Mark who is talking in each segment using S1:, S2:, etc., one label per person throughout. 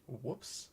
S1: Whoops.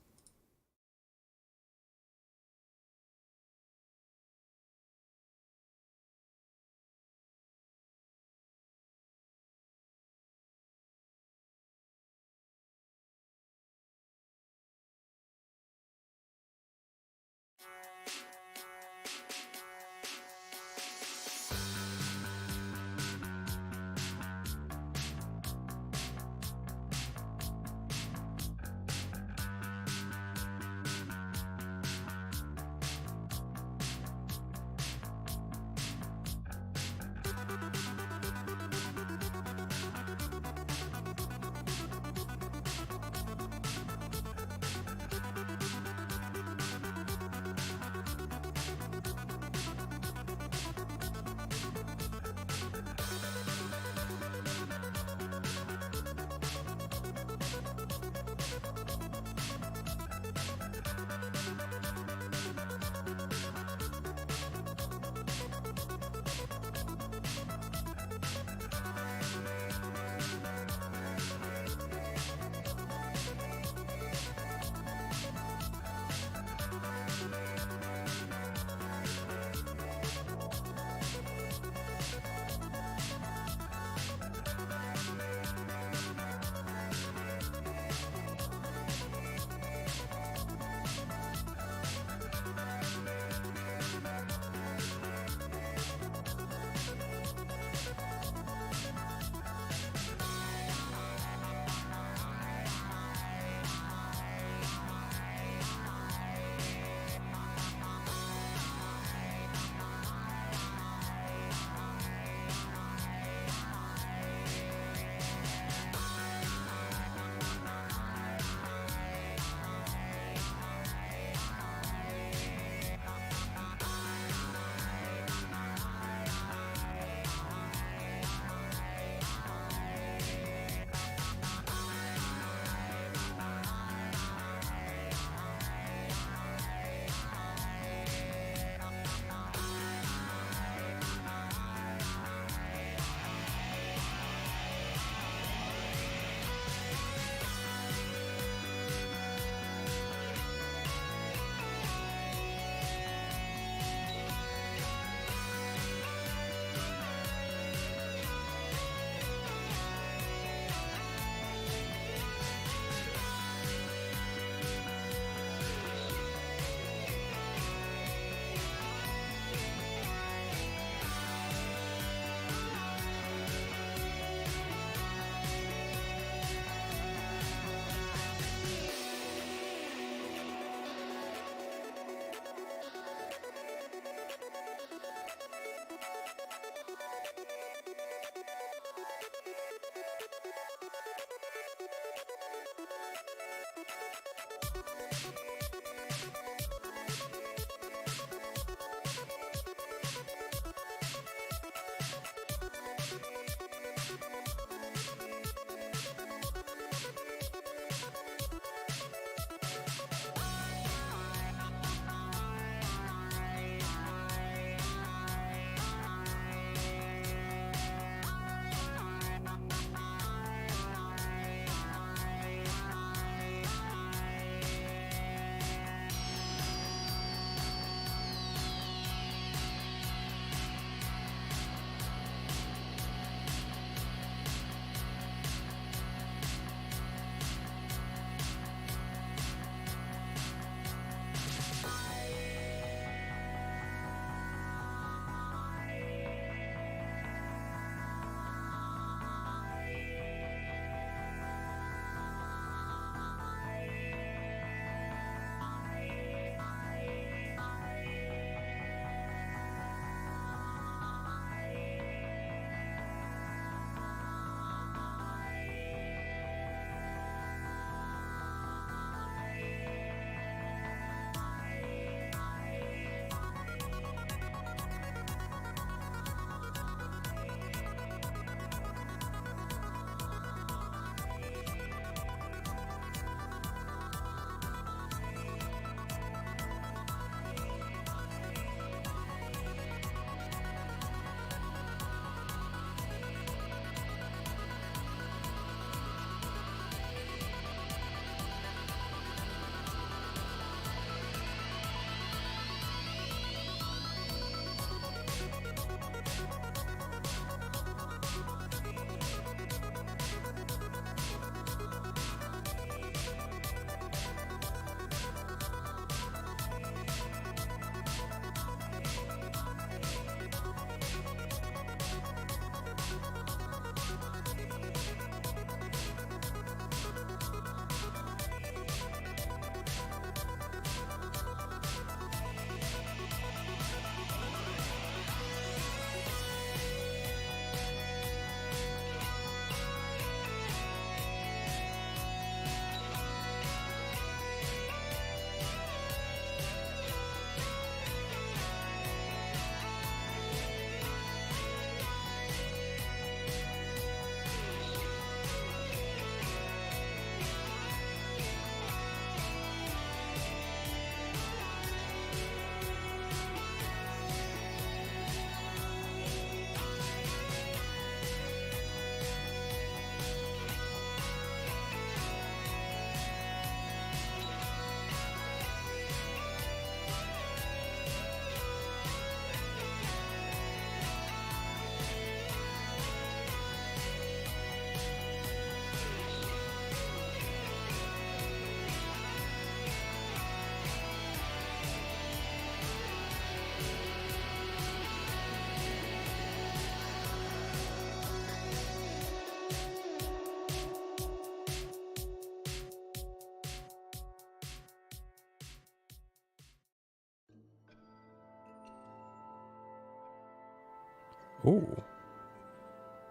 S1: Oh.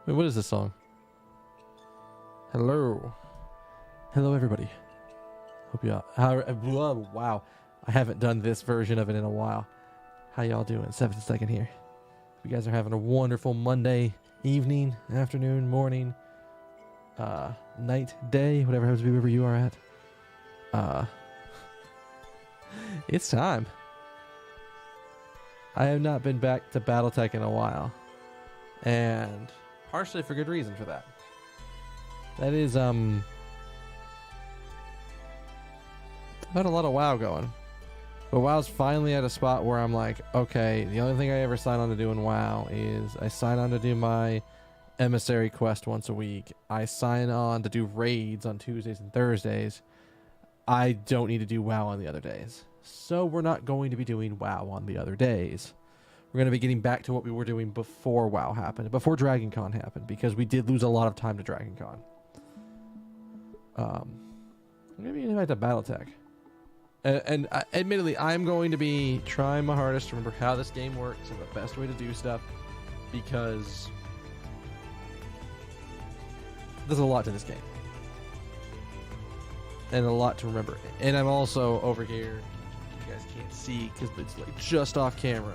S1: Wait, what is this song? Hello. Hello, everybody. Hope y'all... Wow. I haven't done this version of it in a while. How y'all doing? 7th here. You guys are having a wonderful Monday evening, afternoon, morning, night, day, whatever happens to be wherever you are at. It's time. I have not been back to BattleTech in a while. And partially for good reason for that. That is, I've had a lot of WoW going. But WoW's finally at a spot where I'm like, okay, the only thing I ever sign on to do in WoW is I sign on to do my emissary quest once a week. I sign on to do raids on Tuesdays and Thursdays. I don't need to do WoW on the other days. So we're not going to be doing WoW on the other days. We're going to be getting back to what we were doing before WoW happened, before Dragon Con happened, because we did lose a lot of time to Dragon Con. Maybe invite to BattleTech. And admittedly, I'm going to be trying my hardest to remember how this game works and the best way to do stuff, because there's a lot to this game. And a lot to remember. And I'm also over here, you guys can't see because it's like just off camera.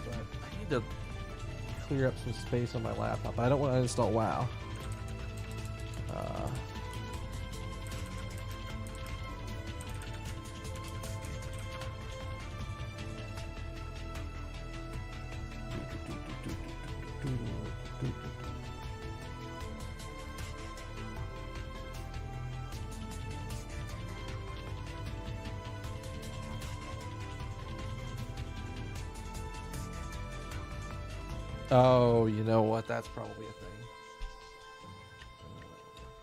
S1: But I need to clear up some space on my laptop. I don't want to install WoW. Oh, you know what? That's probably a thing.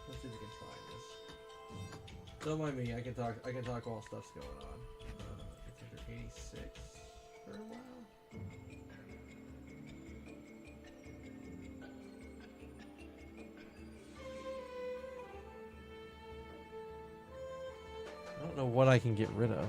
S1: Let's see if we can find this. Don't mind me. I can talk. I can talk while stuff's going on. It's under 86 for a while. I don't know what I can get rid of.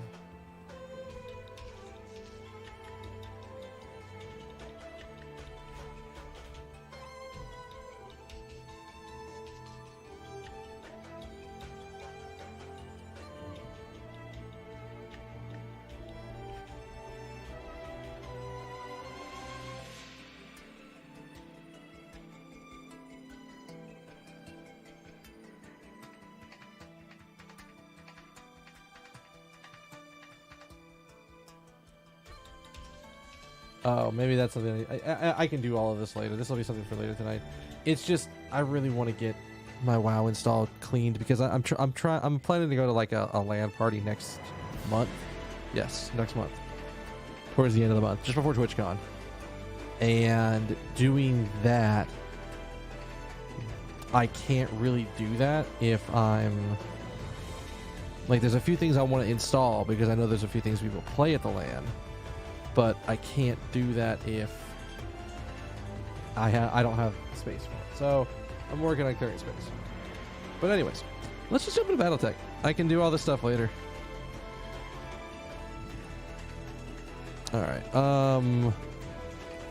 S1: Oh, maybe that's something I can do all of this later. This will be something for later tonight. It's just I really want to get my WoW installed cleaned because I'm planning to go to like a LAN party next month. Yes, next month. Towards the end of the month, just before TwitchCon. And doing that, I can't really do that if I'm like there's a few things I want to install because I know there's a few things people play at the LAN. But I can't do that if I don't have space for it. So I'm working on clearing space. But anyways, let's just jump into BattleTech. I can do all this stuff later. All right. All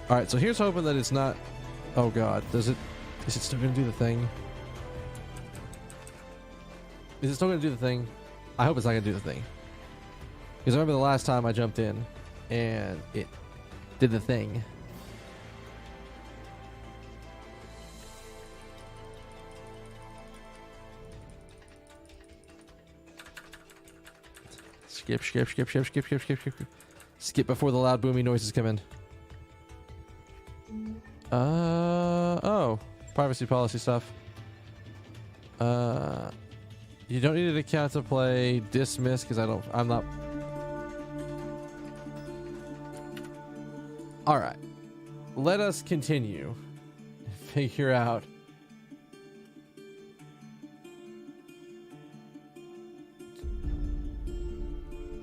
S1: right. So here's hoping that it's not. Oh God, is it still gonna do the thing? Is it still gonna do the thing? I hope it's not gonna do the thing. Because I remember the last time I jumped in. And it did the thing. Skip. Skip before the loud booming noises come in. Oh. Privacy policy stuff. You don't need an account to play. Dismiss because I'm not. All right, let us continue and figure out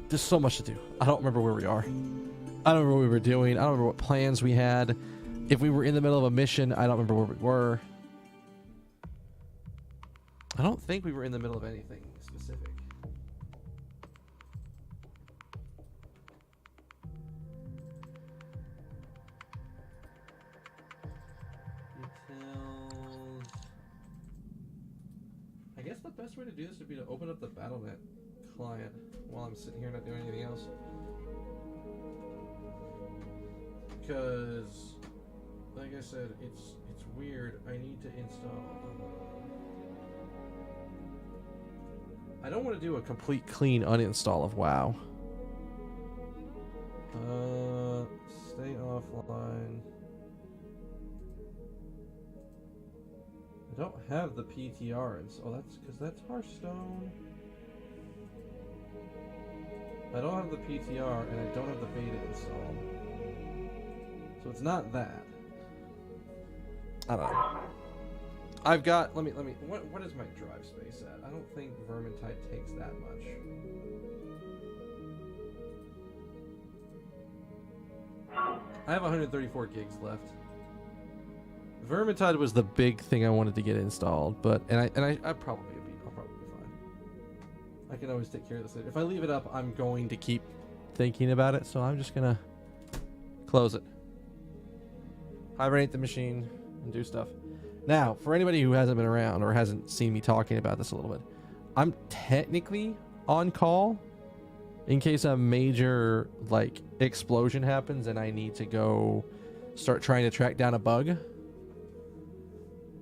S1: there's so much to do. I don't remember where we are. I don't remember what we were doing. I don't remember what plans we had. If we were in the middle of a mission, I don't remember where we were. I don't think we were in the middle of anything specific. best way to do this would be to open up the BattleTech client while I'm sitting here not doing anything else. Because, like I said, it's weird. I need to install. I don't want to do a complete clean uninstall of WoW. Stay offline. I don't have the PTR installed. Oh, that's because that's Hearthstone. I don't have the PTR and I don't have the beta installed. So it's not that. I don't know. I've got, let me, what is my drive space at? I don't think Vermintide takes that much. I have 134 gigs left. Vermintide was the big thing I wanted to get installed, but, I'll probably be fine. I can always take care of this later. If I leave it up, I'm going to keep thinking about it, so I'm just gonna close it. Hibernate the machine and do stuff. Now, for anybody who hasn't been around or hasn't seen me talking about this a little bit, I'm technically on call in case a major, like, explosion happens and I need to go start trying to track down a bug.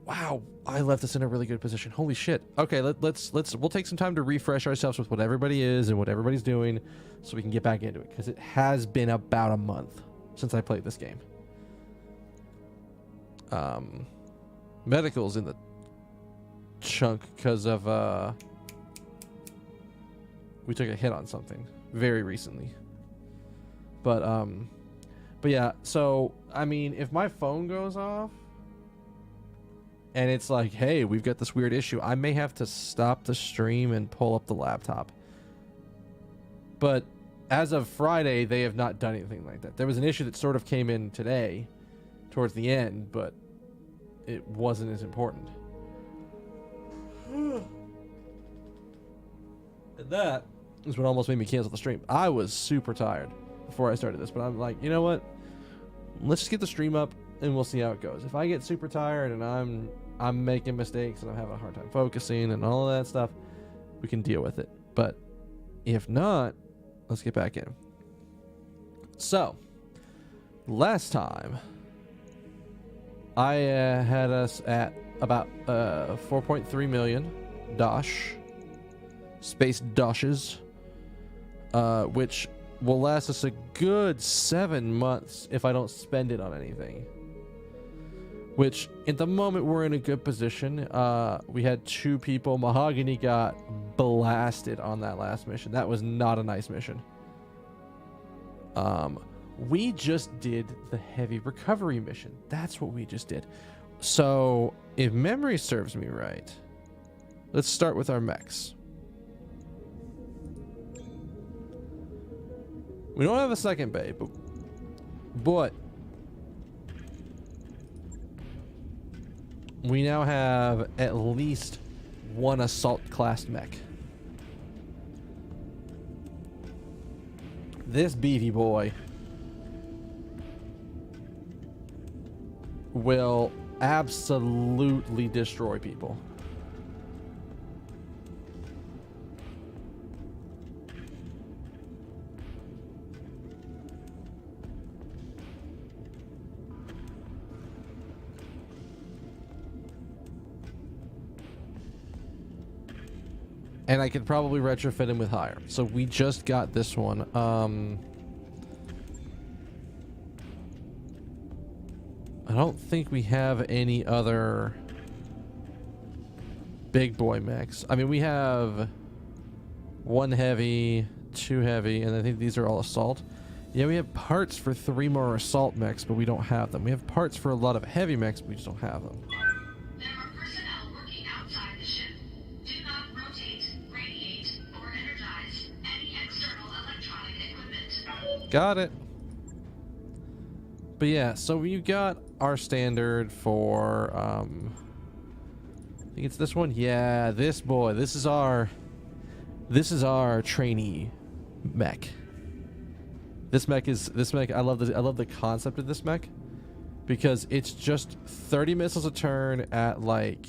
S1: Wow, I left us in a really good position. Holy shit. Okay, we'll take some time to refresh ourselves with what everybody is and what everybody's doing so we can get back into it, because it has been about a month since I played this game. Medical's in the chunk because of we took a hit on something very recently. But yeah, so I mean, if my phone goes off and it's like, hey, we've got this weird issue, I may have to stop the stream and pull up the laptop. But as of Friday, they have not done anything like that. There was an issue that sort of came in today towards the end, but it wasn't as important. And that is what almost made me cancel the stream. I was super tired before I started this, but I'm like, you know what? Let's just get the stream up and we'll see how it goes. If I get super tired and I'm making mistakes and I'm having a hard time focusing and all of that stuff, we can deal with it. But if not, let's get back in. So, last time I had us at about 4.3 million dosh, space doshes, which will last us a good 7 months if I don't spend it on anything. Which, at the moment, we're in a good position. We had 2 people. Mahogany got blasted on that last mission. That was not a nice mission. We just did the heavy recovery mission. That's what we just did. So, if memory serves me right, let's start with our mechs. We don't have a second bay, but we now have at least one assault class mech. This beefy boy will absolutely destroy people. And I could probably retrofit him with higher. So we just got this one. I don't think we have any other big boy mechs. I mean, we have 1 heavy, 2 heavy, and I think these are all assault. Yeah, we have parts for 3 more assault mechs, but we don't have them. We have parts for a lot of heavy mechs, but we just don't have them.
S2: There are personnel working outside the ship. Do not rotate, radiate, or energize any external electronic equipment.
S1: Got it. But yeah, so we've got our standard for, I think it's this one. Yeah, this boy. This is our trainee mech. This mech, I love the concept of this mech because it's just 30 missiles a turn at like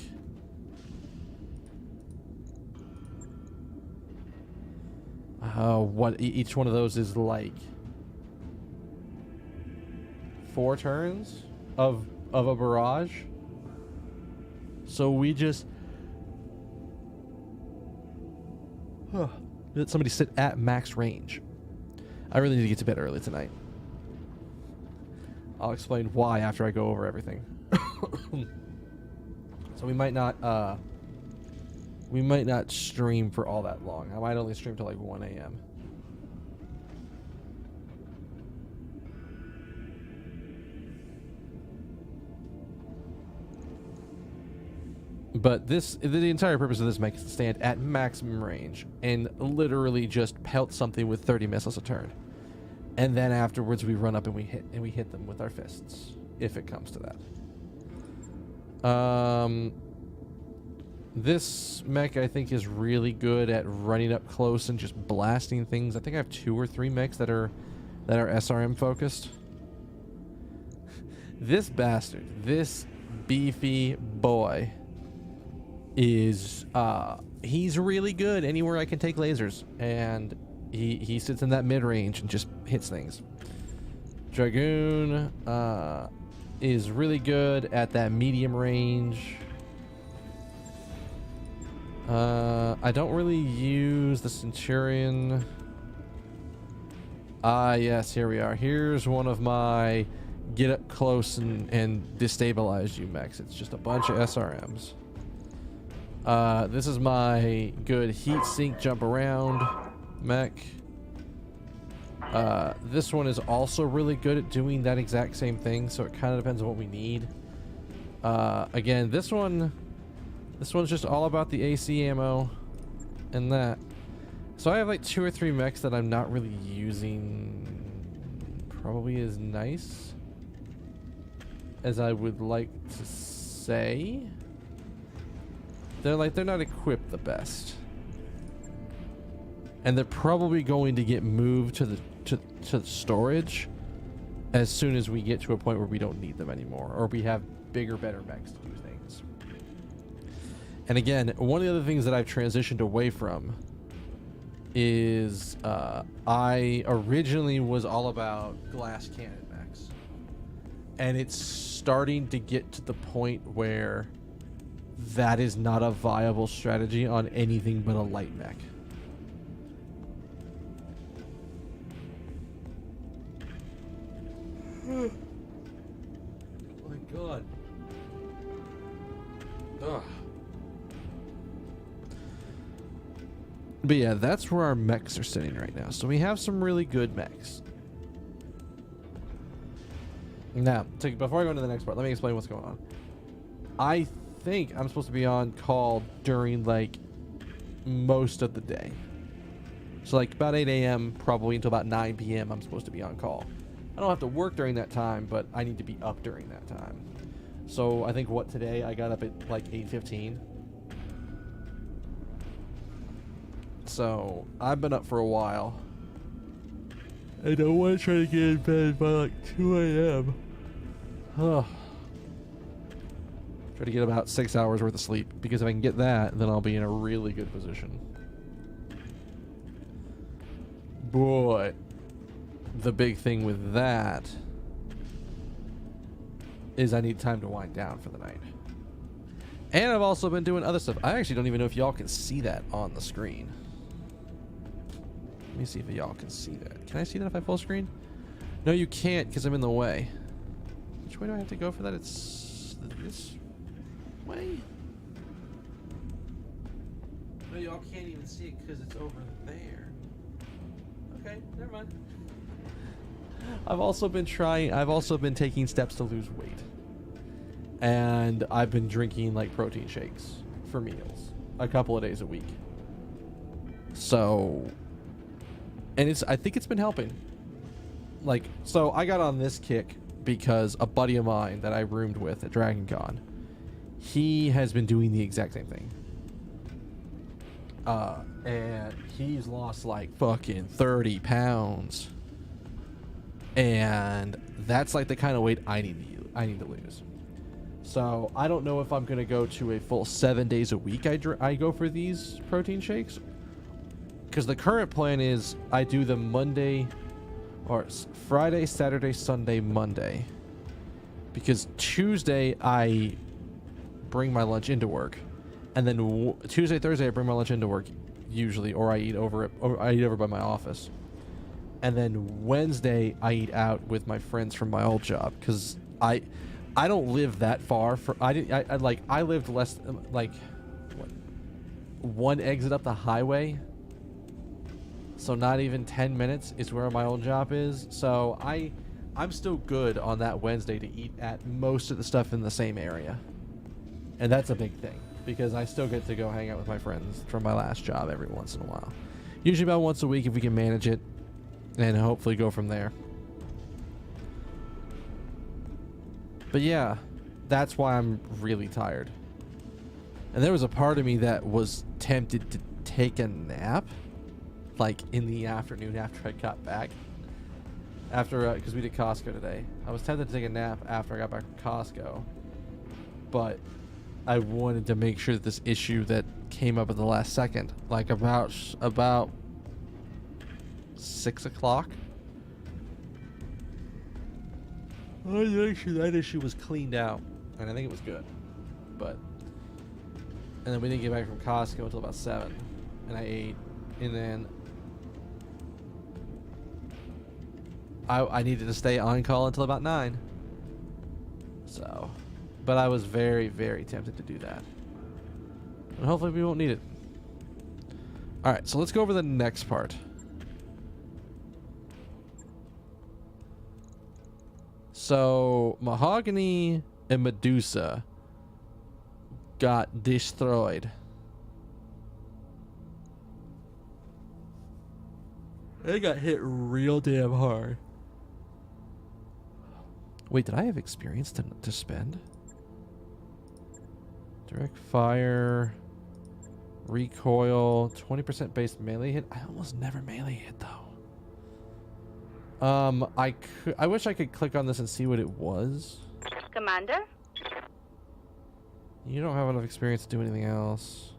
S1: what each one of those is like 4 turns of a barrage. So we just let somebody sit at max range. I really need to get to bed early tonight. I'll explain why after I go over everything. So we might not stream for all that long. I might only stream till like 1 a.m. But the entire purpose of this mech is to stand at maximum range and literally just pelt something with 30 missiles a turn. And then afterwards we run up and we hit them with our fists, if it comes to that. This mech I think is really good at running up close and just blasting things. I think I have 2 or 3 mechs that are SRM focused. This bastard, this beefy boy, is he's really good anywhere I can take lasers, and he sits in that mid range and just hits things. Dragoon is really good at that medium range. I don't really use the Centurion. Yes, here we are. Here's one of my get up close and destabilize you mechs. It's just a bunch of SRMs. This is my good heat sink jump around mech. This one is also really good at doing that exact same thing, so it kind of depends on what we need. Again, this one's just all about the AC ammo and that. So I have like 2 or 3 mechs that I'm not really using probably as nice as I would like to say. They're not equipped the best, and they're probably going to get moved to the storage as soon as we get to a point where we don't need them anymore, or we have bigger, better mechs to do things. And again, one of the other things that I've transitioned away from is I originally was all about glass cannon mechs, and it's starting to get to the point where that is not a viable strategy on anything but a light mech. Oh my god. Ugh. But yeah, that's where our mechs are sitting right now. So we have some really good mechs. Now, before I go into the next part, let me explain what's going on. I think I'm supposed to be on call during like most of the day. So like about 8 a.m. probably until about 9 p.m. I'm supposed to be on call. I don't have to work during that time, but I need to be up during that time. So I think today I got up at like 8:15. So I've been up for a while. I don't want to try to get in bed by like 2 a.m. Try to get about 6 hours worth of sleep, because if I can get that, then I'll be in a really good position. Boy, the big thing with that is I need time to wind down for the night. And I've also been doing other stuff. I actually don't even know if y'all can see that on the screen. Let me see if y'all can see that. Can I see that if I full screen? No, you can't, because I'm in the way. Which way do I have to go for that? It's this way? No, y'all can't even see it because it's over there. Okay, never mind. I've also been taking steps to lose weight. And I've been drinking like protein shakes for meals a couple of days a week. So, and I think it's been helping. Like, so I got on this kick because a buddy of mine that I roomed with at Dragon Con, he has been doing the exact same thing. And he's lost like fucking 30 pounds. And that's like the kind of weight I need to lose. So I don't know if I'm going to go to a full 7 days a week I go for these protein shakes, because the current plan is I do the Monday or Friday, Saturday, Sunday, Monday. Because Tuesday I bring my lunch into work, and then Tuesday, Thursday I bring my lunch into work usually, or I eat over by my office. And then Wednesday I eat out with my friends from my old job, because I don't live that far. I lived less like what, one exit up the highway, so not even 10 minutes is where my old job is. So I'm still good on that Wednesday to eat at most of the stuff in the same area, and that's a big thing because I still get to go hang out with my friends from my last job every once in a while, usually about once a week if we can manage it, and hopefully go from there. But yeah, that's why I'm really tired. And there was a part of me that was tempted to take a nap, like in the afternoon after I got back. Because we did Costco today. I was tempted to take a nap after I got back from Costco. But I wanted to make sure that this issue that came up at the last second, like about 6 o'clock. That issue was cleaned out, and I think it was good. And then we didn't get back from Costco until about 7, and I ate, and then I needed to stay on call until about 9. So, but I was very, very tempted to do that, and hopefully we won't need it. All right, so let's go over the next part. So, Mahogany and Medusa got destroyed. They got hit real damn hard. Wait, did I have experience to spend? Direct fire, recoil, 20% base melee hit. I almost never melee hit though. I wish I could click on this and see what it was.
S3: Commander?
S1: You don't have enough experience to do anything else.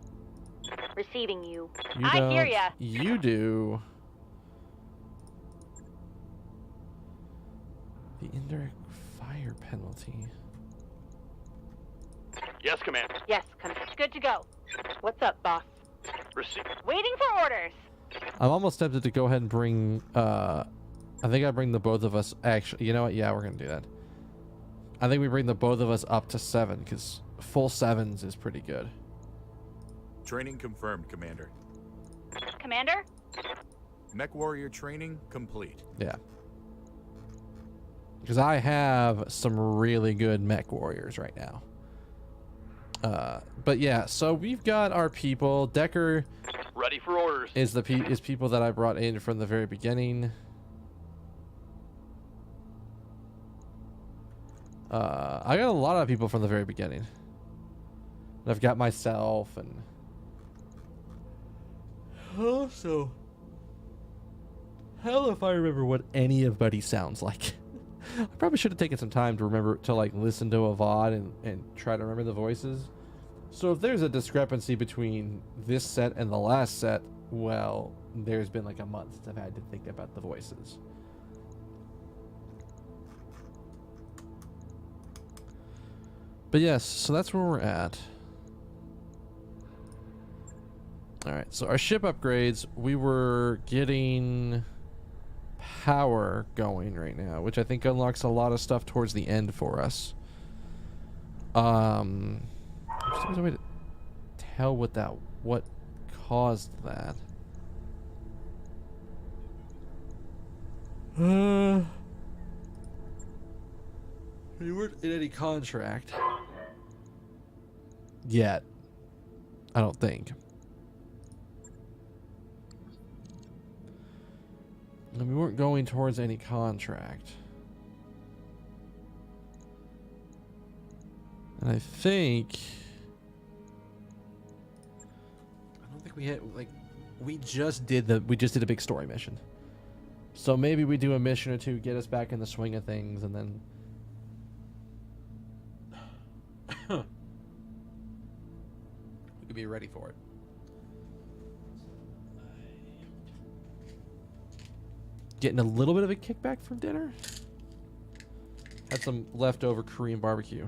S3: Receiving you.
S1: You
S3: I
S1: don't.
S3: hear ya.
S1: You do. The indirect fire penalty.
S4: Yes, Commander.
S3: Yes, good to go. What's up, boss?
S4: Receive.
S3: Waiting for orders.
S1: I'm almost tempted to go ahead and bring, I think I bring the both of us, actually, you know what? Yeah, we're going to do that. I think we bring the both of us up to 7, because full 7s is pretty good.
S5: Training confirmed, Commander.
S3: Commander?
S5: Mech Warrior training complete.
S1: Yeah. Because I have some really good mech warriors right now. But yeah, so we've got our people. Decker
S4: Ready for orders.
S1: is people that I brought in from the very beginning. I got a lot of people from the very beginning. I've got myself and also hell if I remember what anybody sounds like. I probably should have taken some time to remember to like listen to a VOD and try to remember the voices. So if there's a discrepancy between this set and the last set, well, there's been like a month since I've had to think about the voices. But yes, so that's where we're at. Alright, so our ship upgrades, we were getting power going right now, which I think unlocks a lot of stuff towards the end for us. There's a way to tell what caused that. We weren't in any contract yet, I don't think. And we weren't going towards any contract. And I don't think we had, like, we just did a big story mission. So maybe we do a mission or two, get us back in the swing of things, and then we could be ready for it. Getting a little bit of a kickback from dinner. Had some leftover Korean barbecue.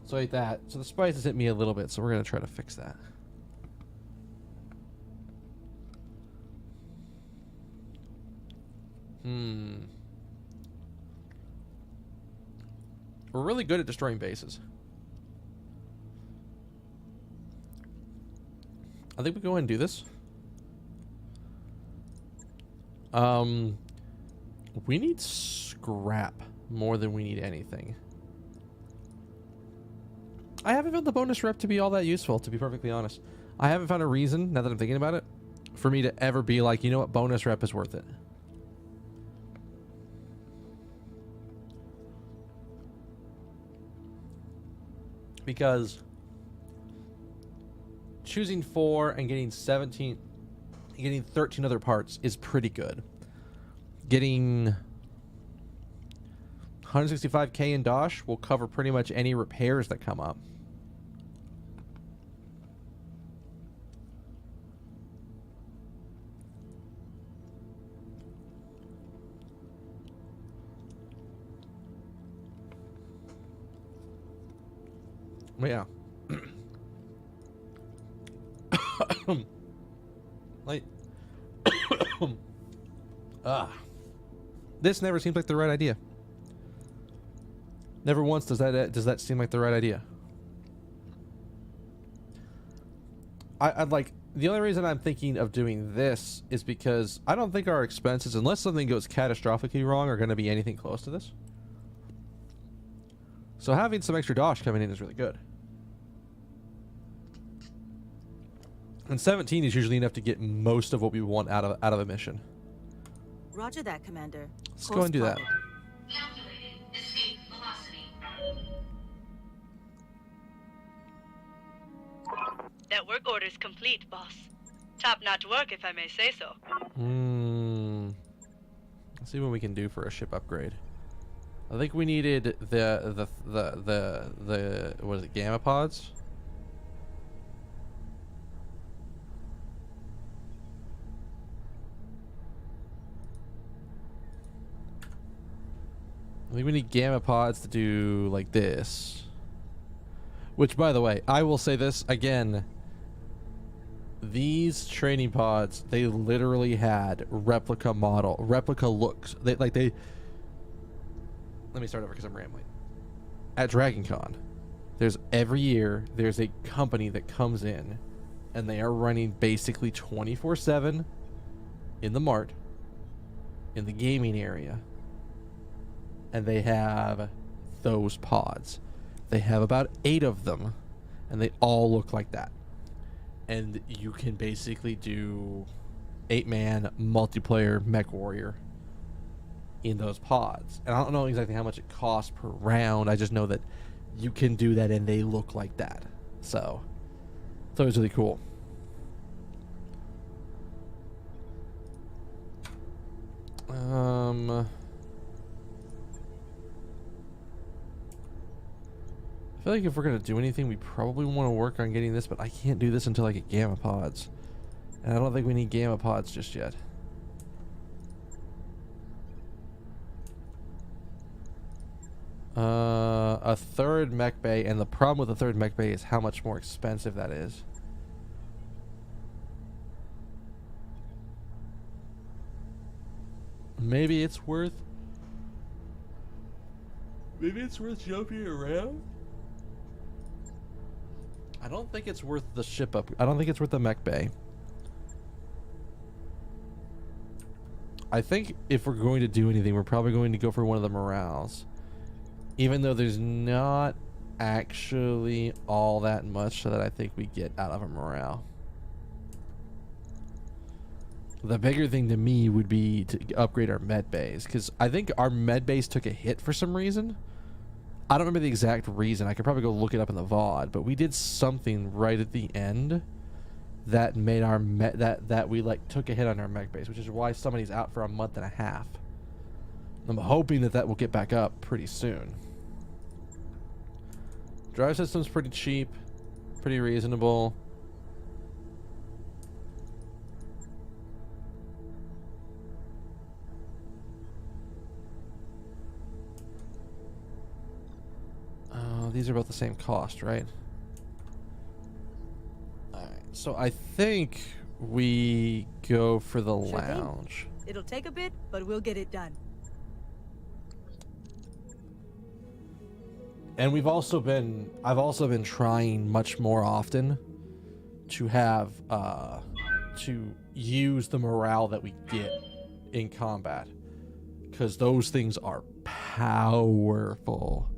S1: So I ate that. So the spices hit me a little bit, so we're going to try to fix that. We're really good at destroying bases. I think we go ahead and do this. We need scrap more than we need anything. I haven't found the bonus rep to be all that useful, to be perfectly honest. I haven't found a reason, now that I'm thinking about it, for me to ever be like, you know what, bonus rep is worth it. Because choosing 4 and getting 17, getting 13 other parts is pretty good. Getting 165k in Dosh will cover pretty much any repairs that come up. Yeah. Like, this never seems like the right idea. Never once does that seem like the right idea. I'd like, the only reason I'm thinking of doing this is because I don't think our expenses, unless something goes catastrophically wrong, are going to be anything close to this. So having some extra dosh coming in is really good. And 17 is usually enough to get most of what we want out of a mission.
S6: Roger that, Commander.
S1: Let's go and do that.
S2: Calculating escape velocity.
S7: That work order's complete, boss. Top-notch work, if I may say so.
S1: Let's see what we can do for a ship upgrade. I think we needed the what is it, gamma pods? I think we need gamma pods to do like this. Which, by the way, I will say this again. These training pods, they literally had replica looks. Let me start over because I'm rambling. At Dragon Con, every year there's a company that comes in and they are running basically 24/7 in the mart, in the gaming area. And they have those pods. They have about 8 of them, and they all look like that. And you can basically do 8-man multiplayer mech warrior in those pods. And I don't know exactly how much it costs per round. I just know that you can do that, and they look like that. So it's always really cool. I feel like if we're going to do anything, we probably want to work on getting this, but I can't do this until I get gamma pods. And I don't think we need gamma pods just yet. A third mech bay, and the problem with the third mech bay is how much more expensive that is. Maybe it's worth jumping around. I don't think it's worth the ship up. I don't think it's worth the mech bay. I think if we're going to do anything, we're probably going to go for one of the morales. Even though there's not actually all that much that I think we get out of a morale. The bigger thing to me would be to upgrade our med bays, because I think our med bays took a hit for some reason. I don't remember the exact reason. I could probably go look it up in the VOD, but we did something right at the end that made our that we like took a hit on our mech base, which is why somebody's out for a month and a half. I'm hoping that will get back up pretty soon. Drive system's pretty cheap. Pretty reasonable. These are about the same cost, right? Alright, so I think we go for the
S6: Sure thing.
S1: lounge.
S6: It'll take a bit, but we'll get it done.
S1: And I've also been trying much more often to have to use the morale that we get in combat, because those things are powerful.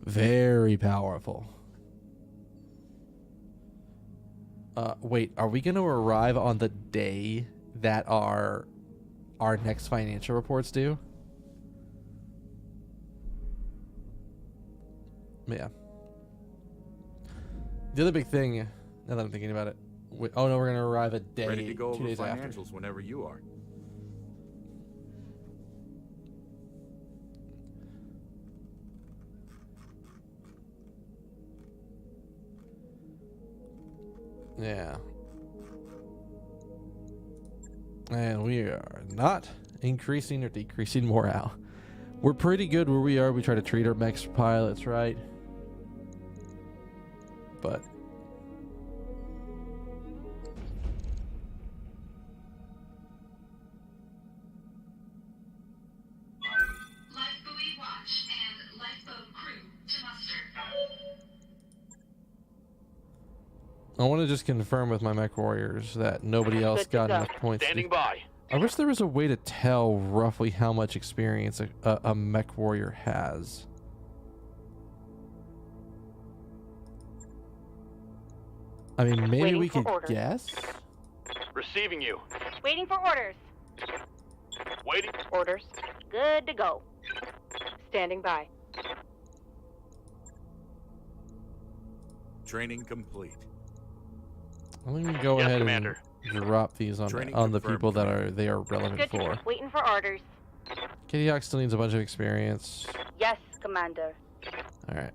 S1: Very powerful. Wait, are we going to arrive on the day that our next financial reports due? Yeah. The other big thing, now that I'm thinking about it, oh no, we're going to arrive a day,
S5: Ready to go
S1: 2
S5: over
S1: days after.
S5: financials whenever you are.
S1: Yeah. And we are not increasing or decreasing morale. We're pretty good where we are. We try to treat our mechs pilots right. But
S2: Lifebuoy watch and lifeboat crew to muster.
S1: I want to just confirm with my mech warriors that nobody else
S3: Good to
S1: got
S3: go.
S1: enough points.
S4: Standing by.
S1: I wish there was a way to tell roughly how much experience a mech warrior has. I mean, maybe
S3: Waiting
S1: we
S3: for
S1: could
S3: orders.
S1: guess.
S4: Receiving you.
S3: Waiting for orders.
S4: Waiting.
S3: Orders. Good to go. Standing by.
S5: Training complete.
S1: I think we can go
S4: Yes,
S1: ahead
S4: Commander.
S1: and drop these on
S5: Training
S1: the
S5: confirmed,
S1: people that
S5: Commander.
S1: they are relevant
S3: Good to
S1: for.
S3: go. Waiting for orders.
S1: Kitty Hawk still needs a bunch of experience.
S3: Yes, Commander.
S1: All right.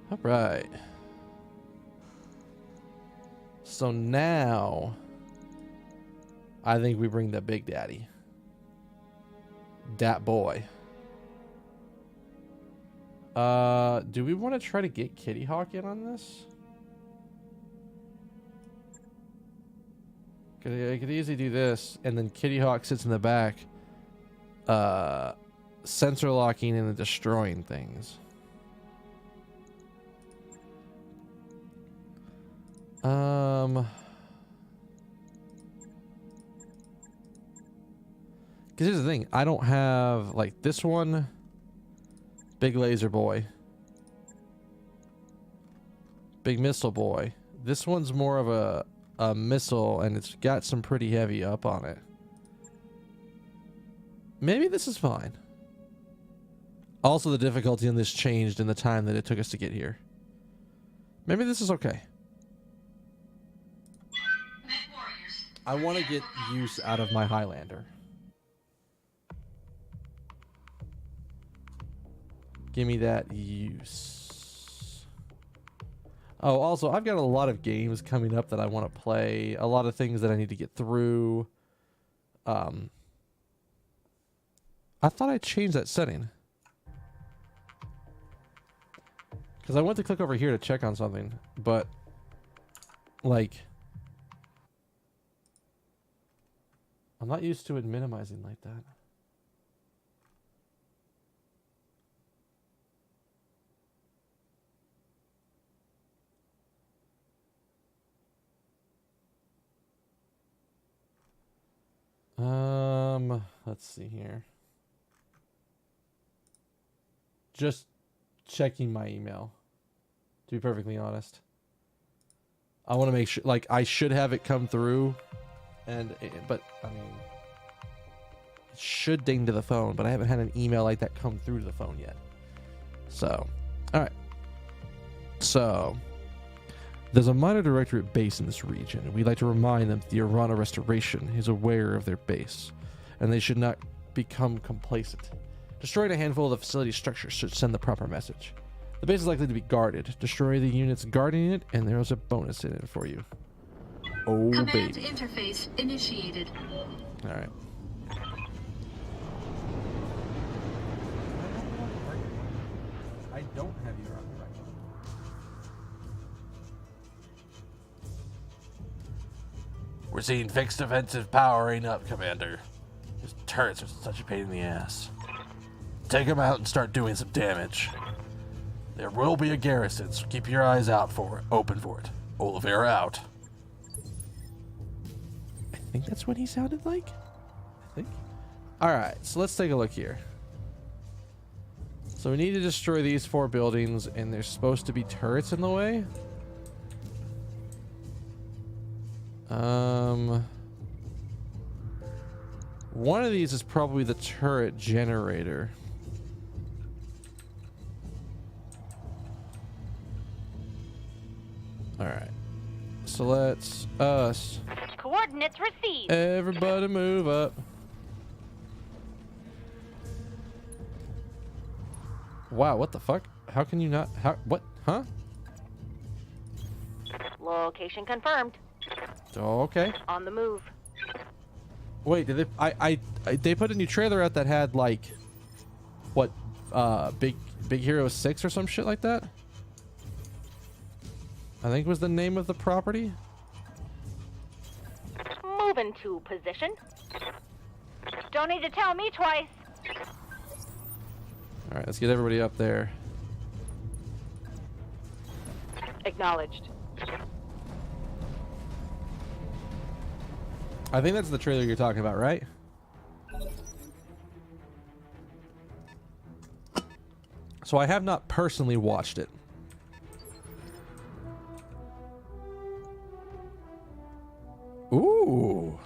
S1: All right. So now, I think we bring the Big Daddy. Dat boy. Do we want to try to get Kitty Hawk in on this? I could easily do this, and then Kitty Hawk sits in the back, sensor locking and destroying things. Because here's the thing, I don't have like this one. Big laser boy. Big missile boy. This one's more of a missile, and it's got some pretty heavy up on it. Maybe this is fine. Also, the difficulty in this changed in the time that it took us to get here. Maybe this is okay.
S2: Mech warriors.
S1: I want to get use out of my Highlander. Give me that use. Oh, also, I've got a lot of games coming up that I want to play. A lot of things that I need to get through. I thought I changed that setting. Because I went to click over here to check on something, but like I'm not used to it minimizing like that. Let's see here. Just checking my email, to be perfectly honest. I want to make sure, like, I should have it come through, but I mean, it should ding to the phone, but I haven't had an email like that come through to the phone yet. So, all right. So, there's a minor directorate base in this region. We'd like to remind them that the Arana Restoration is aware of their base, and they should not become complacent. Destroying a handful of the facility's structures should send the proper message. The base is likely to be guarded. Destroy the units guarding it, and there's a bonus in it for you. Oh,
S2: Command
S1: baby.
S2: interface initiated.
S1: All right. I don't have you around the right one. We're seeing fixed defensive powering up, Commander. These turrets are such a pain in the ass. Take them out and start doing some damage. There will be a garrison, so keep your eyes out for it. Open for it. Oliveira out. I think that's what he sounded like. I think. Alright, so let's take a look here. So we need to destroy these 4 buildings, and there's supposed to be turrets in the way. One of these is probably the turret generator. Alright. So let's us.
S3: Coordinates received.
S1: Everybody move up. Wow, what the fuck? How can you not? How? What? Huh?
S3: Location confirmed.
S1: Oh, okay.
S3: On the move.
S1: Wait, did they? They put a new trailer out that had like, what? Big Hero 6 or some shit like that. I think was the name of the property.
S3: Move into position. Don't need to tell me twice.
S1: All right, let's get everybody up there.
S3: Acknowledged.
S1: I think that's the trailer you're talking about, right? So I have not personally watched it. Ooh.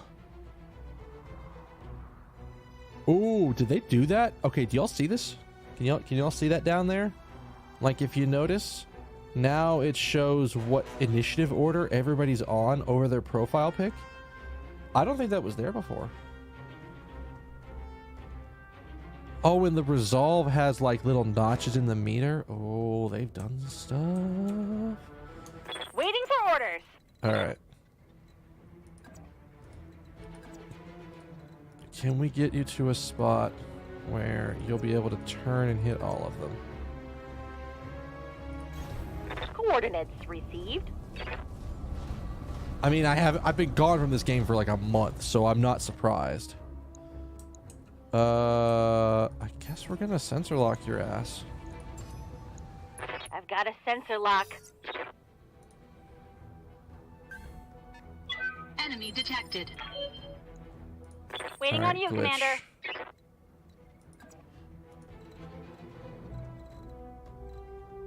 S1: Ooh, did they do that? Okay, do y'all see this? Can y'all see that down there? Like, if you notice, now it shows what initiative order everybody's on over their profile pic. I don't think that was there before. Oh, and the resolve has like little notches in the meter. Oh, they've done stuff.
S3: Waiting for orders.
S1: All right. Can we get you to a spot where you'll be able to turn and hit all of them?
S3: Coordinates received.
S1: I mean, I've been gone from this game for like a month, so I'm not surprised. I guess we're gonna sensor lock your ass.
S3: I've got a sensor lock.
S2: Enemy detected.
S3: Waiting
S1: Alright,
S3: on you,
S1: glitch.
S3: Commander.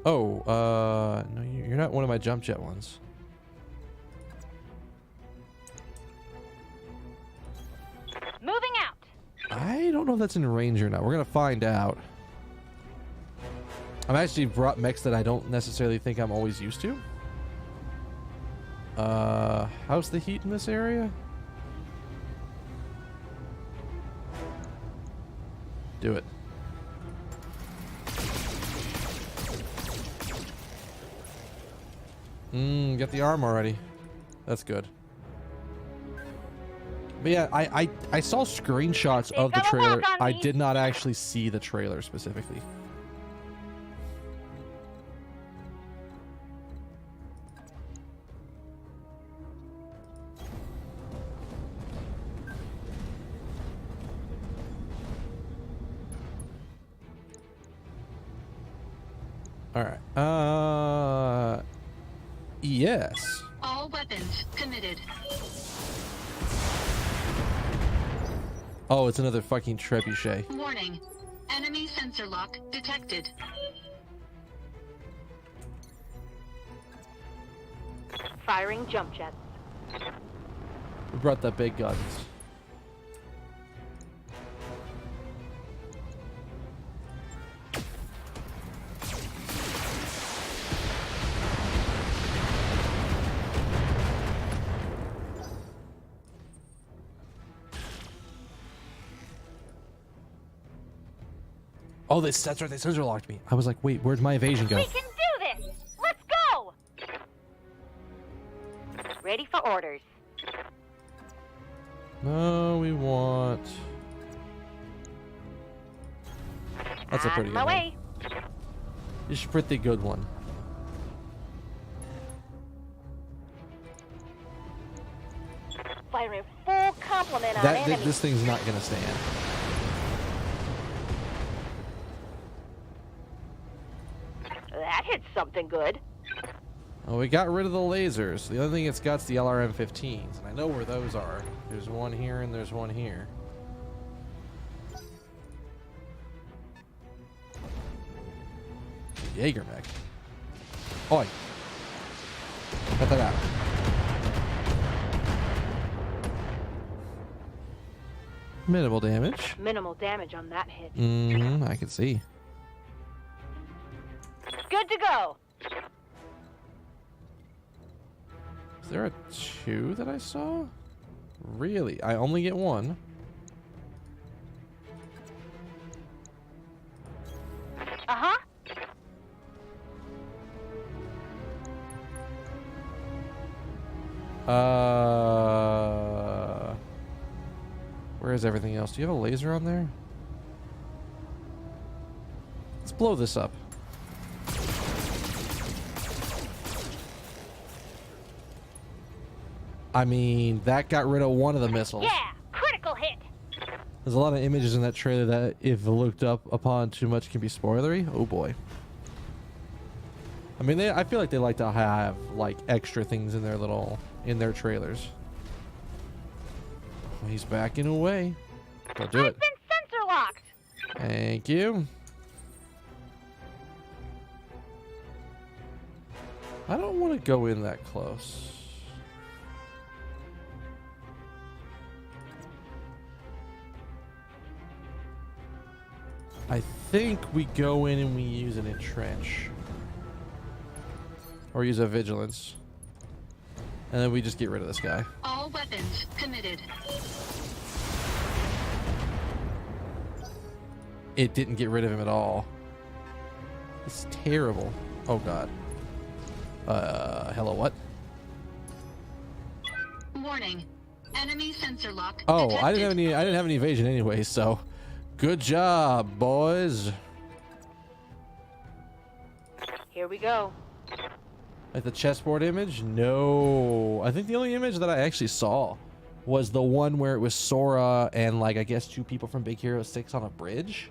S1: Oh, no, you're not one of my jump jet ones.
S3: Moving out.
S1: I don't know if that's in range or not. We're gonna find out. I've actually brought mechs that I don't necessarily think I'm always used to. How's the heat in this area? Do it. Get the arm already. That's good. But yeah, I saw screenshots
S3: They
S1: of the
S3: fell
S1: trailer.
S3: back on
S1: I
S3: me.
S1: did not actually see the trailer specifically. All right. Yes.
S2: All weapons committed.
S1: Oh, it's another fucking trebuchet.
S2: Warning. Enemy sensor lock detected.
S3: Firing jump jets.
S1: We brought the big guns. Oh, that's right. They sensor locked me. I was like, wait, where'd my evasion go?
S3: We can do this! Let's go! Ready for orders.
S1: No, we want. That's a pretty
S3: On
S1: good
S3: my
S1: one.
S3: way.
S1: It's a pretty good one.
S3: Firing full complement on enemies.
S1: This thing's not gonna stand.
S3: That hits something good.
S1: Oh, we got rid of the lasers. The only thing it's got's the LRM-15s, and I know where those are. There's one here and there's one here. Jaeger mech. Oi. Cut that out. Minimal damage.
S3: Minimal damage on that hit.
S1: Mm-hmm, I can see.
S3: Good to go.
S1: Is there a 2 that I saw? Really? I only get 1.
S3: Uh-huh.
S1: Where is everything else? Do you have a laser on there? Let's blow this up. I mean, that got rid of one of the missiles.
S3: Yeah, critical hit.
S1: There's a lot of images in that trailer that, if looked up upon too much, can be spoilery. Oh boy. I mean, I feel like they like to have like extra things in their trailers. Oh, he's backing away. Don't do it.
S3: I've been sensor locked.
S1: Thank you. I don't want to go in that close. I think we go in and we use an entrench. Or use a vigilance. And then we just get rid of this guy.
S2: All weapons committed.
S1: It didn't get rid of him at all. It's terrible. Oh god. Hello, what?
S2: Warning. Enemy sensor lock.
S1: Oh,
S2: detected.
S1: I didn't have any evasion anyway, so good job, boys.
S3: Here we go.
S1: Like the chessboard image? No. I think the only image that I actually saw was the one where it was Sora and, like, I guess 2 people from Big Hero 6 on a bridge.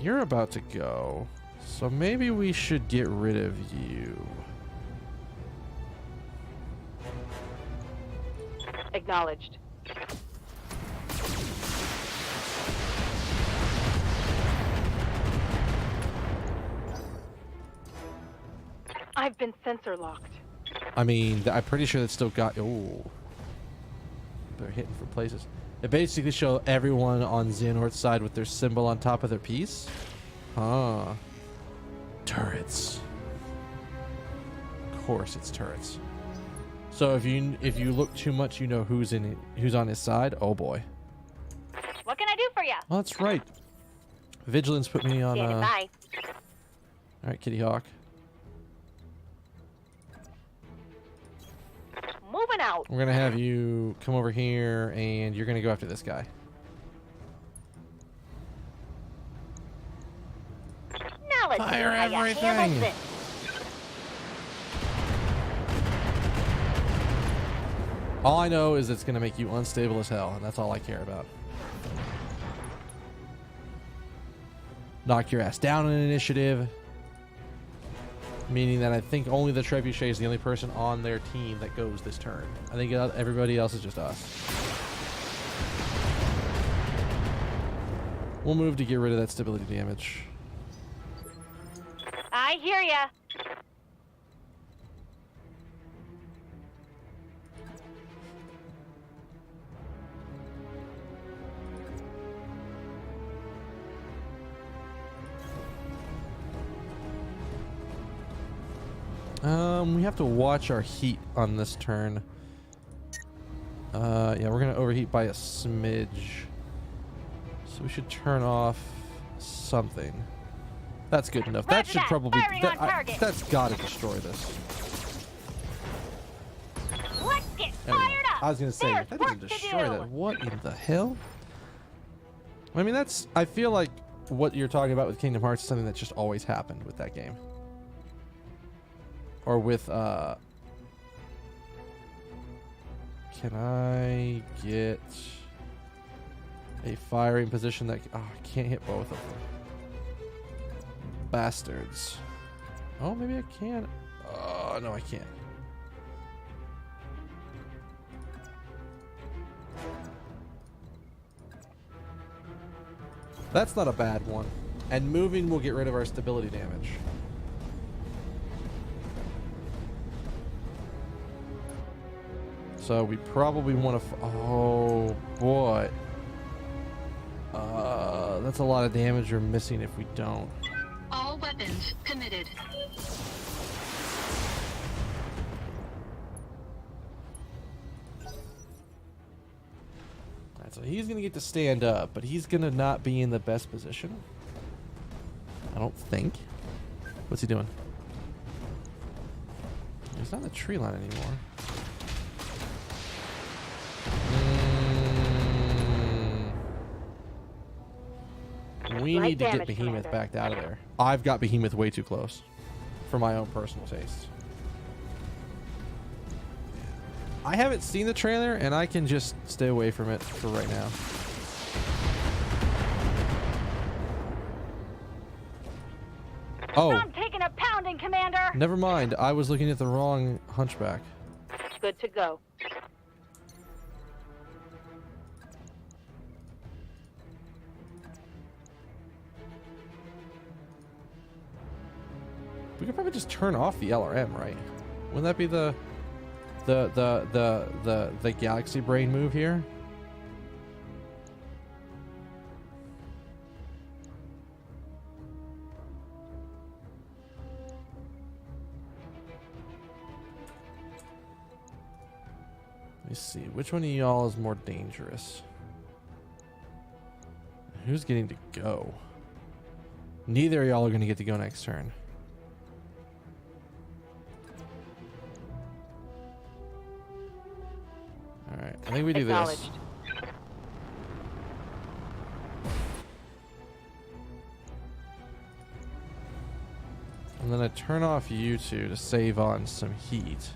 S1: You're about to go. So maybe we should get rid of you.
S3: Acknowledged. I've been sensor locked.
S1: I mean, I'm pretty sure that's still got... Oh. They're hitting from places. It basically show everyone on Xehanort's side with their symbol on top of their piece. Huh. Turrets. Of course it's turrets. So if you look too much, you know who's on his side. Oh boy.
S3: What can I do for you?
S1: Oh, that's right. Vigilance put me on.
S3: Standing
S1: All
S3: by.
S1: right, Kitty Hawk.
S3: Moving out.
S1: We're gonna have you come over here, and you're gonna go after this guy.
S3: Now let's see
S1: Fire
S3: how you
S1: everything.
S3: handle this.
S1: All I know is it's gonna make you unstable as hell, and that's all I care about. Knock your ass down in initiative. Meaning that I think only the Trebuchet is the only person on their team that goes this turn. I think everybody else is just us. We'll move to get rid of that stability damage.
S3: I hear ya.
S1: We have to watch our heat on this turn. Yeah, we're gonna overheat by a smidge. So we should turn off something. That's good enough. That
S3: Roger
S1: should
S3: that.
S1: probably
S3: Firing on target.
S1: that's gotta destroy this.
S3: Let's get
S1: There we go.
S3: fired up.
S1: I was gonna say
S3: There's
S1: that
S3: work
S1: doesn't
S3: to
S1: destroy
S3: do.
S1: that. What in the hell? I mean, that's. I feel like what you're talking about with Kingdom Hearts is something that just always happened with that game. Or with can I get a firing position that I can't hit both of them. Bastards. Oh, maybe I can. Oh, no, I can't. That's not a bad one. And moving will get rid of our stability damage. So we probably want to... Oh, boy. That's a lot of damage we're missing if we don't.
S2: All weapons committed.
S1: Alright, so he's going to get to stand up, but he's going to not be in the best position. I don't think. What's he doing? He's not in the tree line anymore. We
S3: Light
S1: need to get
S3: damage,
S1: Behemoth
S3: Commander.
S1: backed out of there. I've got Behemoth way too close for my own personal taste. I haven't seen the trailer, and I can just stay away from it for right now. Oh,
S3: I'm taking a pounding, Commander.
S1: never mind. I was looking at the wrong Hunchback.
S3: Good to go.
S1: We could probably just turn off the LRM, right? Wouldn't that be the Galaxy Brain move here? Let me see. Which one of y'all is more dangerous? Who's getting to go? Neither of y'all are going to get to go next turn. Alright, I think we do this.
S3: Acknowledged.
S1: And then I turn off you two to save on some heat.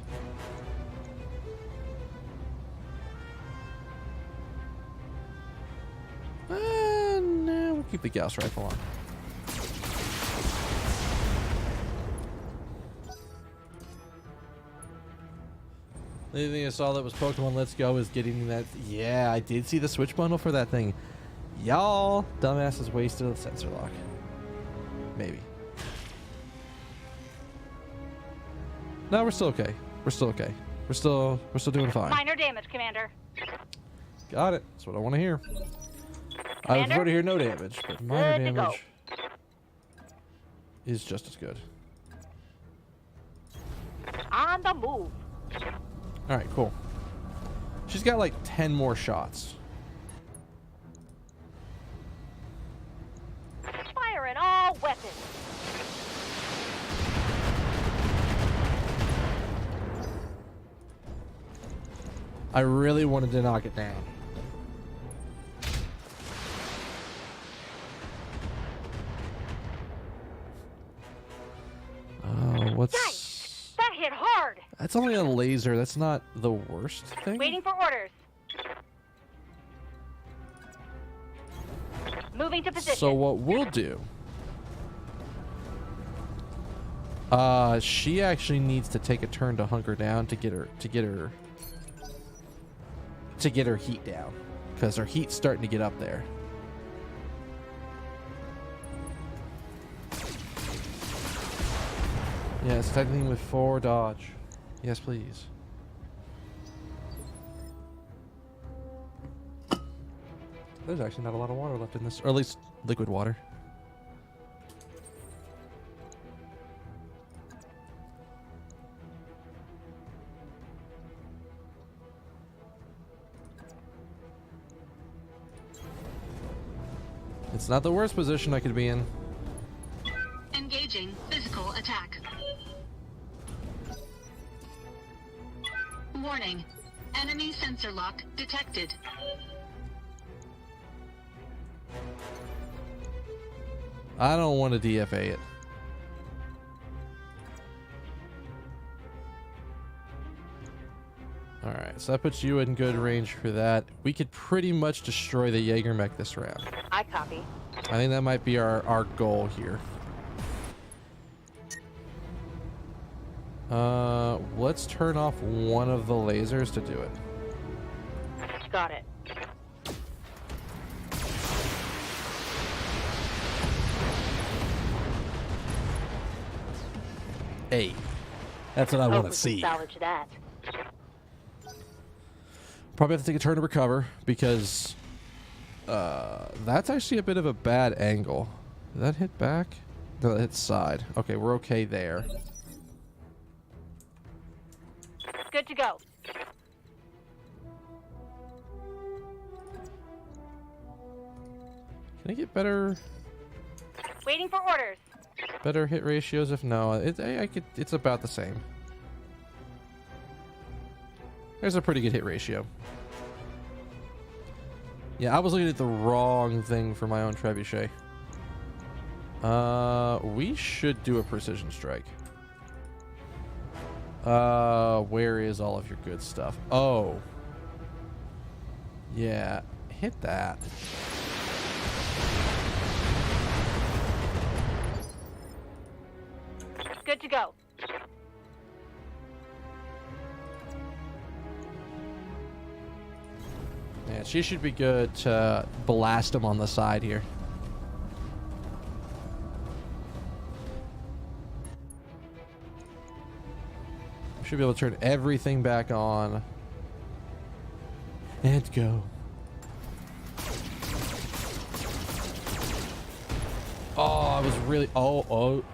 S1: No, we'll keep the Gauss rifle on. The only thing I saw that was Pokemon Let's Go is getting that. Yeah, I did see the Switch bundle for that thing. Y'all, dumbasses wasted the sensor lock. Maybe. No, we're still okay. We're still okay. We're still doing fine.
S3: Minor damage, Commander.
S1: Got it. That's what I want to hear. I would
S3: Commander?
S1: prefer to hear no damage, but minor
S3: Good to go.
S1: damage is just as good.
S3: On the move.
S1: All right, cool. She's got like 10 more shots.
S3: Firing all weapons.
S1: I really wanted to knock it down. Oh, what's...
S3: Yikes! That hit hard.
S1: That's only a laser. That's not the worst thing.
S3: Waiting for orders. Moving to position.
S1: So what we'll do... she actually needs to take a turn to hunker down to get her heat down, because her heat's starting to get up there. Yes, technically with 4 dodge. Yes, please. There's actually not a lot of water left in this, or at least liquid water. It's not the worst position I could be in.
S2: Engaging physical attack. Warning. Enemy sensor lock detected.
S1: I don't want to DFA it. Alright, so that puts you in good range for that. We could pretty much destroy the Jaeger mech this round.
S3: I copy.
S1: I think that might be our goal here. Let's turn off one of the lasers to do it.
S3: Got it.
S1: Hey, that's what I want
S3: Hope
S1: to
S3: we can
S1: see.
S3: salvage that.
S1: Probably have to take a turn to recover because that's actually a bit of a bad angle. Did that hit back? No, that hit side. Okay, we're okay there.
S3: Good to go.
S1: Can I get better
S3: Waiting for orders.
S1: hit ratios? If no, I could. It's about the same. There's a pretty good hit ratio. Yeah, I was looking at the wrong thing for my own trebuchet. We should do a precision strike. Where is all of your good stuff? Oh. Yeah, hit that.
S3: Good to go.
S1: Yeah, she should be good to blast him on the side here. Should be able to turn everything back on. And go. Oh, I was really... Oh,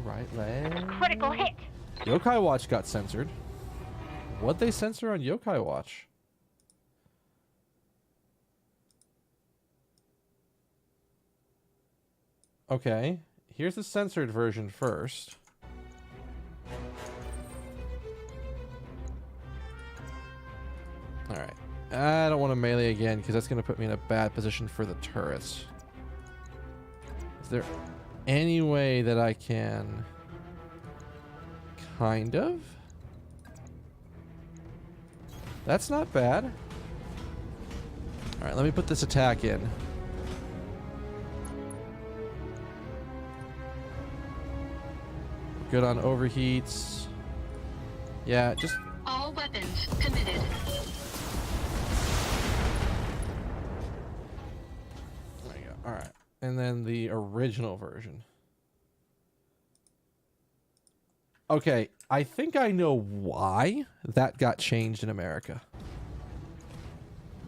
S1: right leg.
S3: Critical hit.
S1: Yokai Watch got censored. What'd they censor on Yokai Watch? Okay, here's the censored version first. Alright. I don't want to melee again because that's going to put me in a bad position for the turrets. Is there any way that I can... Kind of? That's not bad. Alright, let me put this attack in. Good on overheats. Yeah, just...
S2: All weapons committed.
S1: There you go. Alright. And then the original version. Okay, I think I know why that got changed in America.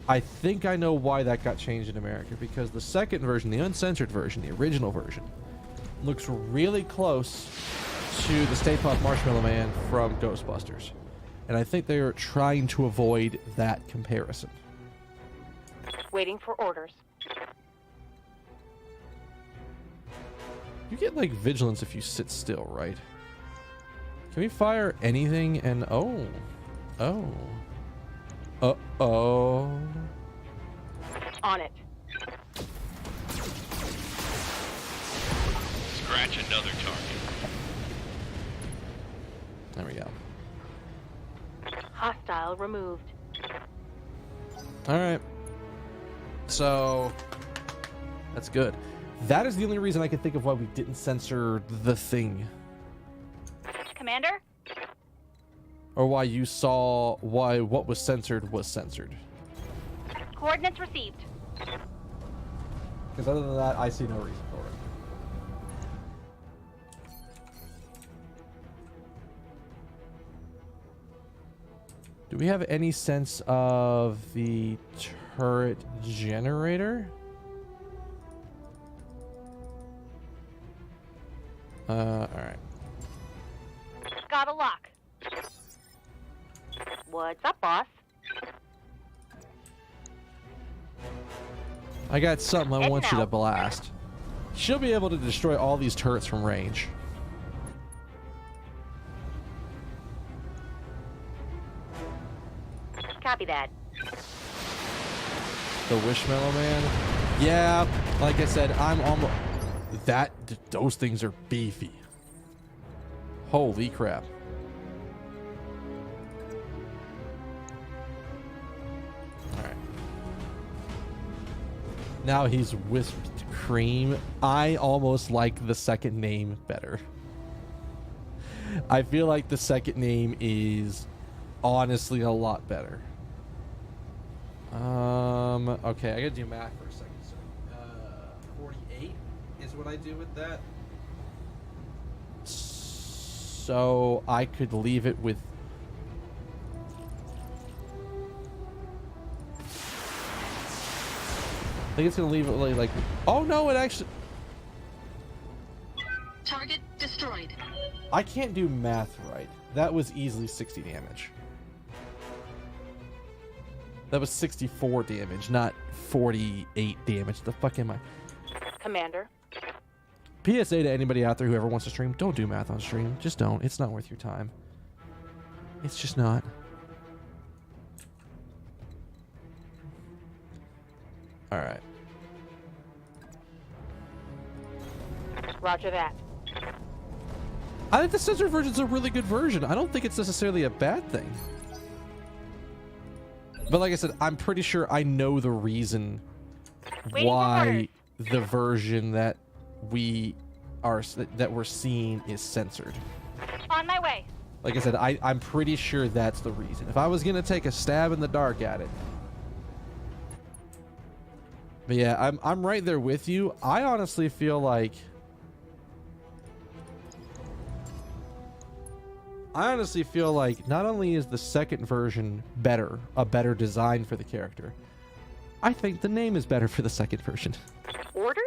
S1: I think I know why that got changed in America. Because the second version, the uncensored version, the original version, looks really close to the Stay Puft Marshmallow Man from Ghostbusters. And I think they're trying to avoid that comparison.
S3: Waiting for orders.
S1: You get, like, vigilance if you sit still, right? Can we fire anything and... Oh. Oh. Uh-oh.
S3: On it.
S4: Scratch another target.
S1: There we go.
S3: Hostile removed.
S1: Alright. So... That's good. That is the only reason I can think of why we didn't censor the thing.
S3: Commander?
S1: Or why you saw why what was censored was censored.
S3: Coordinates received.
S1: Because other than that, I see no reason for it. Do we have any sense of the turret generator? Alright.
S3: Got a lock. What's up, boss?
S1: I got something I
S3: Heading
S1: want you to
S3: out.
S1: blast. She'll be able to destroy all these turrets from range.
S3: Copy that.
S1: The Wishmallow Man. Yeah, like I said, I'm almost... Those things are beefy. Holy crap. Alright. Now he's Whipped Cream. I almost like the second name better. I feel like the second name is honestly a lot better. Okay, I gotta do math for a second. So, 48 is what I do with that. So I could leave it with. I think it's gonna leave it like. Oh no! It actually.
S2: Target destroyed.
S1: I can't do math right. That was easily 60 damage. That was 64 damage, not 48 damage. The fuck am I?
S3: Commander.
S1: PSA to anybody out there who ever wants to stream, don't do math on stream. Just don't. It's not worth your time. It's just not. Alright.
S3: Roger that.
S1: I think the censored version is a really good version. I don't think it's necessarily a bad thing. But like I said, I'm pretty sure I know the reason
S3: Waiting for
S1: why
S3: orders.
S1: the version that we're seeing is censored.
S3: On my way.
S1: Like I said, I'm pretty sure that's the reason. If I was gonna take a stab in the dark at it. But yeah, I'm right there with you. I honestly feel like not only is the second version better, a better design for the character, I think the name is better for the second version.
S3: Orders?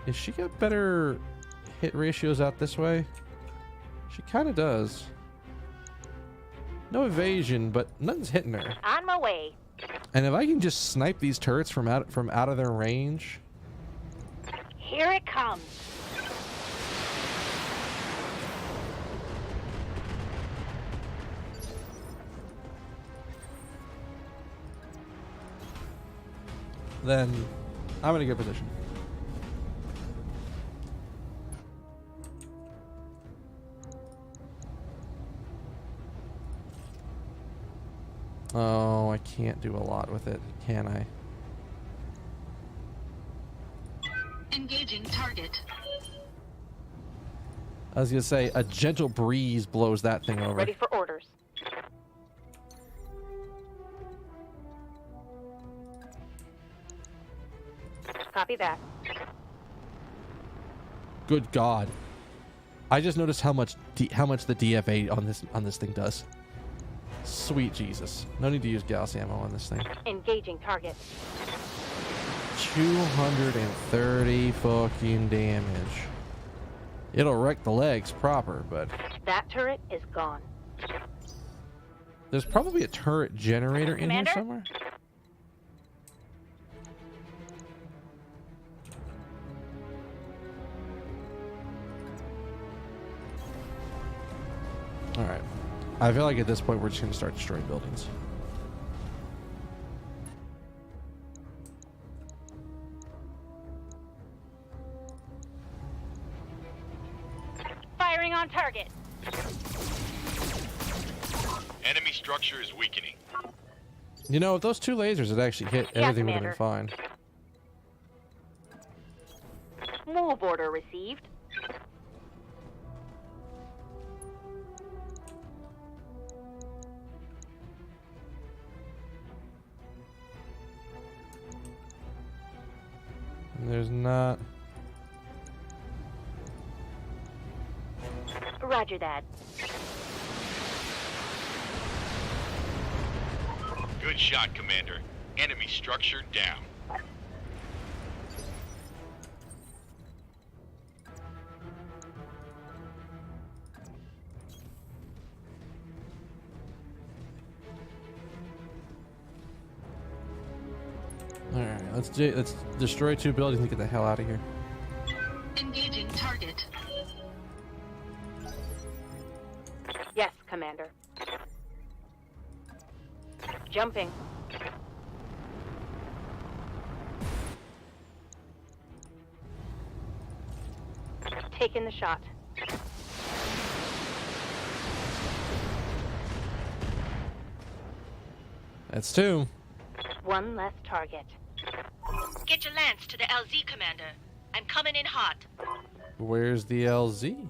S1: Is she got better hit ratios out this way? She kind of does. No evasion, but nothing's hitting her.
S3: On my way.
S1: And if I can just snipe these turrets from out of their range.
S3: Here it comes.
S1: Then I'm in a good position. Oh, I can't do a lot with it, can I?
S2: Engaging target.
S1: I was gonna say, a gentle breeze blows that thing over.
S3: Ready for orders. Copy that.
S1: Good God. I just noticed how much the DFA on this thing does. Sweet Jesus. No need to use Gauss ammo on this thing.
S3: Engaging target.
S1: 230 fucking damage. It'll wreck the legs proper, but
S3: That turret is gone.
S1: there's probably a turret generator in here
S3: Commander?
S1: somewhere. Alright. I feel like at this point we're just going to start destroying buildings.
S3: Firing on target.
S4: Enemy structure is weakening.
S1: You know, if those two lasers had actually hit,
S3: Yeah,
S1: everything would have been fine.
S3: Move order received.
S1: There's not...
S3: Roger that.
S4: Good shot, Commander. Enemy structure down.
S1: Let's destroy 2 buildings and get the hell out of here.
S2: Engaging target.
S3: Yes, Commander. Jumping. Taking the shot.
S1: That's 2.
S3: One less target.
S7: Get your lance to the LZ, Commander. I'm coming in hot.
S1: Where's the LZ?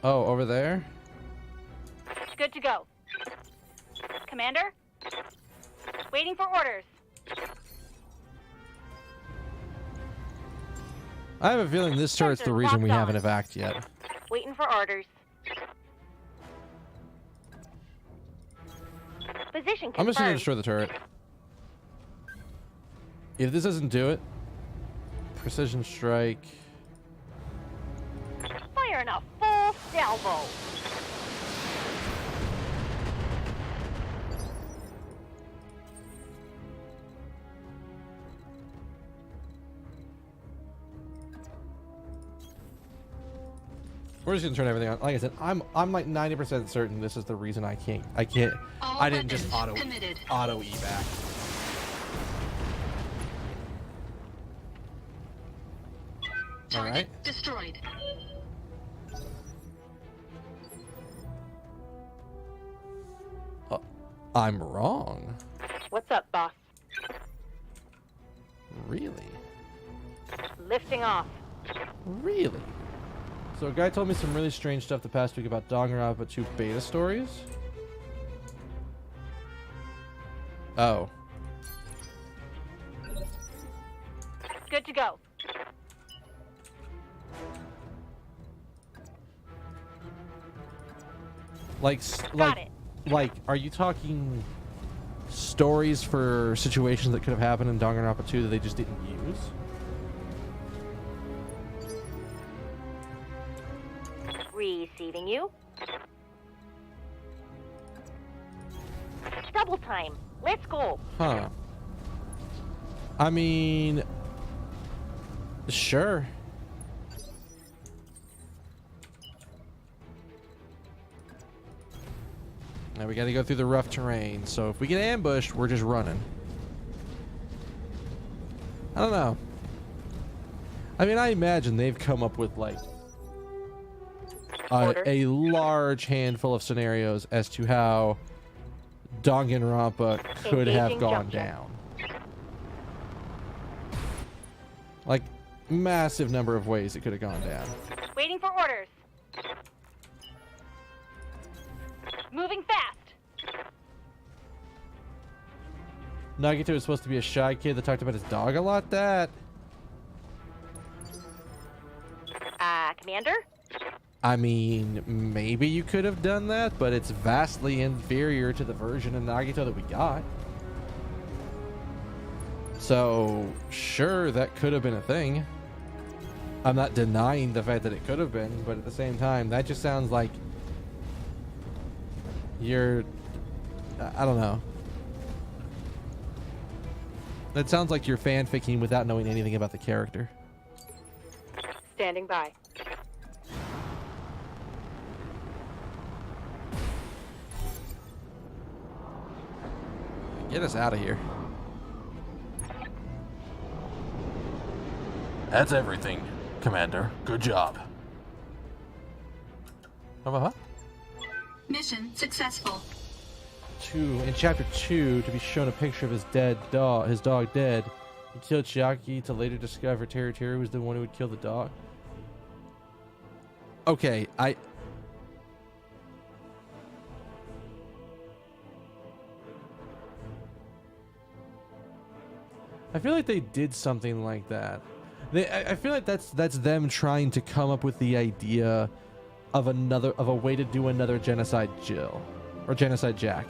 S1: Oh, over there?
S3: Good to go. Commander? Waiting for orders.
S1: I have a feeling this turret's the
S3: Sensors
S1: reason we
S3: locked
S1: haven't
S3: on.
S1: evac yet.
S3: Waiting for orders. Position confirmed.
S1: I'm just gonna destroy the turret. If this doesn't do it, precision strike.
S3: Firing a full salvo.
S1: We're just gonna turn everything on. Like I said, I'm like 90% certain this is the reason I can't.
S2: All
S1: I didn't just
S2: weapons committed.
S1: auto evac. All
S2: Target
S1: right.
S2: destroyed.
S1: I'm wrong.
S3: What's up, boss?
S1: Really?
S3: Lifting off.
S1: Really? So a guy told me some really strange stuff the past week about Danganronpa 2 beta stories. Oh.
S3: Good to go. Got it.
S1: Like, are you talking stories for situations that could have happened in Danganronpa 2 that they just didn't use?
S3: Receiving you. Double time. Let's go.
S1: Huh. I mean, sure. Now we got to go through the rough terrain. So if we get ambushed, we're just running. I don't know. I mean, I imagine they've come up with like a large handful of scenarios as to how Danganronpa could have
S3: Engaging
S1: gone
S3: junction.
S1: down. Like, massive number of ways it could have gone down.
S3: Waiting for orders. Moving fast.
S1: Nagito is supposed to be a shy kid that talked about his dog a lot.
S3: Commander?
S1: I mean, maybe you could have done that, but it's vastly inferior to the version of Nagito that we got. So, sure, that could have been a thing. I'm not denying the fact that it could have been, but at the same time, that just sounds like you're... I don't know. That sounds like you're fanficking without knowing anything about the character.
S3: Standing by.
S1: Get us out of here.
S8: That's everything, Commander. Good job.
S1: Huh?
S2: Mission successful.
S1: In chapter 2, to be shown a picture of his dog dead. He killed Chiaki to later discover Teru was the one who would kill the dog. Okay, I feel like they did something like that. I feel like that's them trying to come up with the idea of a way to do another Genocide Jill or Genocide Jack.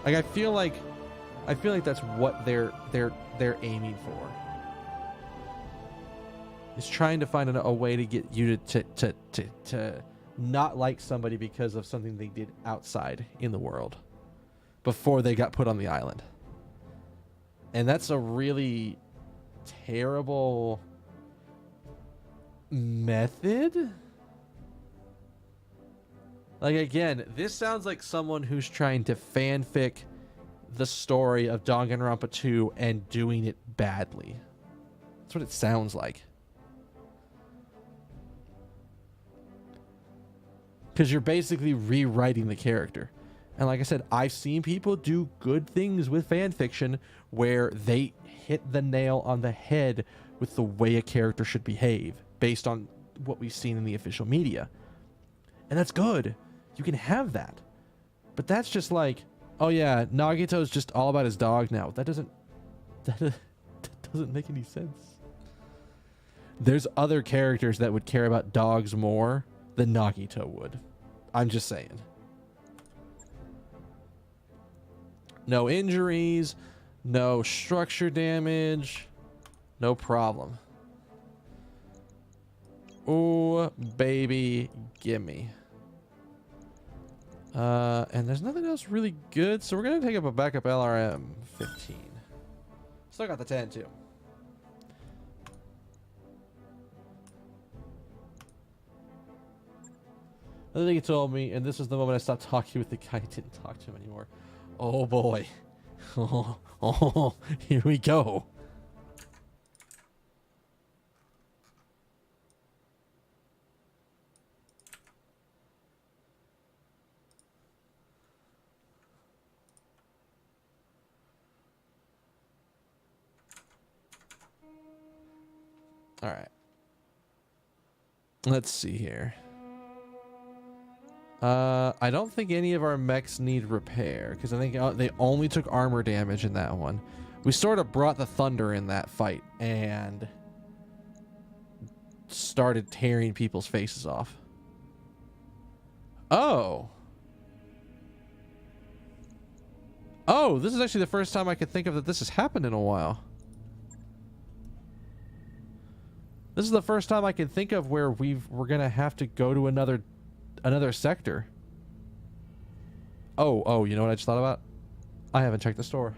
S1: Like I feel like that's what they're aiming for. Is trying to find a way to get you to not like somebody because of something they did outside in the world before they got put on the island. And that's a really terrible method. Like, again, this sounds like someone who's trying to fanfic the story of Danganronpa 2 and doing it badly. That's what it sounds like. Because you're basically rewriting the character. And like I said, I've seen people do good things with fan fiction where they hit the nail on the head with the way a character should behave based on what we've seen in the official media. And that's good. You can have that. But that's just like, oh yeah, Nagito's just all about his dog now. That doesn't make any sense. There's other characters that would care about dogs more than Nagito would. I'm just saying. No injuries, no structure damage, no problem. Ooh, baby, gimme. And there's nothing else really good, so we're gonna take up a backup LRM 15. Still got the 10 too. Another thing he told me, and this was the moment I stopped talking with the guy, I didn't talk to him anymore. Oh boy. Oh, here we go. All right. Let's see here. I don't think any of our mechs need repair because I think they only took armor damage in that one. We sort of brought the thunder in that fight and started tearing people's faces off. Oh. Oh, this is actually the first time I could think of that this has happened in a while. This is the first time I can think of where we're gonna have to go to another sector. Oh, you know what I just thought about? I haven't checked the store.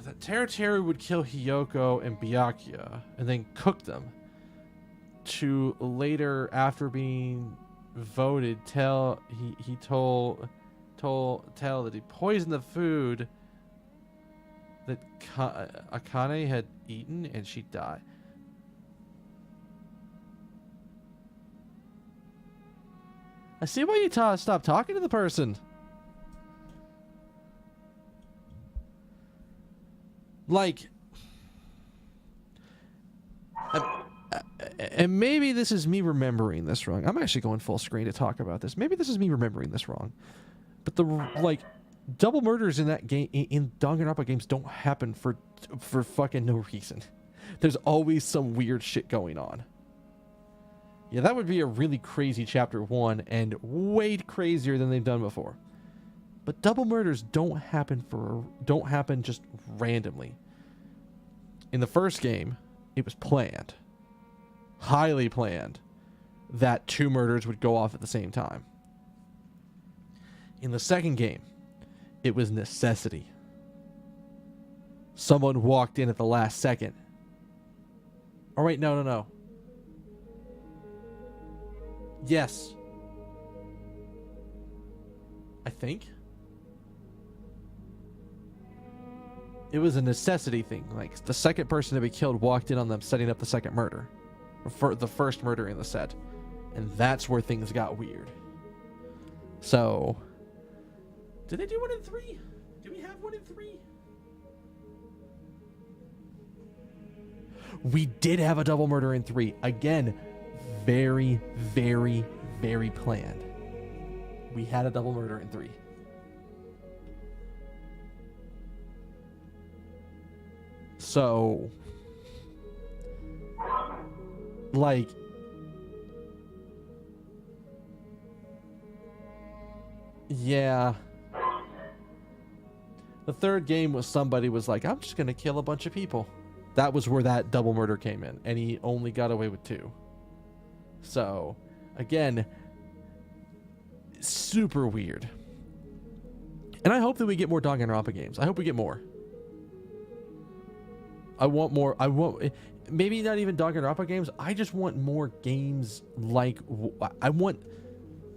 S1: That Teruteru would kill Hiyoko and Byakuya and then cook them to later, after being voted, tell that he poisoned the food that Akane had eaten and she died. I see why you stop talking to the person. Like, and maybe this is me remembering this wrong. I'm actually going full screen to talk about this. Maybe this is me remembering this wrong. But the double murders in that game, in Danganronpa games, don't happen for fucking no reason. There's always some weird shit going on. Yeah, that would be a really crazy chapter 1 and way crazier than they've done before. But double murders don't happen just randomly. In the first game, it was planned. Highly planned that 2 murders would go off at the same time. In the second game, it was necessity. Someone walked in at the last second. Oh wait, no. Yes. I think. It was a necessity thing. Like, the second person to be killed walked in on them setting up the second murder. For the first murder in the set. And that's where things got weird. So, did they do 1 in 3? Do we have 1 in 3? We did have a double murder in 3. Again, very, very, very planned. We had a double murder in 3. So, like, yeah. The third game was somebody was like, I'm just going to kill a bunch of people. That was where that double murder came in, and he only got away with 2. So, Again, super weird. And I hope that we get more Danganronpa games. I hope we get more. I want more. I want, maybe not even Danganronpa games. I just want more games like, I want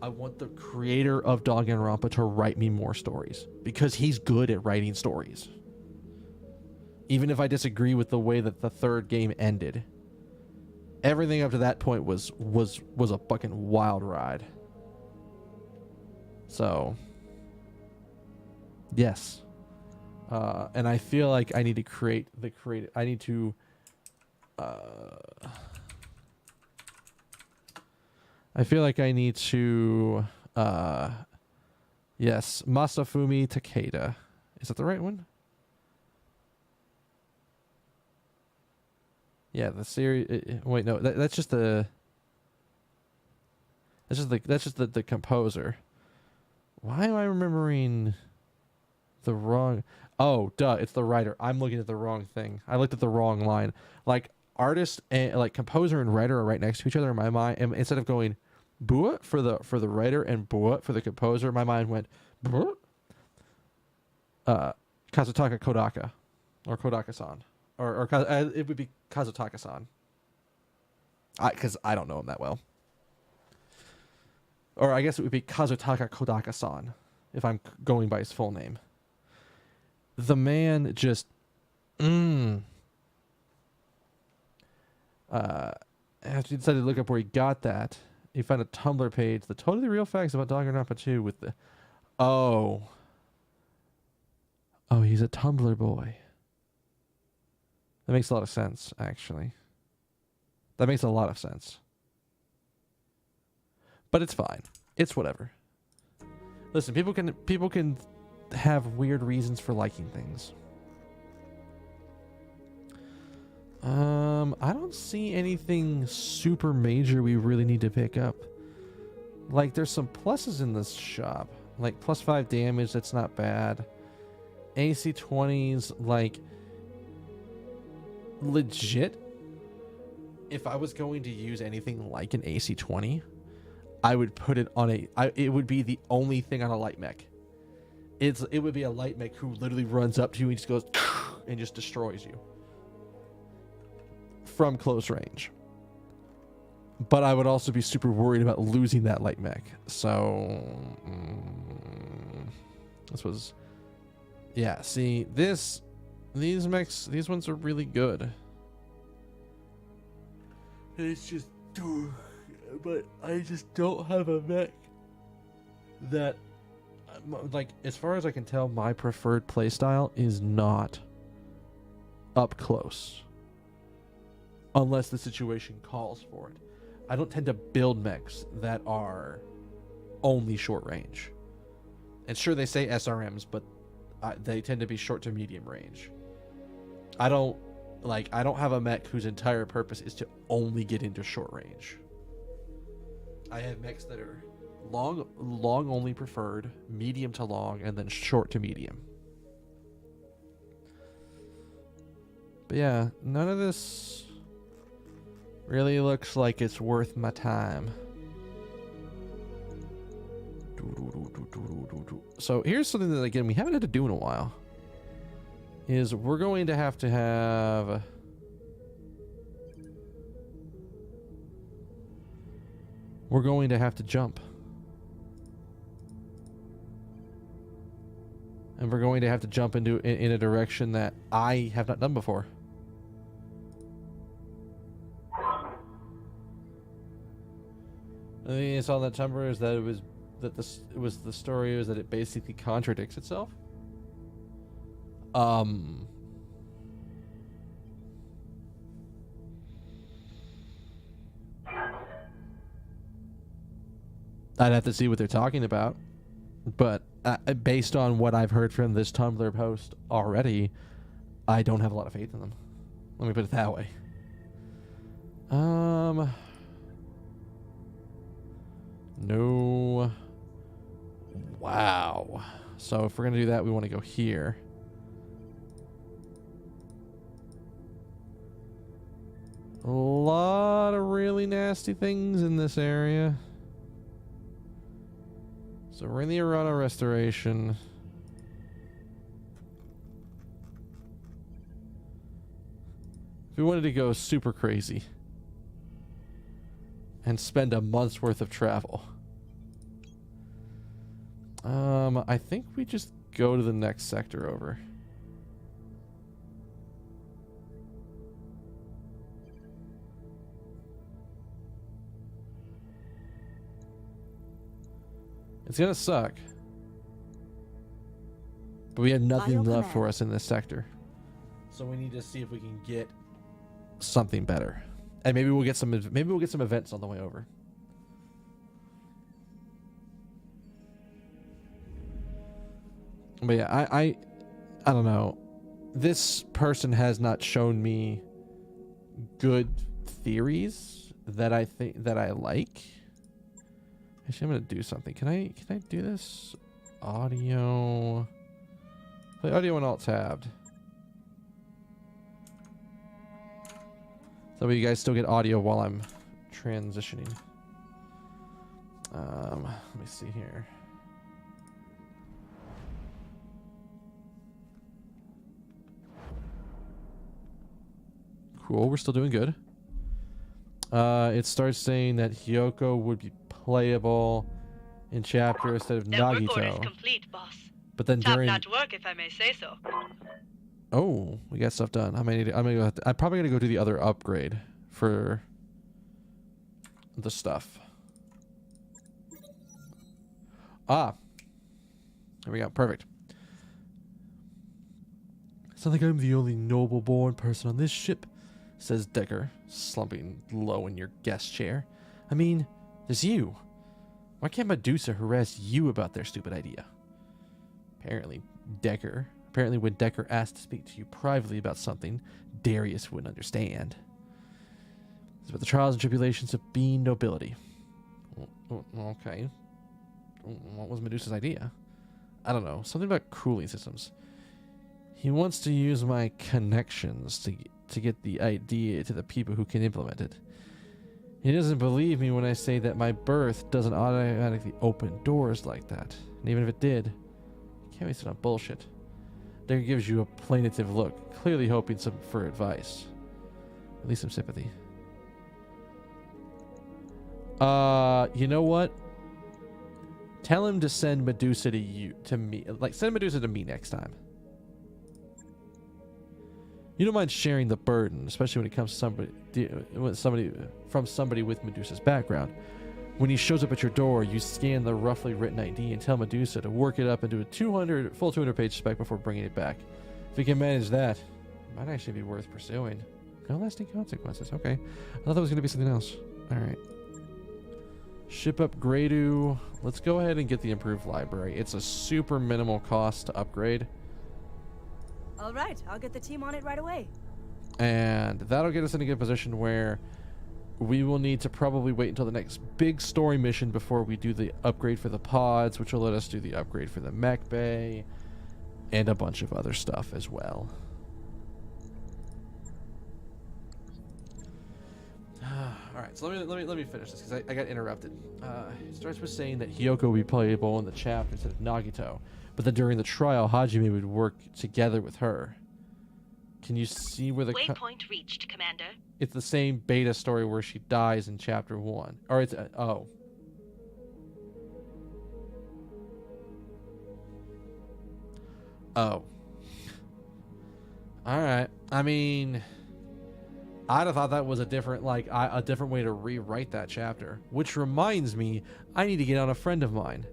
S1: the creator of Danganronpa to write me more stories, because he's good at writing stories. Even if I disagree with the way that the third game ended, everything up to that point was a fucking wild ride. So, yes. And I feel like I need to create the I need to I feel like I need to yes, Masafumi Takeda. Is that the right one? Yeah, the series. Wait, no, that's just the. That's just the composer. Why am I remembering the wrong? Oh, duh! It's the writer. I'm looking at the wrong thing. I looked at the wrong line. Like artist and like composer and writer are right next to each other in my mind. And instead of going Bua for the writer and Bua for the composer, my mind went Bua. Kazutaka Kodaka, or Kodaka-san. Or it would be Kazutaka-san. Because I don't know him that well. Or I guess it would be Kazutaka Kodaka-san, if I'm going by his full name. The man just... After he decided to look up where he got that, he found a Tumblr page, the totally real facts about Danganronpa 2 with the... Oh, he's a Tumblr boy. That makes a lot of sense, actually. That makes a lot of sense. But it's fine. It's whatever. Listen, people can have weird reasons for liking things. I don't see anything super major we really need to pick up. Like, there's some pluses in this shop. Like, +5 damage, that's not bad. AC 20s, like... legit, if I was going to use anything like an AC-20, I would put it on it would be the only thing on a light mech. It would be a light mech who literally runs up to you and just goes and just destroys you from close range. But I would also be super worried about losing that light mech. So this was, yeah. See this. These mechs, these ones are really good. It's just, but I just don't have a mech that, like, as far as I can tell, my preferred playstyle is not up close. Unless the situation calls for it. I don't tend to build mechs that are only short range. And sure, they say SRMs, but they tend to be short to medium range. I don't have a mech whose entire purpose is to only get into short range. I have mechs that are long only preferred, medium to long, and then short to medium. But yeah, none of this really looks like it's worth my time. So here's something that, again, we haven't had to do in a while. Is we're going to have to jump. And we're going to have to jump in a direction that I have not done before. The thing I saw on that Tumblr is that the story was that it basically contradicts itself. I'd have to see what they're talking about, but based on what I've heard from this Tumblr post already, I don't have a lot of faith in them. Let me put it that way. No. Wow. So if we're gonna do that, we want to go here. A lot of really nasty things in this area. So we're in the Arana Restoration. If we wanted to go super crazy and spend a month's worth of travel, I think we just go to the next sector over. It's gonna suck, but we have nothing left for us in this sector, so we need to see if we can get something better, and maybe we'll get some events on the way over. But yeah, I don't know. This person has not shown me good theories that I think that I like. Actually, I'm gonna do something. Can I do this? Audio. Play audio and alt tabbed. So you guys still get audio while I'm transitioning. Let me see here. Cool, we're still doing good. It starts saying that Hyoko would be playable in chapter instead of
S7: The work order is
S1: Nagito.
S7: complete, boss.
S1: But then during
S7: Top-notch work, if I may say so.
S1: oh, we got stuff done. I'm probably gonna go do the other upgrade for the stuff. Ah, there we go. Perfect. It's not like I'm the only noble-born person on this ship, says Decker, slumping low in your guest chair. I mean, there's you. Why can't Medusa harass you about their stupid idea? Apparently, when Decker asked to speak to you privately about something, Darius wouldn't understand. It's about the trials and tribulations of being nobility. Okay. What was Medusa's idea? I don't know. Something about cooling systems. He wants to use my connections to get the idea to the people who can implement it. He doesn't believe me when I say that my birth doesn't automatically open doors like that. And even if it did, you can't waste it on bullshit. Decker gives you a plaintive look, clearly hoping for advice. At least some sympathy. You know what? Tell him to send Medusa to me. Like, send Medusa to me next time. You don't mind sharing the burden, especially when it comes to somebody with Medusa's background. When he shows up at your door, you scan the roughly written ID and tell Medusa to work it up into a full 200-page spec before bringing it back. If he can manage that, it might actually be worth pursuing. No lasting consequences. Okay. I thought that was going to be something else. All right. Ship upgrade. Let's go ahead and get the improved library. It's a super minimal cost to upgrade.
S6: All right, I'll get the team on it right away.
S1: And that'll get us in a good position where we will need to probably wait until the next big story mission before we do the upgrade for the pods, which will let us do the upgrade for the mech bay and a bunch of other stuff as well. All right, so let me finish this because I got interrupted. It starts with saying that Hyoko will be playable in the chapter instead of Nagito, but then during the trial, Hajime would work together with her. Can you see where the
S7: Waypoint reached, Commander.
S1: It's the same beta story where she dies in chapter 1, or it's oh. Oh. All right. I mean, I'd have thought that was a different way to rewrite that chapter. Which reminds me, I need to get on a friend of mine,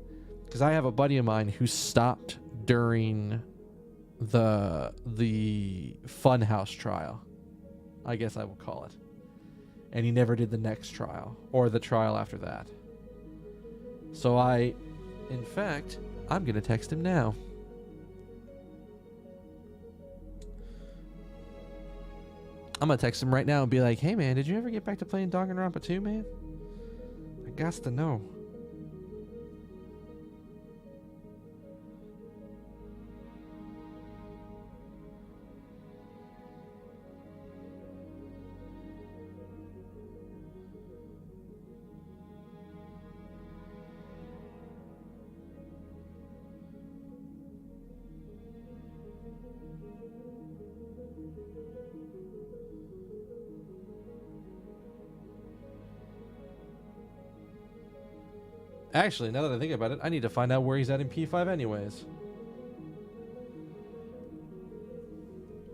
S1: because I have a buddy of mine who stopped during the Funhouse trial, I guess I will call it, and he never did the next trial or the trial after that. So in fact, I'm gonna text him now. I'm gonna text him right now and be like, hey man, did you ever get back to playing Danganronpa 2, man? I gots to know. Actually, now that I think about it, I need to find out where he's at in P5 anyways.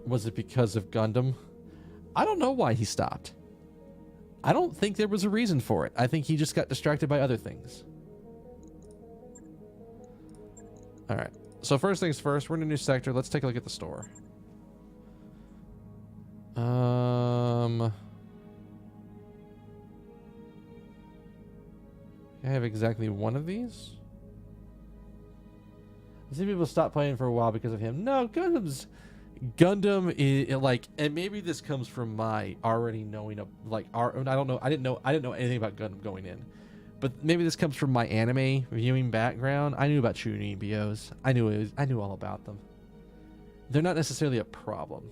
S1: Was it because of Gundam? I don't know why he stopped. I don't think there was a reason for it. I think he just got distracted by other things. Alright. So first things first, we're in a new sector. Let's take a look at the store. I have exactly one of these. I see people stop playing for a while because of him. No, Gundam is like, and maybe this comes from my already knowing of like I don't know. I didn't know anything about Gundam going in, but maybe this comes from my anime viewing background. I knew about Chunibios. I knew all about them. They're not necessarily a problem.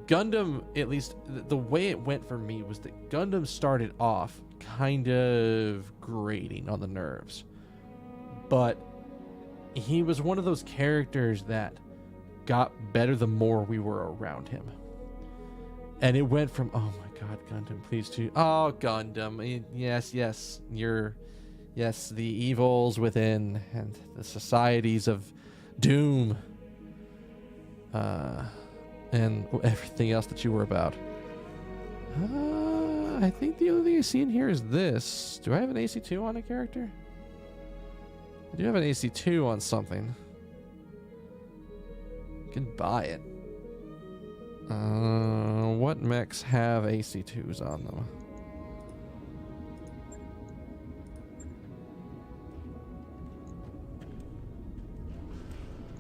S1: Gundam, at least the way it went for me, was that Gundam started off kind of grating on the nerves, but he was one of those characters that got better the more we were around him. And it went from, oh my god, Gundam, please too. Oh, Gundam. Yes, yes, the evils within and the societies of doom. And everything else that you were about. I think the only thing I see in here is this. Do I have an AC2 on a character? I do have an AC2 on something. I can buy it. What mechs have AC2s on them?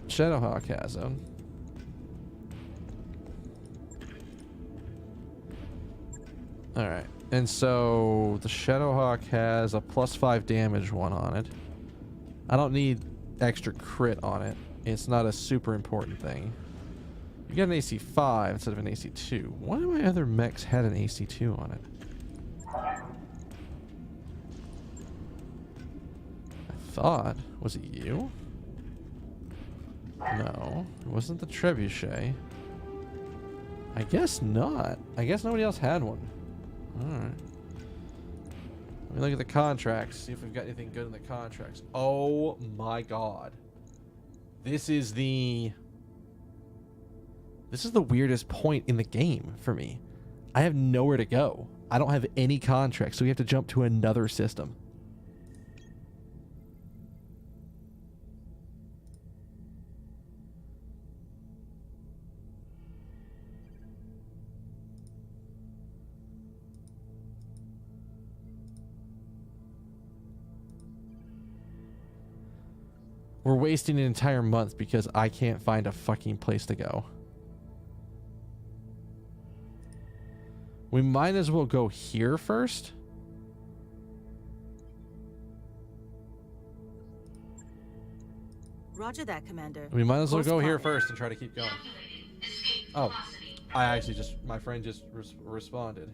S1: Shadowhawk has them. Alright, and so the Shadowhawk has a +5 damage one on it. I don't need extra crit on it. It's not a super important thing. You got an AC5 instead of an AC2. One of my other mechs had an AC2 on it. I thought. Was it you? No, it wasn't the Trebuchet. I guess not. I guess nobody else had one. Alright. Let me look at the contracts, see if we've got anything good in the contracts. Oh my god. This is the weirdest point in the game for me. I have nowhere to go. I don't have any contracts, so we have to jump to another system. We're wasting an entire month because I can't find a fucking place to go. We might as well go here first.
S6: Roger that, Commander.
S1: We might as well go here
S6: Postpone.
S1: first and try to keep going.
S2: Calculated escape
S1: Oh,
S2: velocity.
S1: I actually just, my friend just responded.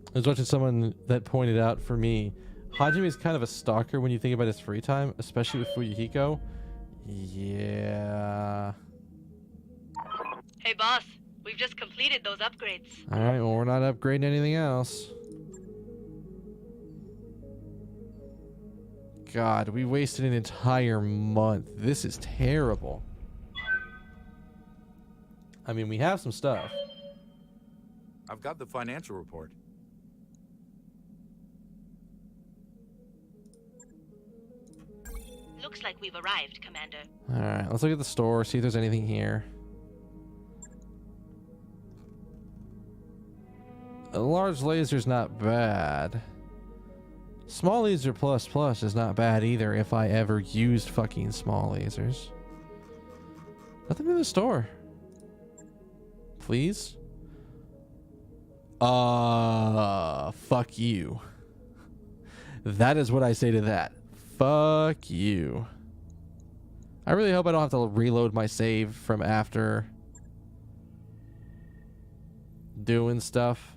S1: I was watching someone that pointed out for me, Hajime is kind of a stalker when you think about his free time, especially with Fuyuhiko. Yeah.
S7: Hey, boss. We've just completed those upgrades.
S1: Alright, well, we're not upgrading anything else. God, we wasted an entire month. This is terrible. I mean, we have some stuff.
S5: I've got the financial report.
S7: Looks like we've arrived, Commander.
S1: Alright, let's look at the store, see if there's anything here. A large laser's not bad. Small laser plus is not bad either if I ever used fucking small lasers. Nothing in the store. Please? Fuck you. That is what I say to that. Fuck you. I really hope I don't have to reload my save from after doing stuff.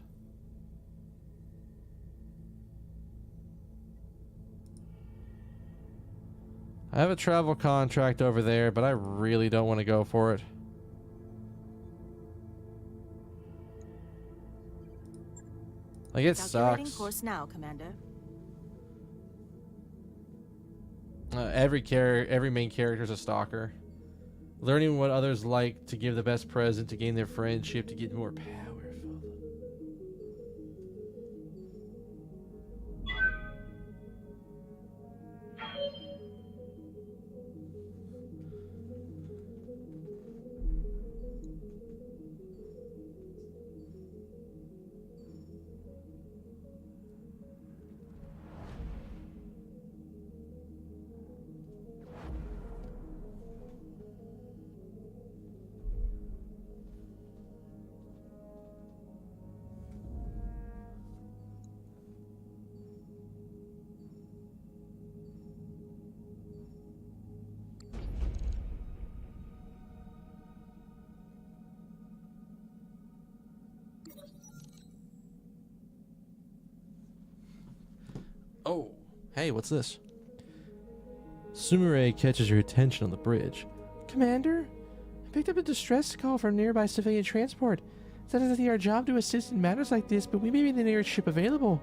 S1: I have a travel contract over there, but I really don't want to go for it. Like, it
S6: Calculating
S1: sucks.
S6: course now, Commander.
S1: Every main character is a stalker. Learning what others like to give the best present to gain their friendship to get more powerful. Oh, hey, what's this? Sumire catches your attention on the bridge. Commander, I picked up a distress call from nearby civilian transport. It said it's our job to assist in matters like this, but we may be the nearest ship available.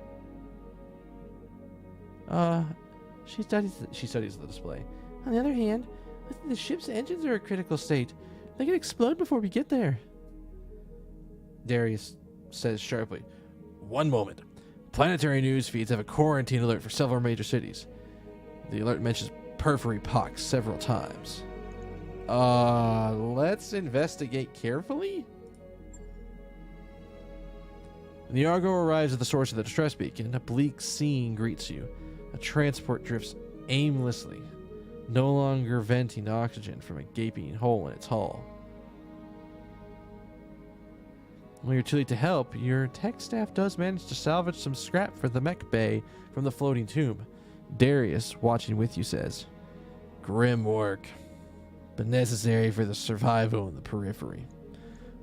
S1: She studies the display. On the other hand, I think the ship's engines are in a critical state. They could explode before we get there. Darius says sharply. One moment. Planetary news feeds have a quarantine alert for several major cities. The alert mentions periphery pox several times. Let's investigate carefully? When the Argo arrives at the source of the distress beacon, a bleak scene greets you. A transport drifts aimlessly, no longer venting oxygen from a gaping hole in its hull. When you're too late to help, your tech staff does manage to salvage some scrap for the mech bay from the floating tomb. Darius, watching with you, says, Grim work, but necessary for the survival in the periphery.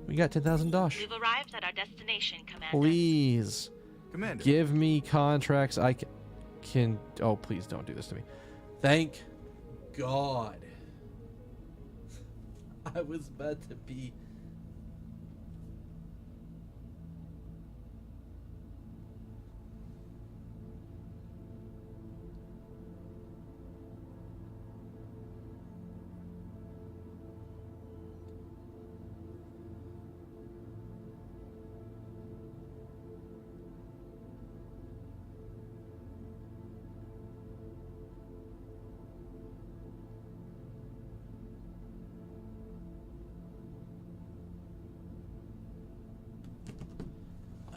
S1: We got 10,000 dosh.
S7: We've arrived at our destination, Commander.
S1: Please,
S5: Commander.
S1: give me contracts I can... Oh, please don't do this to me. Thank God. I was about to be...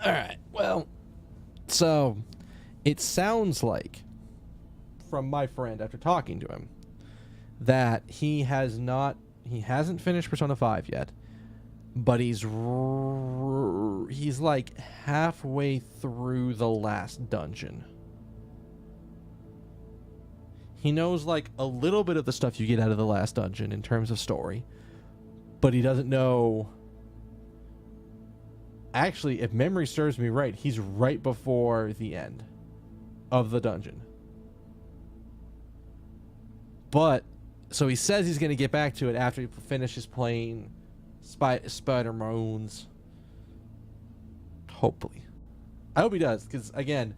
S1: All right. Well, so it sounds like from my friend after talking to him that he hasn't finished Persona 5 yet, but he's like halfway through the last dungeon. He knows like a little bit of the stuff you get out of the last dungeon in terms of story, but he doesn't know. Actually, if memory serves me right, he's right before the end of the dungeon. But, so he says he's going to get back to it after he finishes playing Spider-Moons. Hopefully. I hope he does, because, again,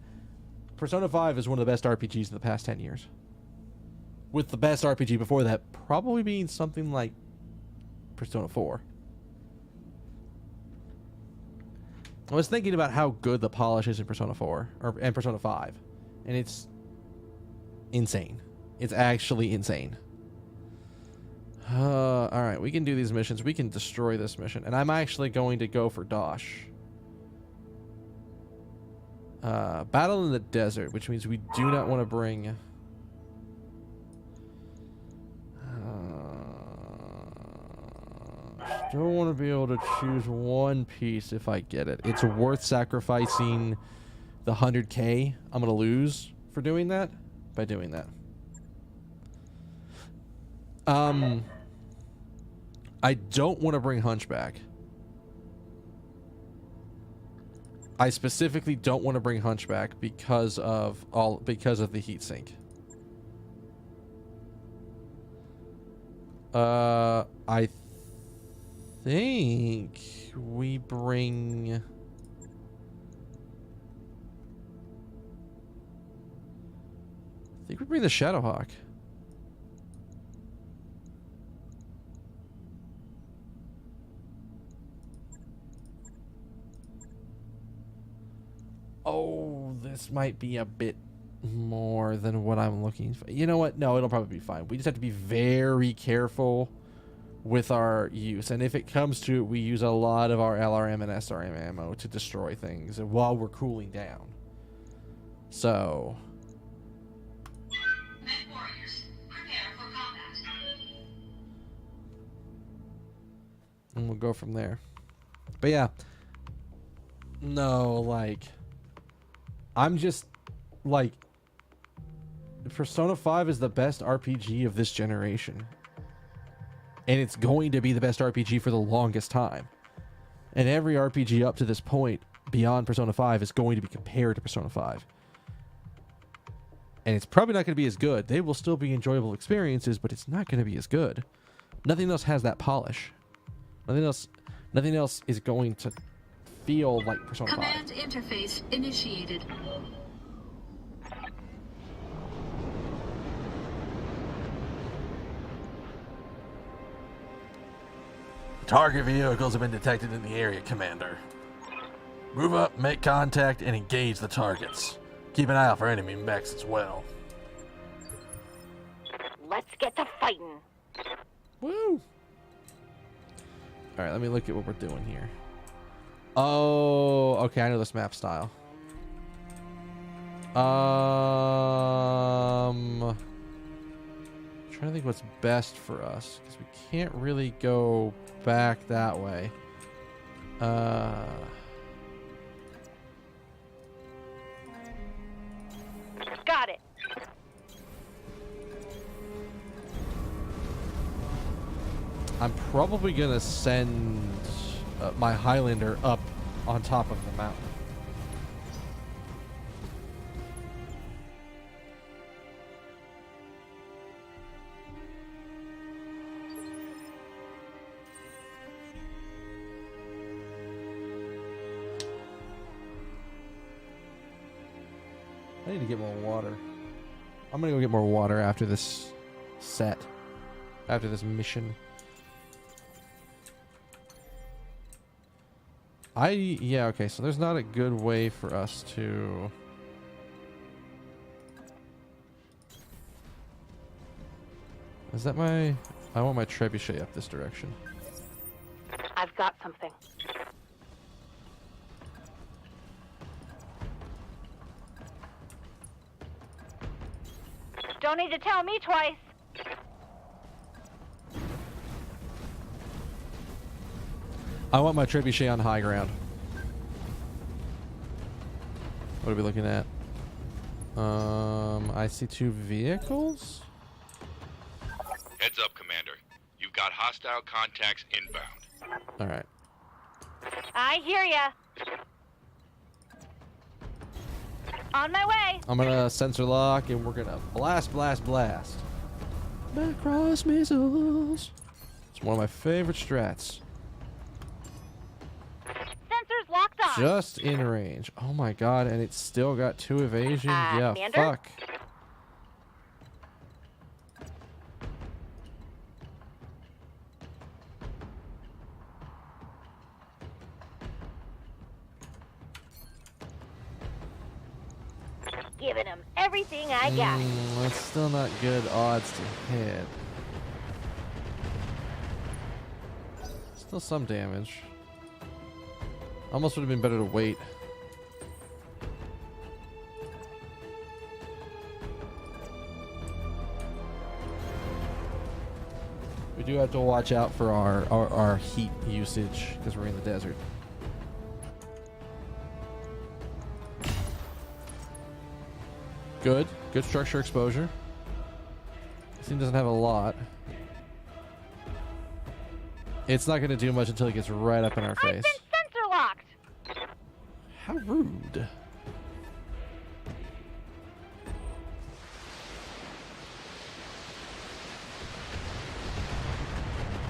S1: Persona 5 is one of the best RPGs of the past 10 years. With the best RPG before that probably being something like Persona 4. I was thinking about how good the polish is in Persona 4 and Persona 5, and it's insane. It's actually insane. All right, we can do these missions. We can destroy this mission, and I'm actually going to go for Dosh. Battle in the desert, which means we do not want to bring. Don't want to be able to choose one piece if I get it. It's worth sacrificing the 100K I'm going to lose for doing that by doing that. I don't want to bring Hunchback. I specifically don't want to bring Hunchback because of the heatsink. I think we bring. I think we bring the Shadowhawk. Oh, this might be a bit more than what I'm looking for. You know what? No, it'll probably be fine. We just have to be very careful with our use. And if it comes to it, we use a lot of our LRM and SRM ammo to destroy things while we're cooling down. So...
S2: Men warriors, prepare for combat.
S1: and we'll go from there. But yeah. No, like... I'm just... like... Persona 5 is the best RPG of this generation. And it's going to be the best RPG for the longest time. And every RPG up to this point, beyond Persona 5, is going to be compared to Persona 5. And it's probably not going to be as good. They will still be enjoyable experiences, but it's not going to be as good. Nothing else has that polish. Nothing else is going to feel like Persona 5.
S2: Command interface initiated.
S8: Target vehicles have been detected in the area, Commander. Move up, make contact, and engage the targets. Keep an eye out for enemy mechs as well.
S3: Let's get to fighting.
S1: Woo! Alright, let me look at what we're doing here. Oh, okay, I know this map style. Trying to think what's best for us, because we can't really go back that way.
S3: Got it.
S1: I'm probably gonna send my Highlander up on top of the mountain. I need to get more water. I'm gonna go get more water after this set. After this mission. Yeah, okay, so there's not a good way for us to... Is that my... I want my trebuchet up this direction.
S3: I've got something. Don't need to tell me twice.
S1: I want my trebuchet on high ground. What are we looking at? I see 2 vehicles.
S4: Heads up, Commander. You've got hostile contacts inbound.
S1: All right.
S3: I hear ya. On my way.
S1: I'm gonna sensor lock and we're gonna blast. Macross missiles. It's one of my favorite strats.
S3: Sensors locked on.
S1: Just in range. Oh my god, and it's still got 2 evasion? Yeah,
S3: Commander?
S1: fuck.
S3: Giving him everything I got.
S1: That's still not good odds to hit. Still some damage. Almost would have been better to wait. We do have to watch out for our heat usage because we're in the desert. Good structure exposure. This thing doesn't have a lot. It's not going to do much until it gets right up in our
S3: I've
S1: face.
S3: been sensor locked.
S1: How rude.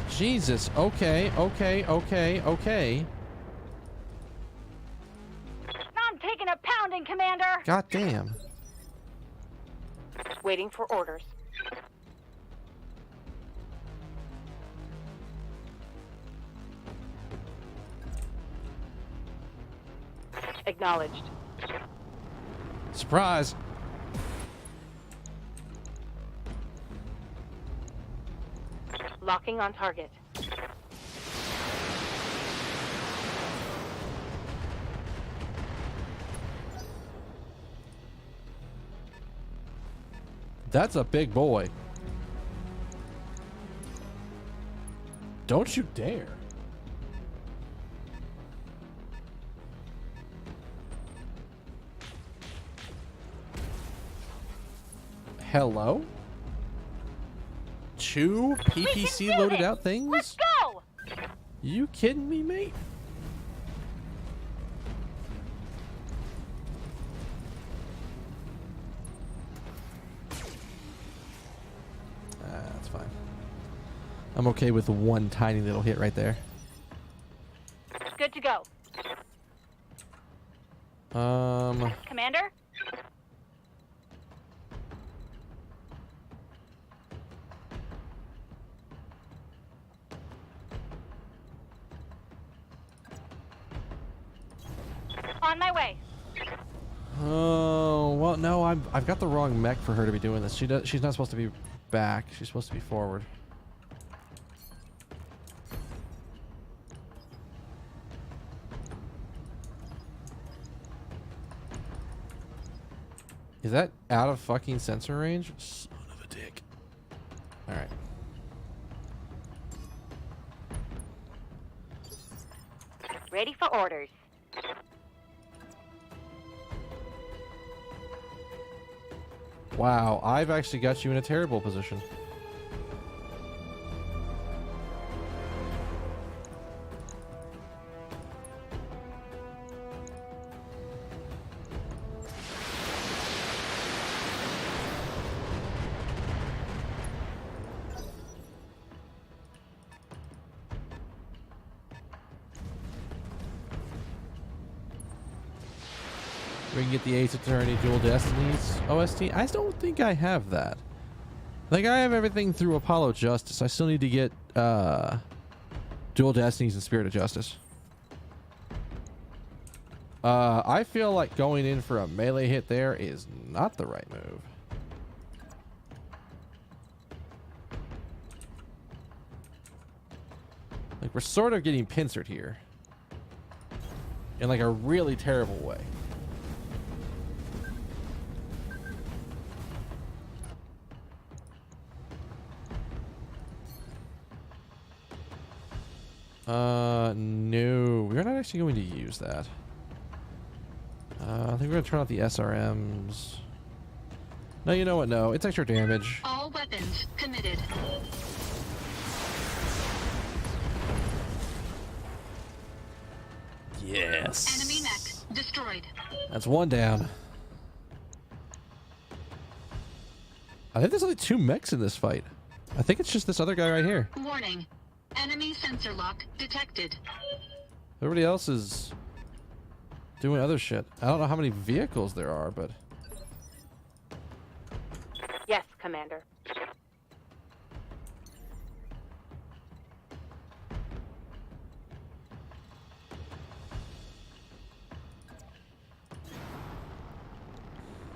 S1: Jesus. Okay.
S3: I'm taking a pounding, Commander.
S1: God damn.
S3: Waiting for orders. Acknowledged.
S1: Surprise.
S3: Locking on target.
S1: That's a big boy. Don't you dare. Hello? Two PPC loaded out things?
S3: Let's go.
S1: You kidding me, mate? That's fine. I'm okay with one tiny little hit right there.
S3: Good to go. Commander? On my way.
S1: Oh, well, no, I've got the wrong mech for her to be doing this. She's not supposed to be back. She's supposed to be forward. Is that out of fucking sensor range? Son of a dick. Alright.
S3: Ready for orders.
S1: Wow, I've actually got you in a terrible position. We can get the Ace Attorney Dual Destinies OST. I don't think I have that. Like, I have everything through Apollo Justice. I still need to get Dual Destinies and Spirit of Justice. I feel like going in for a melee hit there is not the right move. Like, we're sort of getting pincered here. In like a really terrible way. No, we're not actually going to use that. I think we're going to turn off the SRMs. No, you know what? No, it's extra damage.
S2: All weapons committed.
S1: Yes.
S2: Enemy mech destroyed.
S1: That's one down. I think there's only 2 mechs in this fight. I think it's just this other guy right here.
S2: Warning. Enemy sensor lock detected.
S1: Everybody else is doing other shit. I don't know how many vehicles there are, but...
S3: Yes, Commander.
S1: You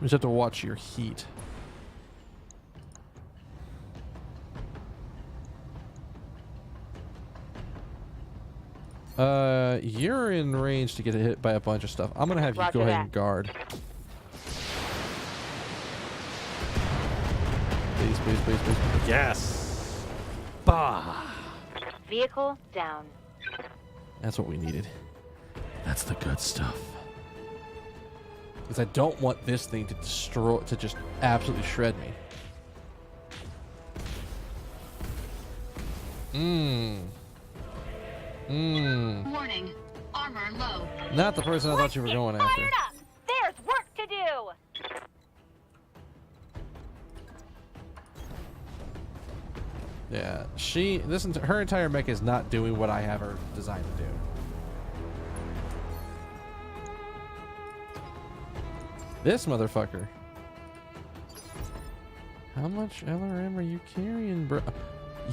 S1: just have to watch your heat. You're in range to get hit by a bunch of stuff. I'm gonna have you
S3: Roger
S1: go ahead
S3: that.
S1: and guard. Please, please, please, please. Yes! Bah!
S3: Vehicle down.
S1: That's what we needed. That's the good stuff. Because I don't want this thing to destroy, to just absolutely shred me.
S2: Warning. Armor low.
S1: Not the person I thought you were going after.
S3: Fired up! There's work to do!
S1: Yeah, her entire mech is not doing what I have her designed to do. This motherfucker. How much LRM are you carrying, bro?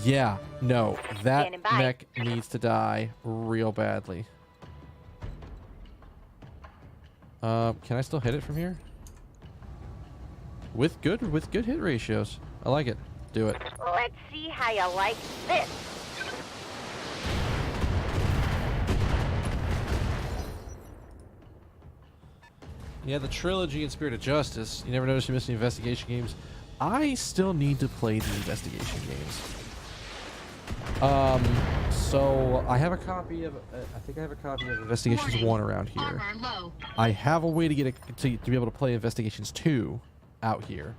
S1: Yeah, no, that
S3: Standing by.
S1: mech needs to die real badly. Can I still hit it from here? With good hit ratios. I like it. Do it.
S3: Let's see how you like this.
S1: Yeah, the trilogy and Spirit of Justice. You never noticed you missed the investigation games. I still need to play the investigation games. So I have a copy of. I think I have a copy of Investigations
S2: Warning.
S1: 1 around here.
S2: Armor low.
S1: I have a way to get it to be able to play Investigations 2 out here.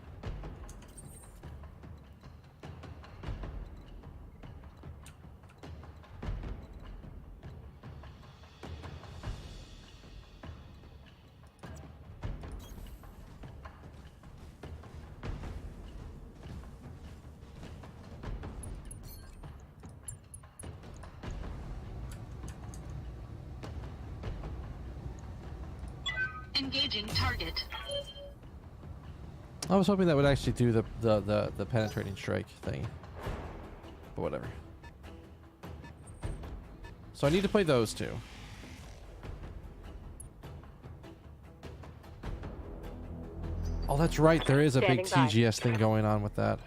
S2: Engaging target.
S1: I was hoping that would actually do the penetrating strike thing. But whatever. So I need to play those two. Oh, that's right. There is a big
S3: Standing by.
S1: TGS thing going on with that.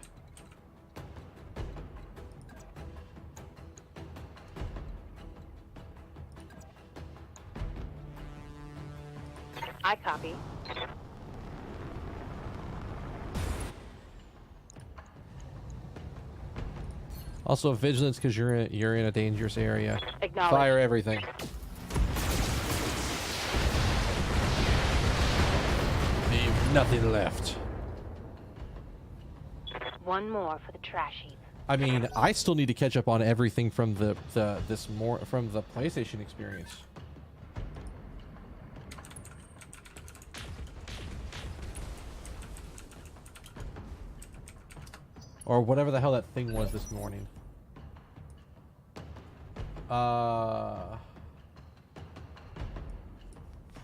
S3: I copy.
S1: Also vigilance because you're in a dangerous area.
S3: Acknowledge.
S1: Fire everything. Leave nothing left.
S3: One more for the trash heap.
S1: I mean, I still need to catch up on everything from the PlayStation experience. Or whatever the hell that thing was this morning.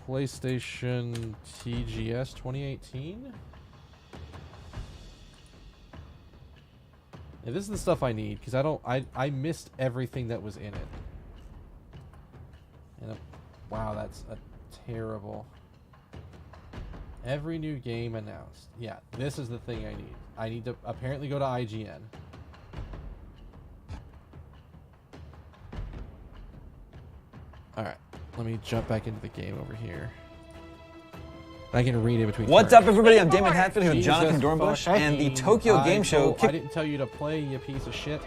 S1: PlayStation TGS 2018? Yeah, this is the stuff I need, because I missed everything that was in it. And wow, that's a terrible... Every new game announced. Yeah, this is the thing I need. I need to apparently go to IGN. Alright, let me jump back into the game over here. I can read in between.
S9: What's
S1: turns.
S9: up, everybody? I'm Damon Hatfield here with
S1: Jesus
S9: Jonathan Dornbush, and the
S1: fucking
S9: Tokyo Game Show.
S1: I didn't tell you to play, you piece of shit.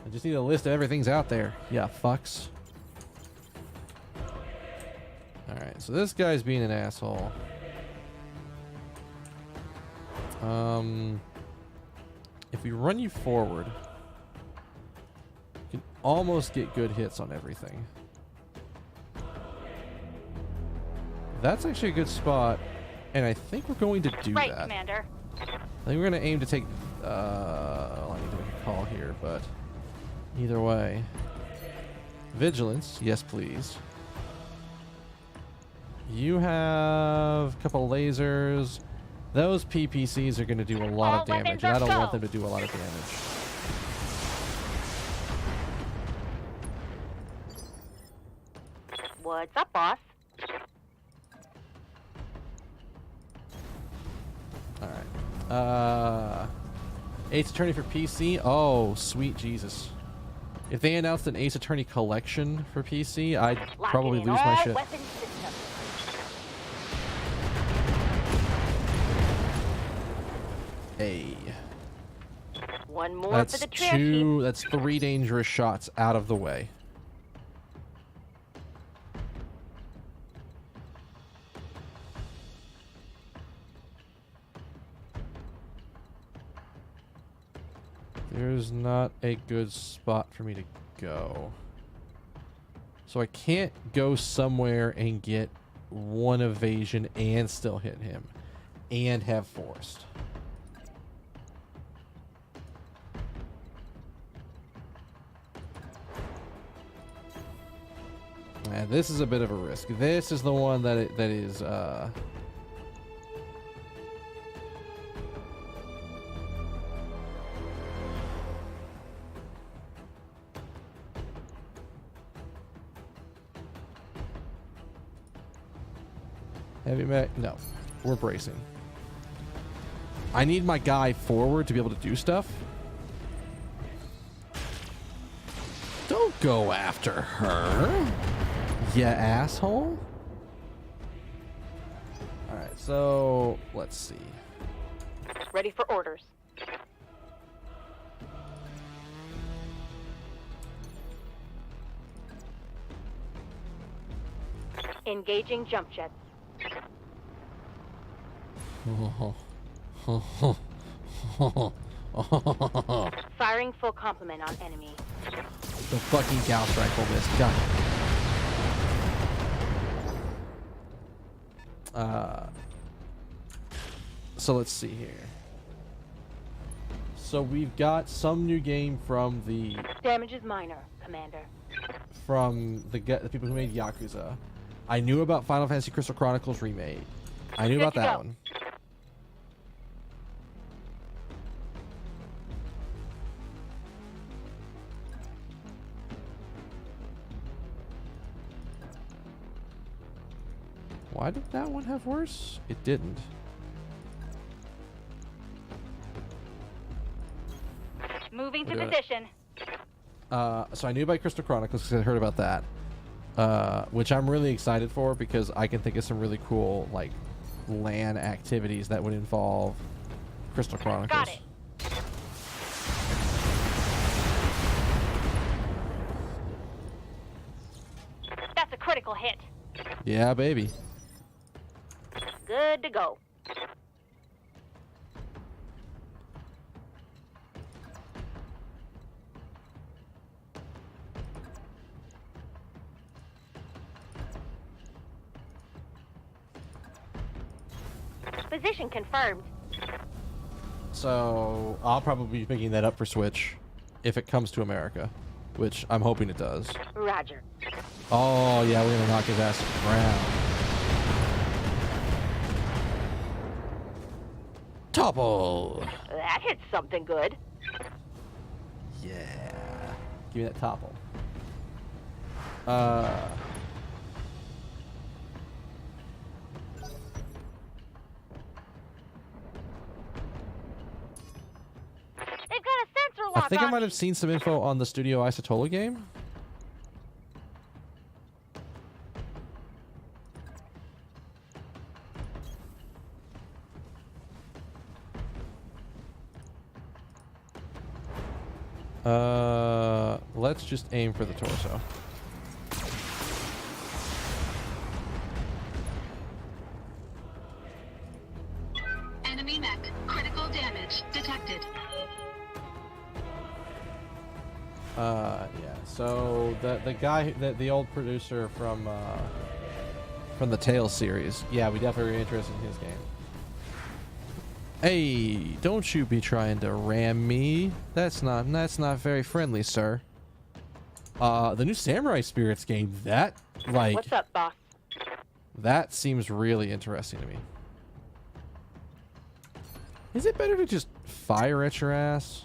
S1: I just need a list of everything's out there. Yeah, fucks. Alright, so this guy's being an asshole. If we run you forward, you can almost get good hits on everything. That's actually a good spot, and I think we're going to do
S3: Right,
S1: that.
S3: Commander.
S1: I think we're going to aim to take... I need to make a call here, but either way. Vigilance, yes please. You have a couple lasers. Those PPCs are going to do a lot
S3: All
S1: of damage,
S3: weapons
S1: and I don't
S3: are
S1: want
S3: go.
S1: them to do a lot of damage.
S3: What's up, boss?
S1: Alright. Ace Attorney for PC? Oh, sweet Jesus. If they announced an Ace Attorney collection for PC, I'd probably
S3: Locking in
S1: lose my
S3: all
S1: shit.
S3: weapon systems.
S1: Hey.
S3: One more
S1: That's
S3: for the trash heap.
S1: that's 3 dangerous shots out of the way. There's not a good spot for me to go. So I can't go somewhere and get one evasion and still hit him. And have forced. Man, this is a bit of a risk. This is the one that is heavy mech. No, we're bracing. I need my guy forward to be able to do stuff. Don't go after her, ya asshole. Alright, so let's see.
S3: Ready for orders. Engaging jump jets. Firing full complement on enemy.
S1: The fucking Gauss rifle missed. God. So let's see here. So we've got some new game from the
S3: Damage is minor, Commander.
S1: the people who made Yakuza. I knew about Final Fantasy Crystal Chronicles Remake. I knew about that one. Why did that one have worse? It didn't.
S3: Moving to
S1: We'll do it.
S3: position.
S1: So I knew about Crystal Chronicles because I heard about that, which I'm really excited for because I can think of some really cool like LAN activities that would involve Crystal Chronicles.
S3: Got it. That's a critical hit.
S1: Yeah, baby.
S3: Good to go. Position confirmed.
S1: So I'll probably be picking that up for Switch if it comes to America, which I'm hoping it does.
S3: Roger.
S1: Oh yeah, we're gonna knock his ass to the ground. Topple.
S3: That hits something good.
S1: Yeah. Give me that topple.
S3: They've got a sensor lock
S1: I think I
S3: on
S1: might
S3: me.
S1: have seen some info on the Studio Isotola game. Let's just aim for the torso.
S2: Enemy mech. Critical damage detected.
S1: Yeah. So the guy, the old producer from the Tales series, yeah, we definitely are interested in his game. Hey, don't you be trying to ram me. That's not very friendly, sir. The new Samurai Spirits game, that like
S3: What's up, boss?
S1: that seems really interesting to me. Is it better to just fire at your ass?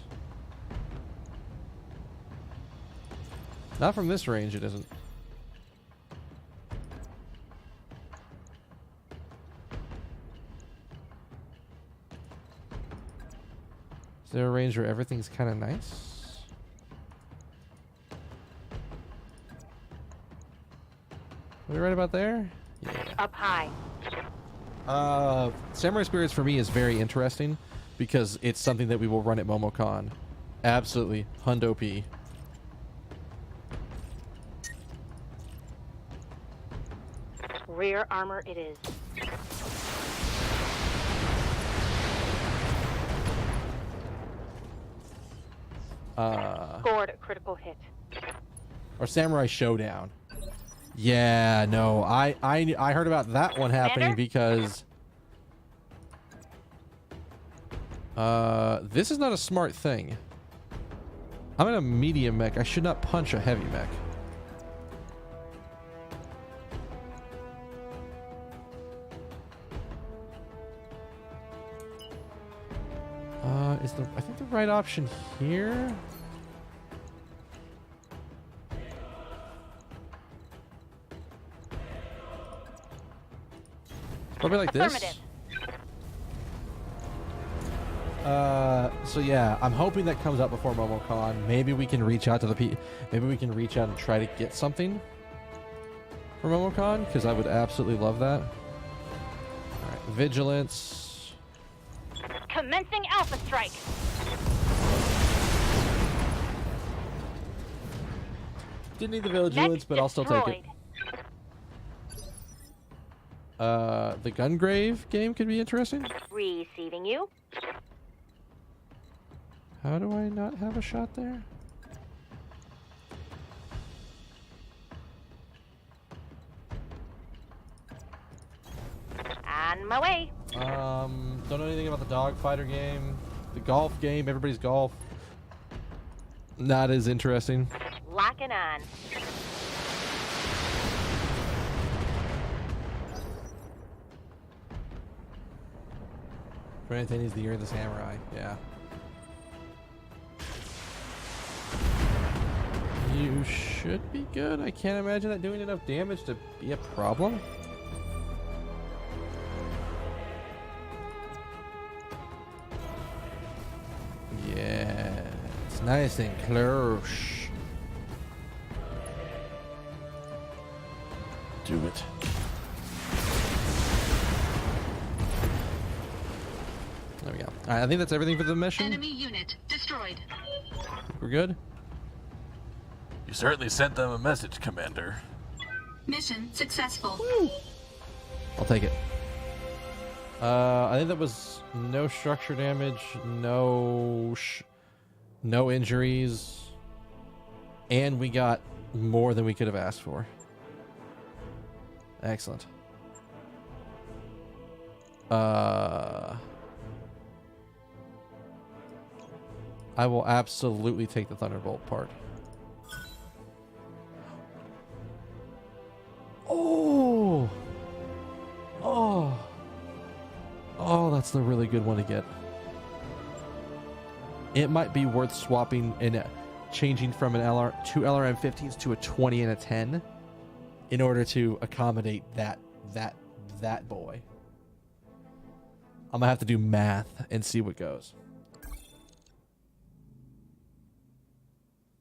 S1: Not from this range, it isn't. Is there a range where everything's kind of nice? Are we right about there? Yeah.
S3: Up high.
S1: Samurai Spirits for me is very interesting because it's something that we will run at MomoCon. Absolutely. Hundo P.
S3: Rear armor it is. Scored a critical hit.
S1: Or Samurai Showdown. Yeah, no, I heard about that one happening
S3: Commander?
S1: because this is not a smart thing. I'm in a medium mech. I should not punch a heavy mech. Is I think the right option here? Probably like this.
S3: Affirmative.
S1: So yeah, I'm hoping that comes out before MomoCon. Maybe we can reach out to maybe we can reach out and try to get something for MomoCon, because I would absolutely love that. All right, vigilance.
S3: Commencing Alpha Strike.
S1: Didn't need the vigilance, but I'll still take it. The Gungrave game could be interesting.
S3: Receiving you.
S1: How do I not have a shot there?
S3: On my way.
S1: Don't know anything about the dogfighter game. The golf game, everybody's golf. Not as interesting.
S3: Locking on.
S1: Anything is the Year of the Samurai, yeah. You should be good. I can't imagine that doing enough damage to be a problem. Yeah, it's nice and close. Do it. There we go. All right, I think that's everything for the mission.
S2: Enemy unit destroyed.
S1: We're good.
S8: You certainly sent them a message, Commander.
S2: Mission successful.
S1: I'll take it. I think that was no structure damage, no injuries, and we got more than we could have asked for. Excellent. I will absolutely take the Thunderbolt part. Oh! Oh! Oh, that's the really good one to get. It might be worth swapping and changing from two LRM-15s to a 20 and a 10 in order to accommodate that boy. I'm gonna have to do math and see what goes.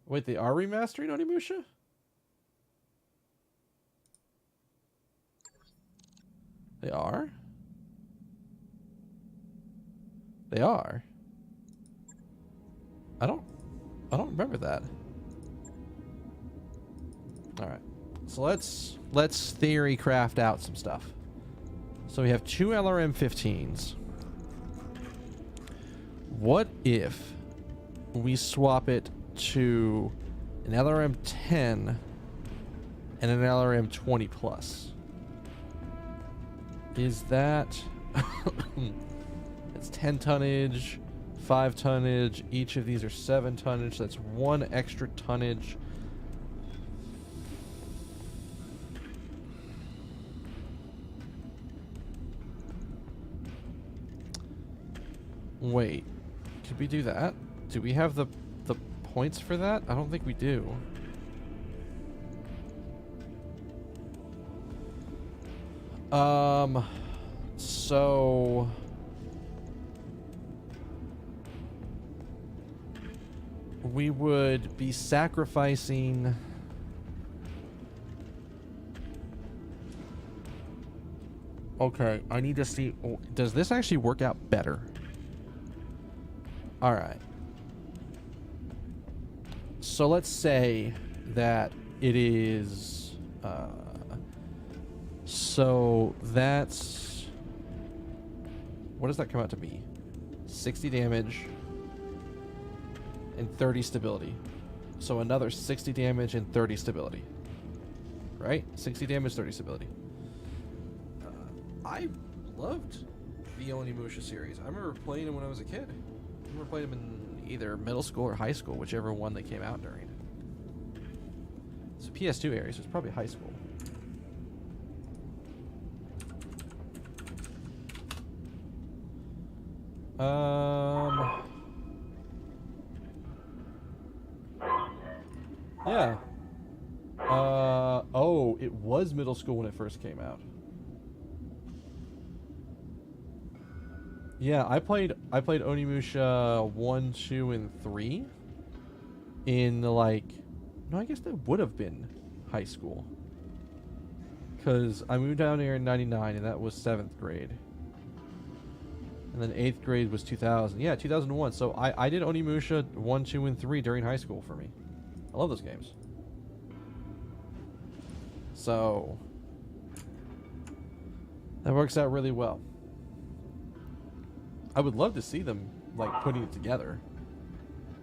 S1: Wait, they are remastering Onimusha? They are? They are? I don't remember that. Alright. So let's theory craft out some stuff. So we have two LRM-15s. What if we swap it to an LRM-10 and an LRM-20 plus? Is that... It's 10 tonnage, 5 tonnage. Each of these are 7 tonnage. That's 1 extra tonnage. Wait, could we do that? Do we have the points for that? I don't think we do. So we would be sacrificing okay, I need to see, does this actually work out better? All right. So let's say that it is so that's, what does that come out to be? 60 damage and 30 stability. So another 60 damage and 30 stability. Right? 60 damage, 30 stability. I loved the Onimusha series. I remember playing them when I was a kid. I remember playing them in either middle school or high school, whichever one they came out during. It's a PS2 area, so it's probably high school. Yeah. Oh, it was middle school when it first came out. Yeah, I played Onimusha 1, 2, and 3 in like, no, I guess that would have been high school. Cuz I moved down here in 99 and that was 7th grade. And then 8th grade was 2000. Yeah, 2001. So I did Onimusha 1, 2, and 3 during high school for me. I love those games. So that works out really well. I would love to see them like putting it together,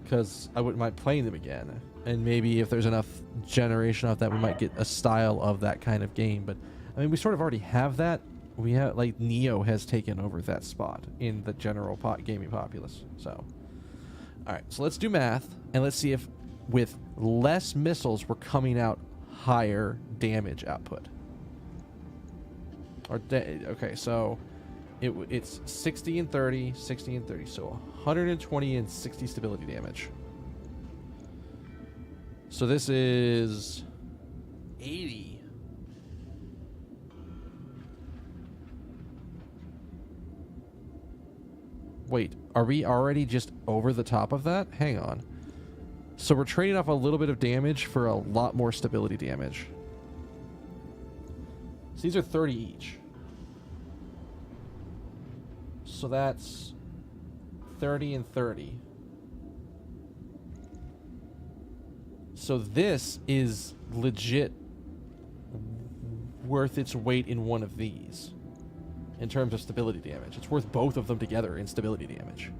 S1: because I wouldn't mind playing them again. And maybe if there's enough generation of that, we might get a style of that kind of game. But I mean, we sort of already have that. We have, like, Neo has taken over that spot in the general gaming populace. So, all right, so let's do math and let's see if with less missiles we're coming out higher damage output. Or okay, so it's 60 and 30, 60 and 30, so 120 and 60 stability damage. So this is 80. Wait, are we already just over the top of that? Hang on. So we're trading off a little bit of damage for a lot more stability damage. So these are 30 each. So that's 30 and 30. So this is legit worth its weight in one of these in terms of stability damage. It's worth both of them together in stability damage.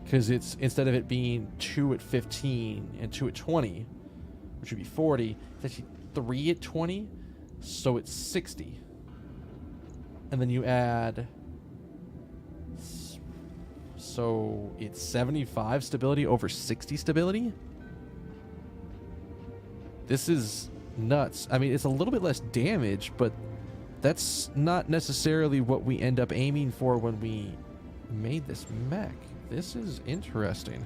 S1: Because it's, instead of it being 2 at 15 and 2 at 20, which would be 40, it's actually 3 at 20, so it's 60. And then you add, so it's 75 stability over 60 stability? This is nuts. I mean, it's a little bit less damage, but that's not necessarily what we end up aiming for when we made this mech. This is interesting.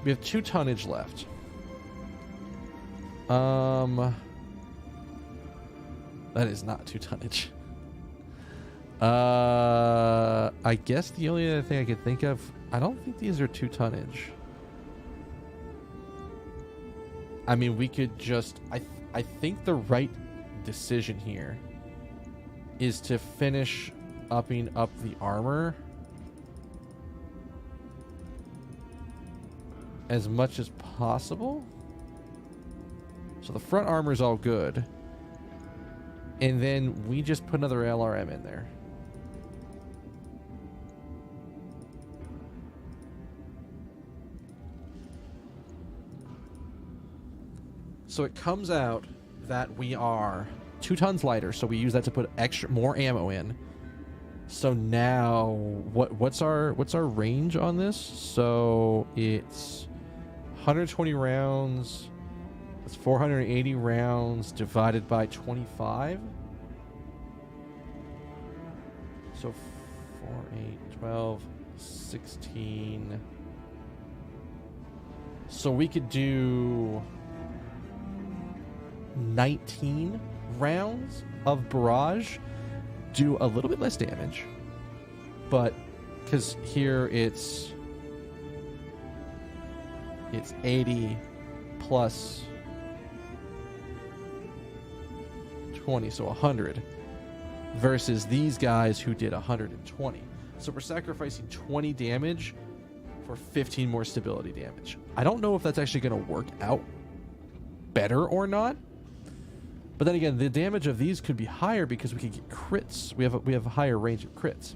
S1: We have 2 tonnage left. That is not 2 tonnage. I guess the only other thing I could think of, I don't think these are 2 tonnage. I mean, we could just, I think the right decision here is to finish upping up the armor as much as possible. So the front armor is all good. And then we just put another LRM in there. So it comes out that we are 2 tons lighter, so we use that to put more ammo in. So now what's our range on this? So it's 120 rounds. It's 480 rounds divided by 25. So 4, 8, 12, 16. So we could do 19 rounds of barrage, do a little bit less damage, but because here it's 80 plus 20, so 100, versus these guys who did 120. So we're sacrificing 20 damage for 15 more stability damage. I don't know if that's actually going to work out better or not. But then again, the damage of these could be higher because we could get crits. We have a higher range of crits.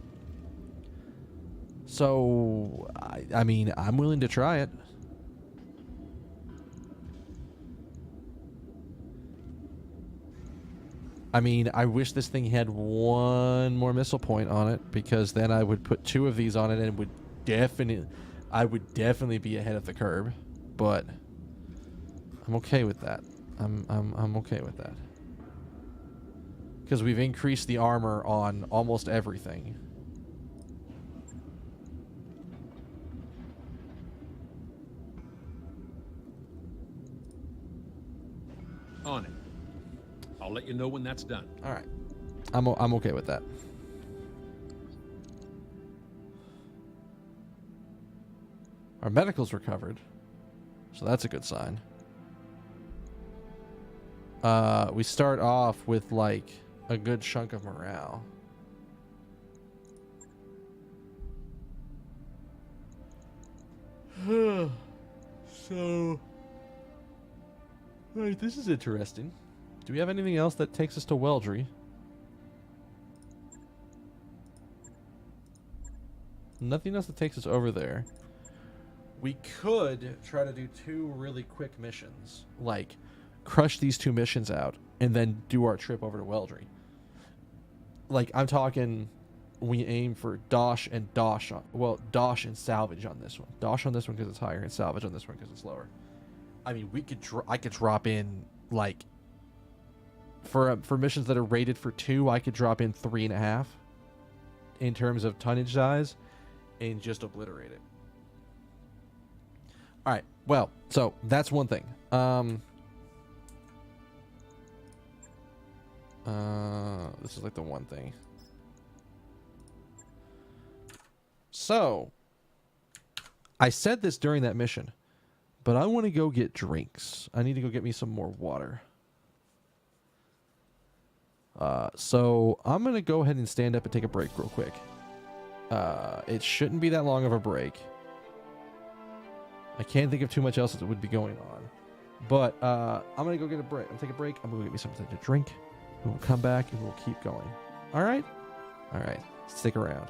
S1: So, I mean, I'm willing to try it. I mean, I wish this thing had one more missile point on it, because then I would put 2 of these on it and I would definitely be ahead of the curve. But I'm okay with that. I'm okay with that. Because we've increased the armor on almost everything.
S10: On it. I'll let you know when that's done.
S1: All right. I'm okay with that. Our medical's recovered, so that's a good sign. We start off with like a good chunk of morale. So, right, this is interesting. Do we have anything else that takes us to Weldry? Nothing else that takes us over there. We could try to do 2 really quick missions, like crush these 2 missions out and then do our trip over to Weldry. Like, I'm talking, we aim for Dosh and Dosh on, well, Dosh and Salvage on this one. Dosh on this one because it's higher, and Salvage on this one because it's lower. I mean, I could drop in, like, for missions that are rated for 2, I could drop in 3.5 in terms of tonnage size and just obliterate it. All right. Well, so that's one thing. This is like the one thing. So, I said this during that mission, but I want to go get drinks. I need to go get me some more water. So I'm going to go ahead and stand up and take a break real quick. It shouldn't be that long of a break. I can't think of too much else that would be going on. But I'm going to go get a break. I'm going to take a break. I'm going to go get me something to drink. We'll come back and we'll keep going. All right? All right. Stick around.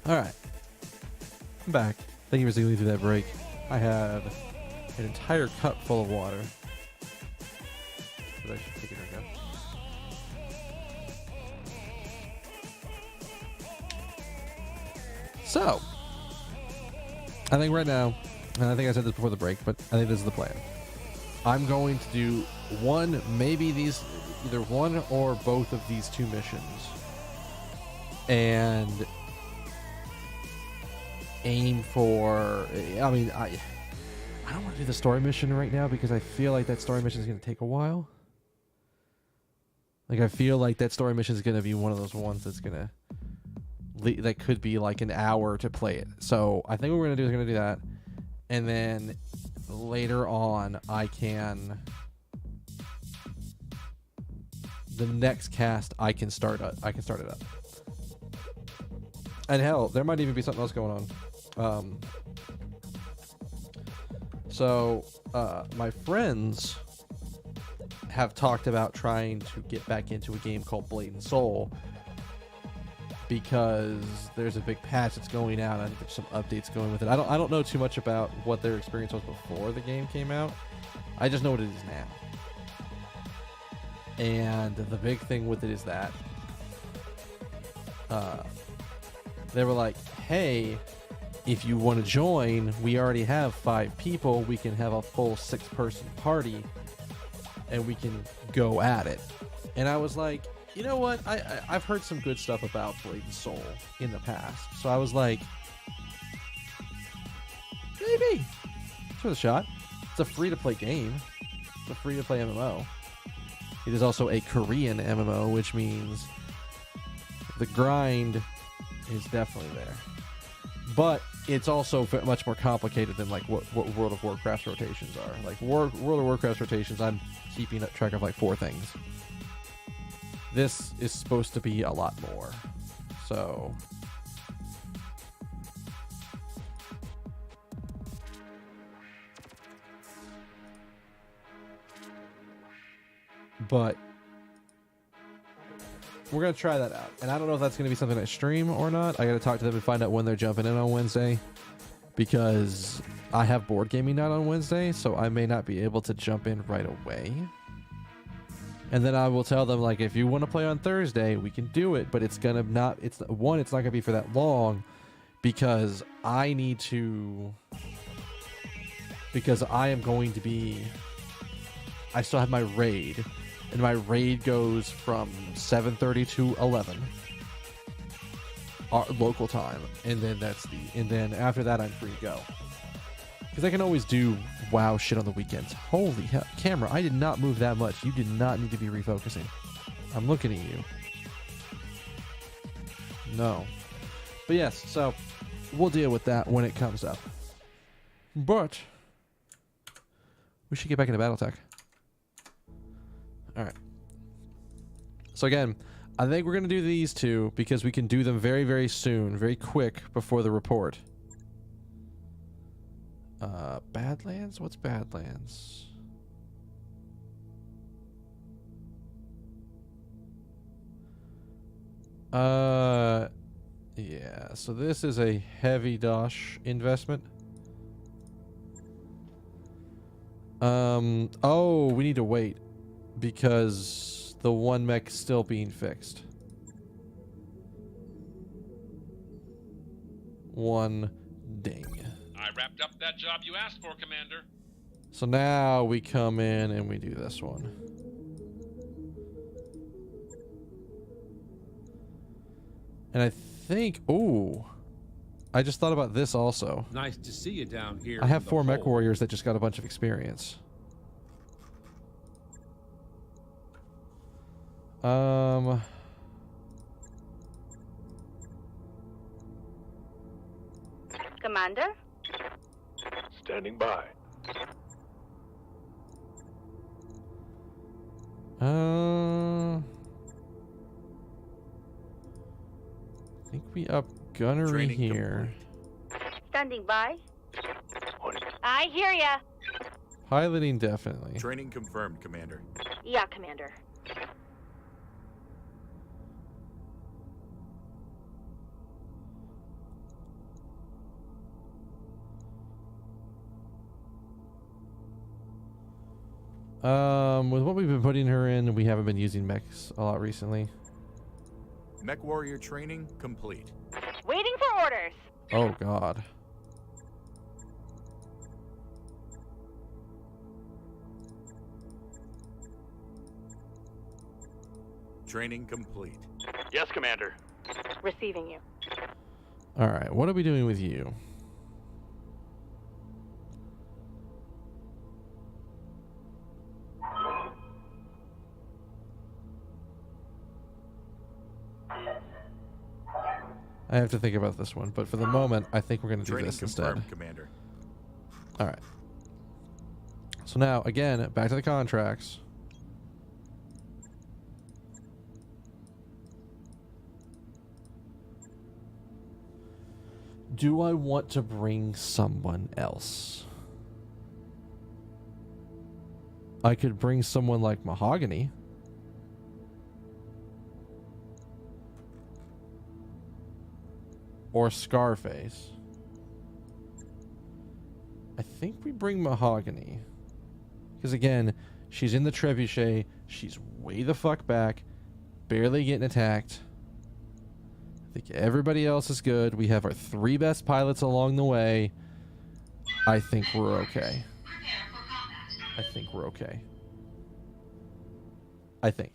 S1: All right. I'm back. Thank you for sticking through that break. I had an entire cup full of water. But I should take a drink now. So, I think right now, and I think I said this before the break, but I think this is the plan. I'm going to do either one or both of these two missions. And aim for, I mean, I don't want to do the story mission right now because I feel like that story mission is going to take a while. Like, I feel like that story mission is going to be one of those ones that's going to, that could be like an hour to play it. So I think what we're going to do is going to do that. And then later on, the next cast, I can start it up. And hell, there might even be something else going on. My friends have talked about trying to get back into a game called Blade and Soul because there's a big patch that's going out. I think there's some updates going with it. I don't know too much about what their experience was before the game came out. I just know what it is now. And the big thing with it is that they were like, hey, if you want to join, we already have 5 people. We can have a full 6-person party and we can go at it. And I was like, you know what? I've heard some good stuff about Blade and Soul in the past. So I was like, maybe. It's worth a shot. It's a free-to-play game. It's a free-to-play MMO. It is also a Korean MMO, which means the grind is definitely there. But it's also much more complicated than like what World of Warcraft's rotations are. Like World of Warcraft's rotations, I'm keeping track of like 4 things. This is supposed to be a lot more. So but we're going to try that out. And I don't know if that's going to be something I stream or not. I got to talk to them and find out when they're jumping in on Wednesday. Because I have board gaming night on Wednesday, so I may not be able to jump in right away. And then I will tell them, like, if you want to play on Thursday, we can do it. But it's going to not... It's not going to be for that long. Because I need to... Because I am going to be... I still have my raid. And my raid goes from 7:30 to 11 local time, and then and then after that I'm free to go. Because I can always do WoW shit on the weekends. Holy hell, camera! I did not move that much. You did not need to be refocusing. I'm looking at you. No, but yes. So we'll deal with that when it comes up. But we should get back into BattleTech. All right. So again, I think we're going to do these 2 because we can do them very, very soon, very quick before the report. Badlands? What's Badlands? Yeah, so this is a heavy dosh investment. Oh, we need to wait. Because the one mech is still being fixed. One ding.
S10: I wrapped up that job you asked for, Commander.
S1: So now we come in and we do this one. And I think... Ooh. I just thought about this also.
S10: Nice to see you down here.
S1: I have
S10: in the
S1: 4 mech
S10: hole.
S1: warriors that just got a bunch of experience.
S3: Commander?
S11: Standing by.
S1: I think we up gunnery
S5: Training
S1: here.
S3: Standing by.
S11: On it.
S3: I hear ya.
S1: Piloting definitely.
S5: Training confirmed, Commander.
S3: Yeah, Commander.
S1: With what we've been putting her in, we haven't been using mechs a lot recently.
S5: Mech warrior training complete.
S3: Waiting for orders.
S1: Oh god.
S5: Training complete.
S11: Yes, Commander.
S3: Receiving you.
S1: All right, what are we doing with you? I have to think about this one, but for the moment, I think we're going to do
S5: Training
S1: this instead.
S5: confirmed, Commander.
S1: All right. So now, again, back to the contracts. Do I want to bring someone else? I could bring someone like Mahogany. Or Scarface. I think we bring Mahogany. Because again, she's in the trebuchet. She's way the fuck back. Barely getting attacked. I think everybody else is good. We have our 3 best pilots along the way. I think we're okay. I think we're okay. I think.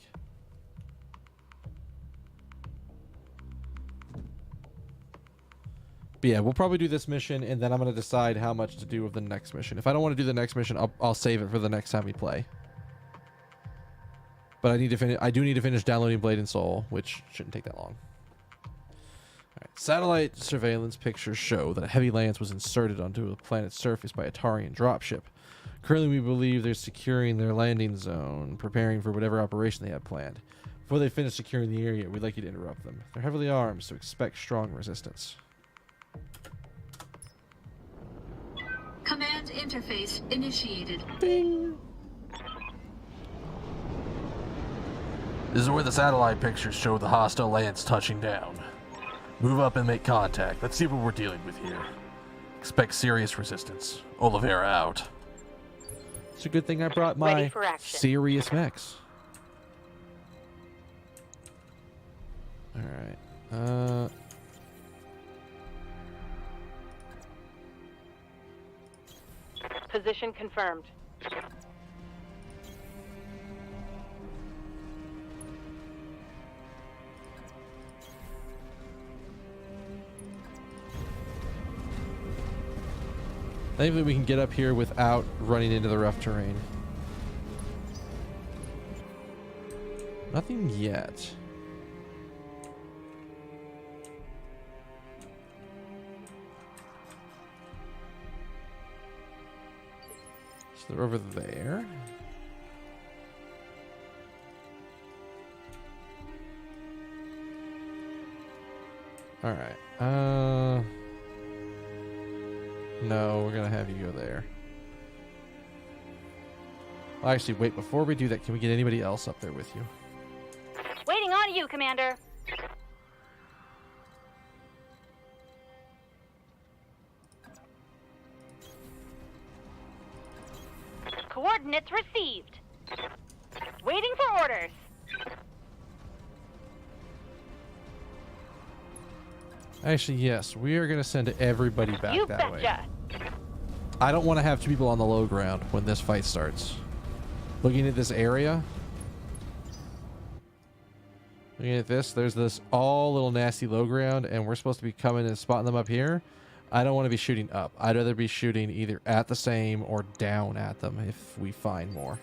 S1: But yeah, we'll probably do this mission, and then I'm going to decide how much to do with the next mission. If I don't want to do the next mission, I'll save it for the next time we play. But I do need to finish downloading Blade and Soul, which shouldn't take that long. Alright. Satellite surveillance pictures show that a heavy lance was inserted onto the planet's surface by a Tarian dropship. Currently, we believe they're securing their landing zone, preparing for whatever operation they have planned. Before they finish securing the area, we'd like you to interrupt them. They're heavily armed, so expect strong resistance.
S2: Command interface initiated.
S1: Bing!
S8: This is where the satellite pictures show the hostile lance touching down. Move up and make contact. Let's see what we're dealing with here. Expect serious resistance. Oliveira out.
S1: It's a good thing I brought my serious mechs. Alright.
S3: Position confirmed.
S1: Thankfully, we can get up here without running into the rough terrain. Nothing yet. So they're over there. All right. No, we're gonna have you go there. Well, actually, wait. Before we do that, can we get anybody else up there with you?
S3: Waiting on you, Commander. Coordinates received. Waiting for orders.
S1: Actually, yes. We are gonna send everybody back
S3: You
S1: that way.
S3: betcha.
S1: I don't want to have 2 people on the low ground when this fight starts. Looking at this area. Looking at this, there's this all little nasty low ground, and we're supposed to be coming and spotting them up here. I don't want to be shooting up. I'd rather be shooting either at the same or down at them if we find more.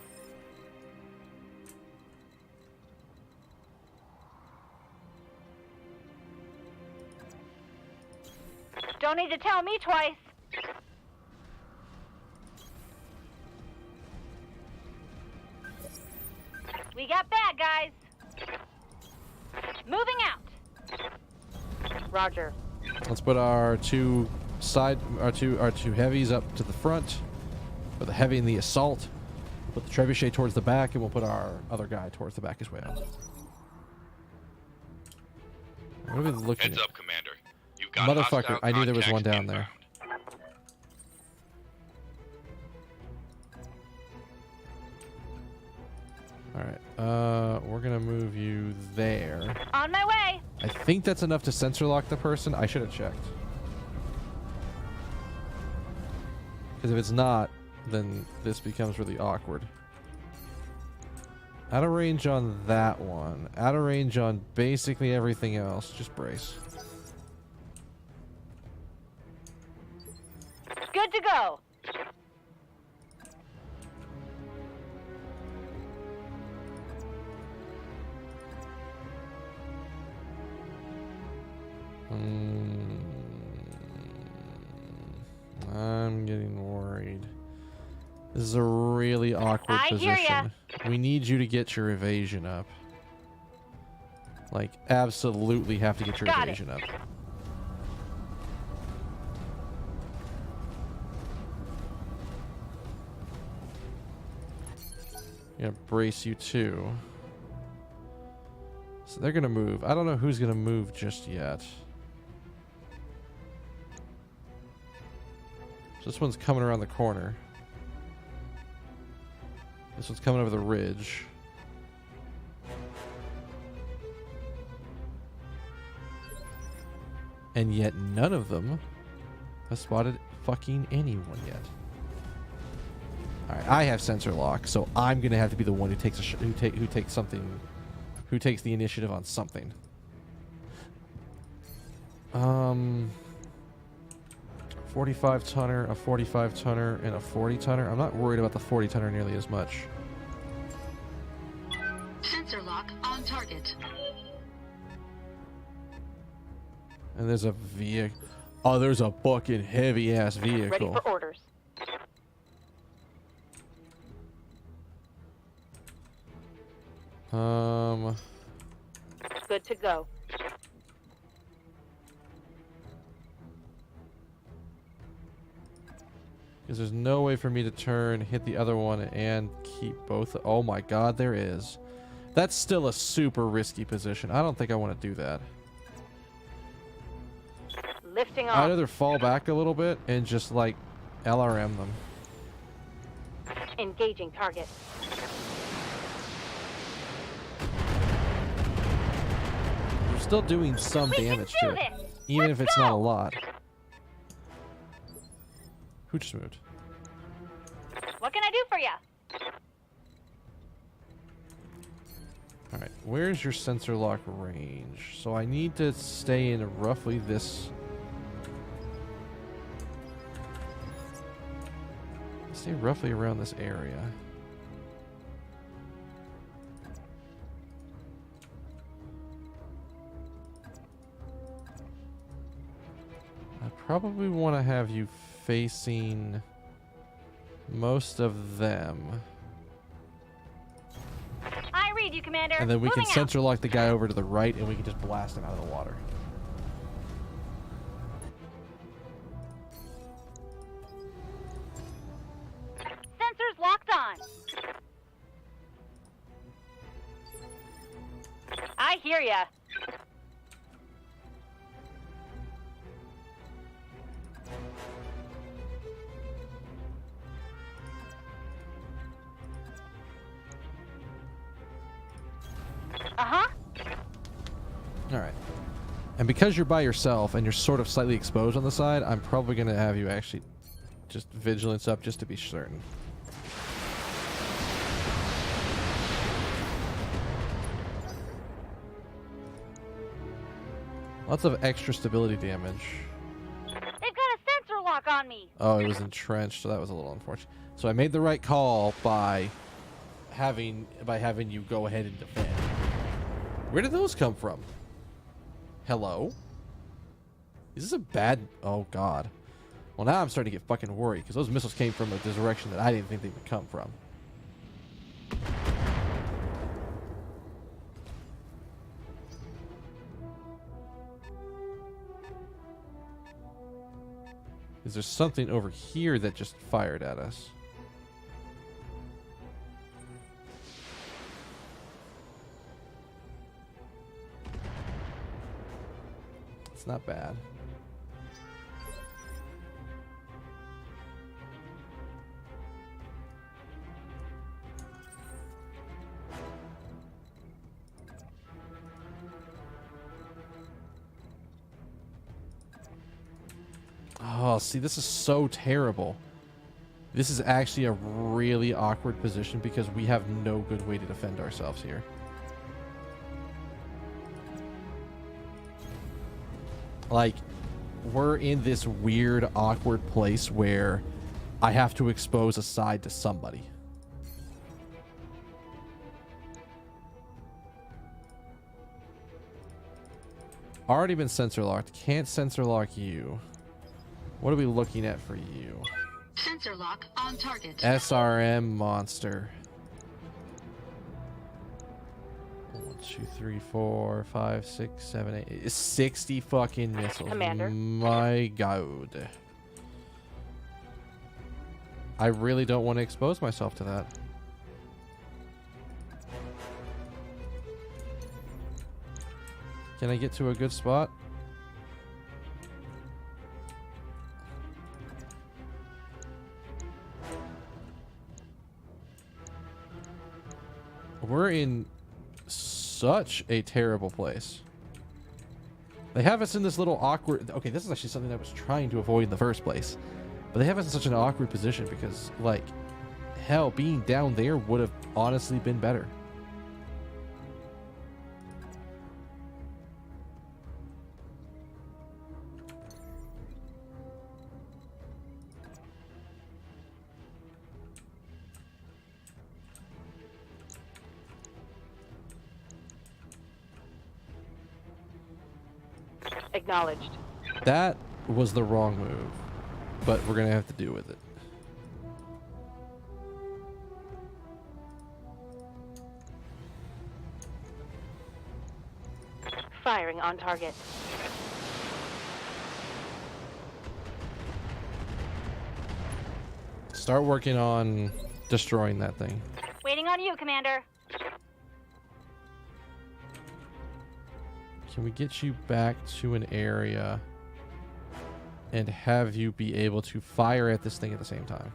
S3: Don't need to tell me twice. We got bad guys. Moving out. Roger.
S1: Let's put our two heavies up to the front. Put the heavy in the assault. Put the trebuchet towards the back, and we'll put our other guy towards the back as well. What are we looking
S4: Heads
S1: at?
S4: up, Commander. You've got
S1: Motherfucker,
S4: hostile
S1: I knew there was one
S4: contacts
S1: down there. Alright, we're gonna move you there.
S3: On my way.
S1: I think that's enough to sensor lock the person. I should have checked. Because if it's not, then this becomes really awkward. Out of range on that one. Out of range on basically everything else. Just brace.
S3: Good to go.
S1: I'm getting worried. This is a really awkward
S3: I hear ya.
S1: position. We need you to get your evasion up. Like, absolutely have to get your
S3: Got
S1: evasion up. Yeah, brace you too. So they're gonna move. I don't know who's gonna move just yet. So this one's coming around the corner. This one's coming over the ridge. And yet none of them have spotted fucking anyone yet. Alright, I have sensor lock, so I'm gonna have to be the one who takes who takes the initiative on something. 45 tonner, a 45 tonner, and a 40 tonner. I'm not worried about the 40 tonner nearly as much.
S2: Sensor lock on target.
S1: And there's a vehicle. Oh, there's a fucking heavy ass vehicle.
S3: Ready for orders. Good to go.
S1: Because there's no way for me to turn, hit the other one, and keep both. Oh my god, there is. That's still a super risky position. I don't think I want to do that.
S3: Lifting
S1: I'd
S3: off.
S1: either fall back a little bit and just like LRM them.
S3: Engaging target.
S1: We're still doing some damage to it, even if it's not a lot. Who just moved?
S3: What can I do for you?
S1: Alright, where's your sensor lock range? So I need to stay in roughly this. Stay roughly around this area. I probably want to have you facing most of them.
S3: I read you, Commander.
S1: And then we can
S3: Moving out.
S1: sensor lock the guy over to the right and we can just blast him out of the water.
S3: Sensors locked on. I hear ya. Uh-huh.
S1: Alright. And because you're by yourself and you're sort of slightly exposed on the side, I'm probably going to have you actually just vigilance up just to be certain. Lots of extra stability damage.
S3: They've got a sensor lock on me.
S1: Oh, it was entrenched, so that was a little unfortunate. So I made the right call by having you go ahead and defend. Where did those come from? Hello? Is this a bad... Oh, God. Well, now I'm starting to get fucking worried, because those missiles came from a direction that I didn't think they would come from. Is there something over here that just fired at us? It's not bad. Oh, see, this is so terrible. This is actually a really awkward position because we have no good way to defend ourselves here. Like, we're in this weird, awkward place where I have to expose a side to somebody. Already been sensor locked. Can't sensor lock you. What are we looking at for you?
S2: Sensor lock on target.
S1: SRM monster. 1, 2, 3, 4, 5, 6, 7, 8. 60 fucking missiles.
S3: Commander.
S1: My God. I really don't want to expose myself to that. Can I get to a good spot? We're in such a terrible place. They have us in this little awkward... Okay, this is actually something I was trying to avoid in the first place. But they have us in such an awkward position because, like, hell, being down there would have honestly been better.
S3: Acknowledged.
S1: That was the wrong move, but we're gonna have to deal with it.
S3: Firing on target.
S1: Start working on destroying that thing.
S3: Waiting on you, Commander.
S1: Can we get you back to an area and have you be able to fire at this thing at the same time?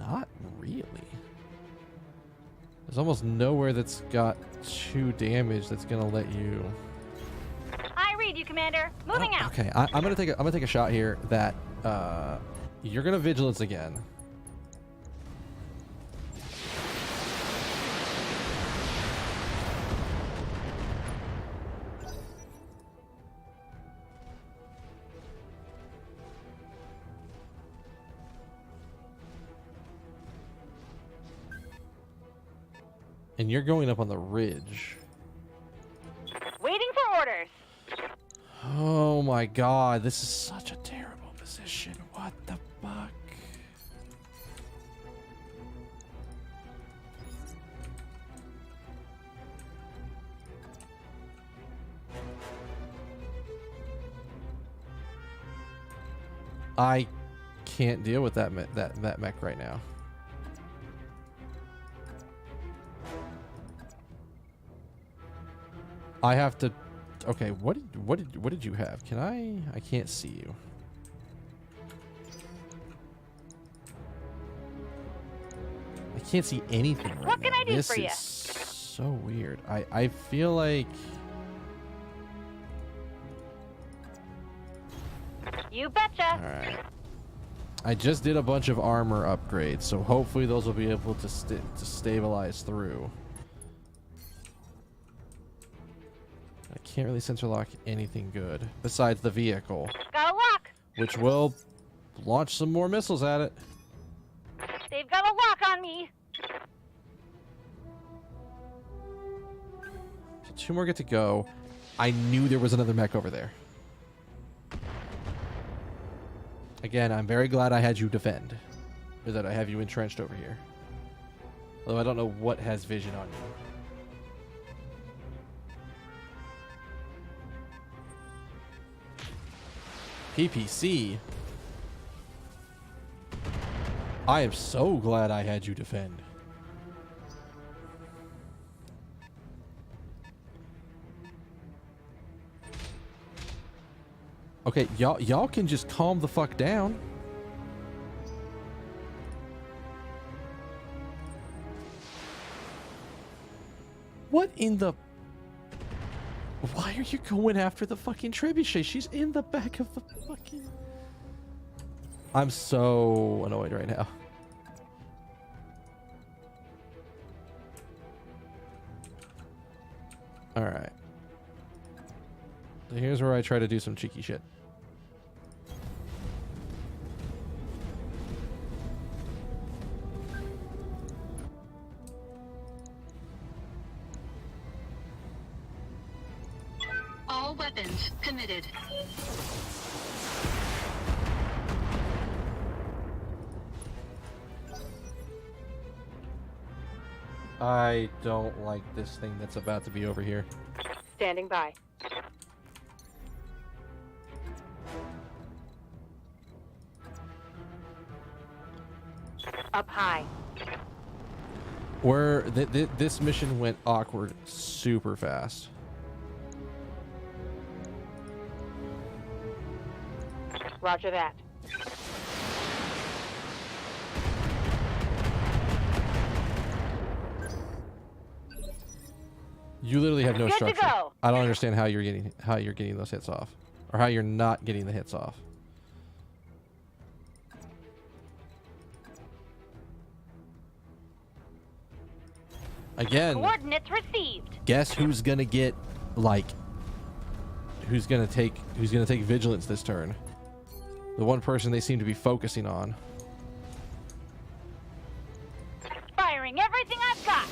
S1: Not really. There's almost nowhere that's got 2 damage that's gonna let you.
S3: I read you, Commander. Moving out.
S1: Okay, I'm gonna take a shot here that you're gonna vigilance again. And you're going up on the ridge.
S3: Waiting for orders.
S1: Oh my God, this is such a terrible position. What the fuck? I can't deal with that mech right now. I have to. Okay, what did you have? Can I can't see you. I can't see anything right now.
S3: What can I do
S1: this
S3: for you?
S1: is so weird. I feel like
S3: You betcha.
S1: all right. I just did a bunch of armor upgrades, so hopefully those will be able to stabilize through. I can't really sensor lock anything good besides the vehicle,
S3: Got a lock.
S1: which will launch some more missiles at it.
S3: They've got a lock on me.
S1: So 2 more get to go. I knew there was another mech over there. Again, I'm very glad I had you defend, or that I have you entrenched over here. Although I don't know what has vision on you. PPC. I am so glad I had you defend. Okay, y'all can just calm the fuck down. What in the... Why are you going after the fucking trebuchet? She's in the back of the fucking... I'm so annoyed right now. Alright. So here's where I try to do some cheeky shit.
S2: All weapons committed.
S1: I don't like this thing that's about to be over here.
S3: Standing by. Up high.
S1: Where this mission went awkward super fast.
S3: Roger that.
S1: You literally have no
S3: Good to
S1: structure.
S3: go.
S1: I don't understand how you're getting those hits off, or how you're not getting the hits off. Again,
S3: Coordinates received.
S1: guess who's gonna get like who's gonna take vigilance this turn? The one person they seem to be focusing on.
S3: Firing everything I've got.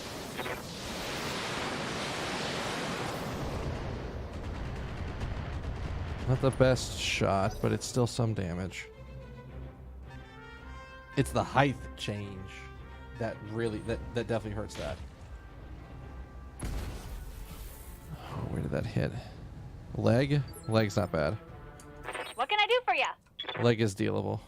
S1: Not the best shot, but it's still some damage. It's the height change that really that definitely hurts that. Oh, where did that hit? Leg? Leg's not bad.
S3: What can I do for you?
S1: Leg is dealable.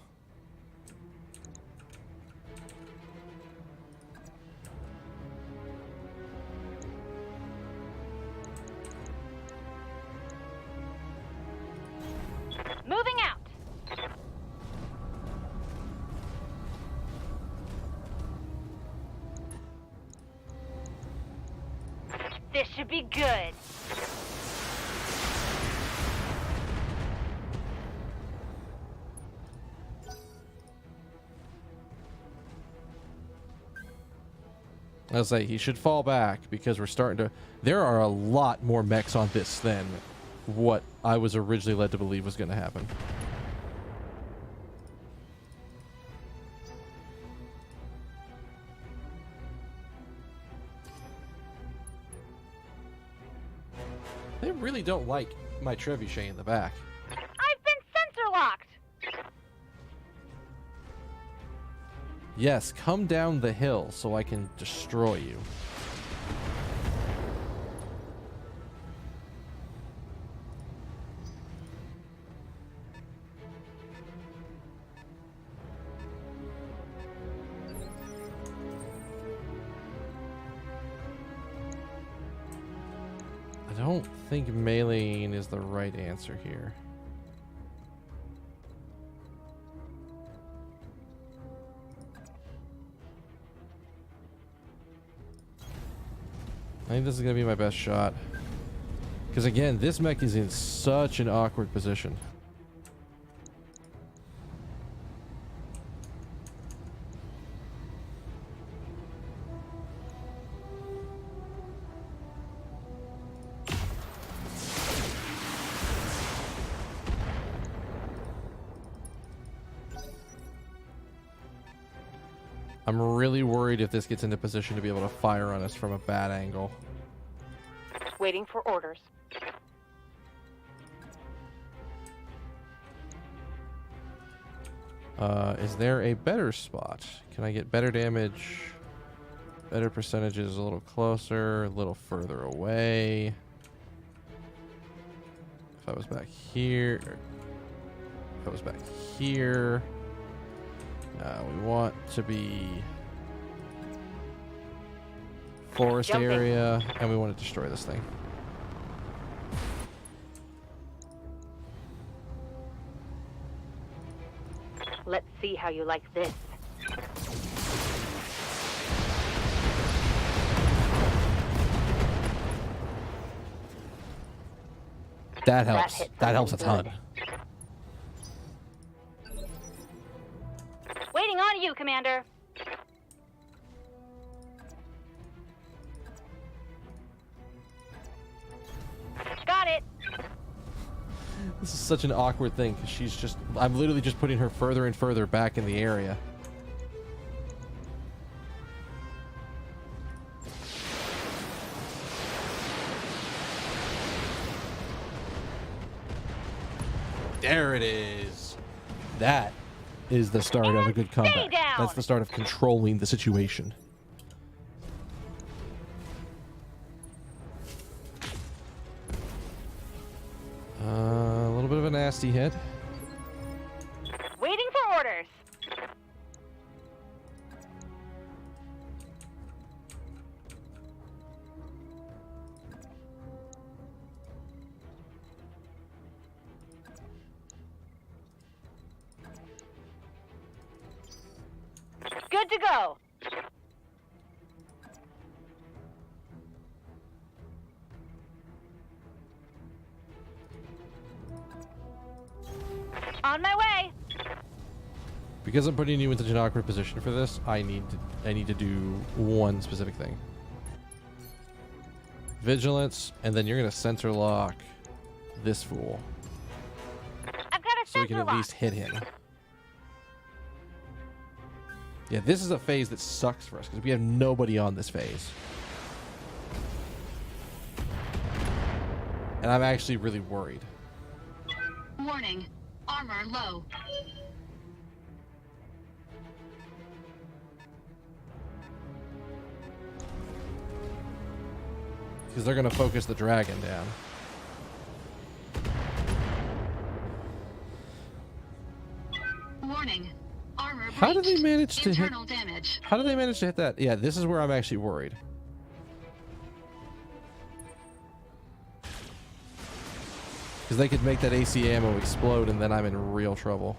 S3: Moving out. This should be good.
S1: I was like, he should fall back because we're starting to... There are a lot more mechs on this than what I was originally led to believe was going to happen. They really don't like my trebuchet in the back.
S3: I've been sensor locked.
S1: Yes, come down the hill so I can destroy you. I don't think meleeing is the right answer here. I think this is going to be my best shot. Because again, this mech is in such an awkward position. I'm really worried if this gets into position to be able to fire on us from a bad angle.
S3: Waiting for orders.
S1: Is there a better spot? Can I get better damage? Better percentages a little closer, a little further away. If I was back here. If I was back here. We want to be forest
S3: Jumping.
S1: area, and we want to destroy this thing.
S3: Let's see how you like this.
S1: That helps.
S3: hit
S1: That helps a
S3: something
S1: ton.
S3: Waiting on you, Commander. Got it.
S1: This is such an awkward thing because I'm literally just putting her further and further back in the area. There it is. That is the start of a good comeback.
S3: down.
S1: That's the start of controlling the situation. A little bit of a nasty hit.
S3: Waiting for orders. Good to go. On my way.
S1: Because I'm putting you in such an awkward position for this, I need to do one specific thing. Vigilance, and then you're gonna sensor lock this fool.
S3: I've got a
S1: So we can
S3: sensor
S1: at least
S3: lock.
S1: hit him. Yeah, this is a phase that sucks for us because we have nobody on this phase. And I'm actually really worried.
S2: Warning. Armor low.
S1: Because they're going to focus the dragon down.
S2: Warning. Armor
S1: How did they
S2: breached.
S1: manage to hit?
S2: Internal damage.
S1: How did they manage to hit that? Yeah, this is where I'm actually worried. Because they could make that AC ammo explode and then I'm in real trouble.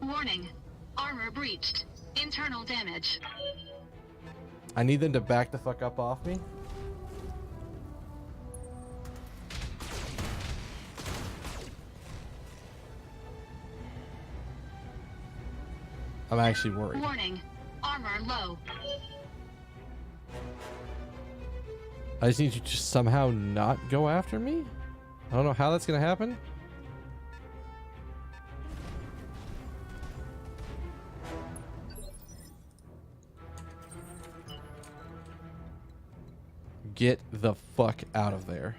S2: Warning. Armor breached. Internal damage.
S1: I need them to back the fuck up off me. I'm actually worried.
S2: Warning. Armor low.
S1: I just need you to somehow not go after me. I don't know how that's gonna happen. Get the fuck out of there.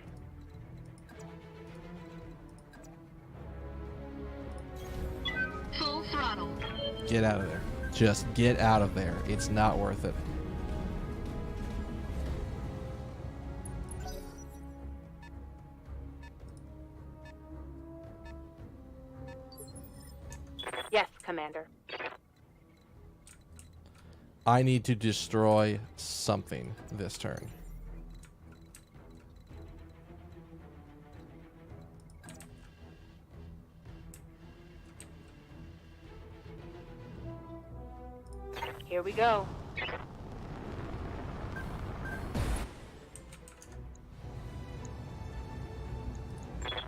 S2: Full throttle.
S1: Get out of there. Just get out of there. It's not worth it.
S3: Yes, Commander.
S1: I need to destroy something this turn.
S3: Here we go.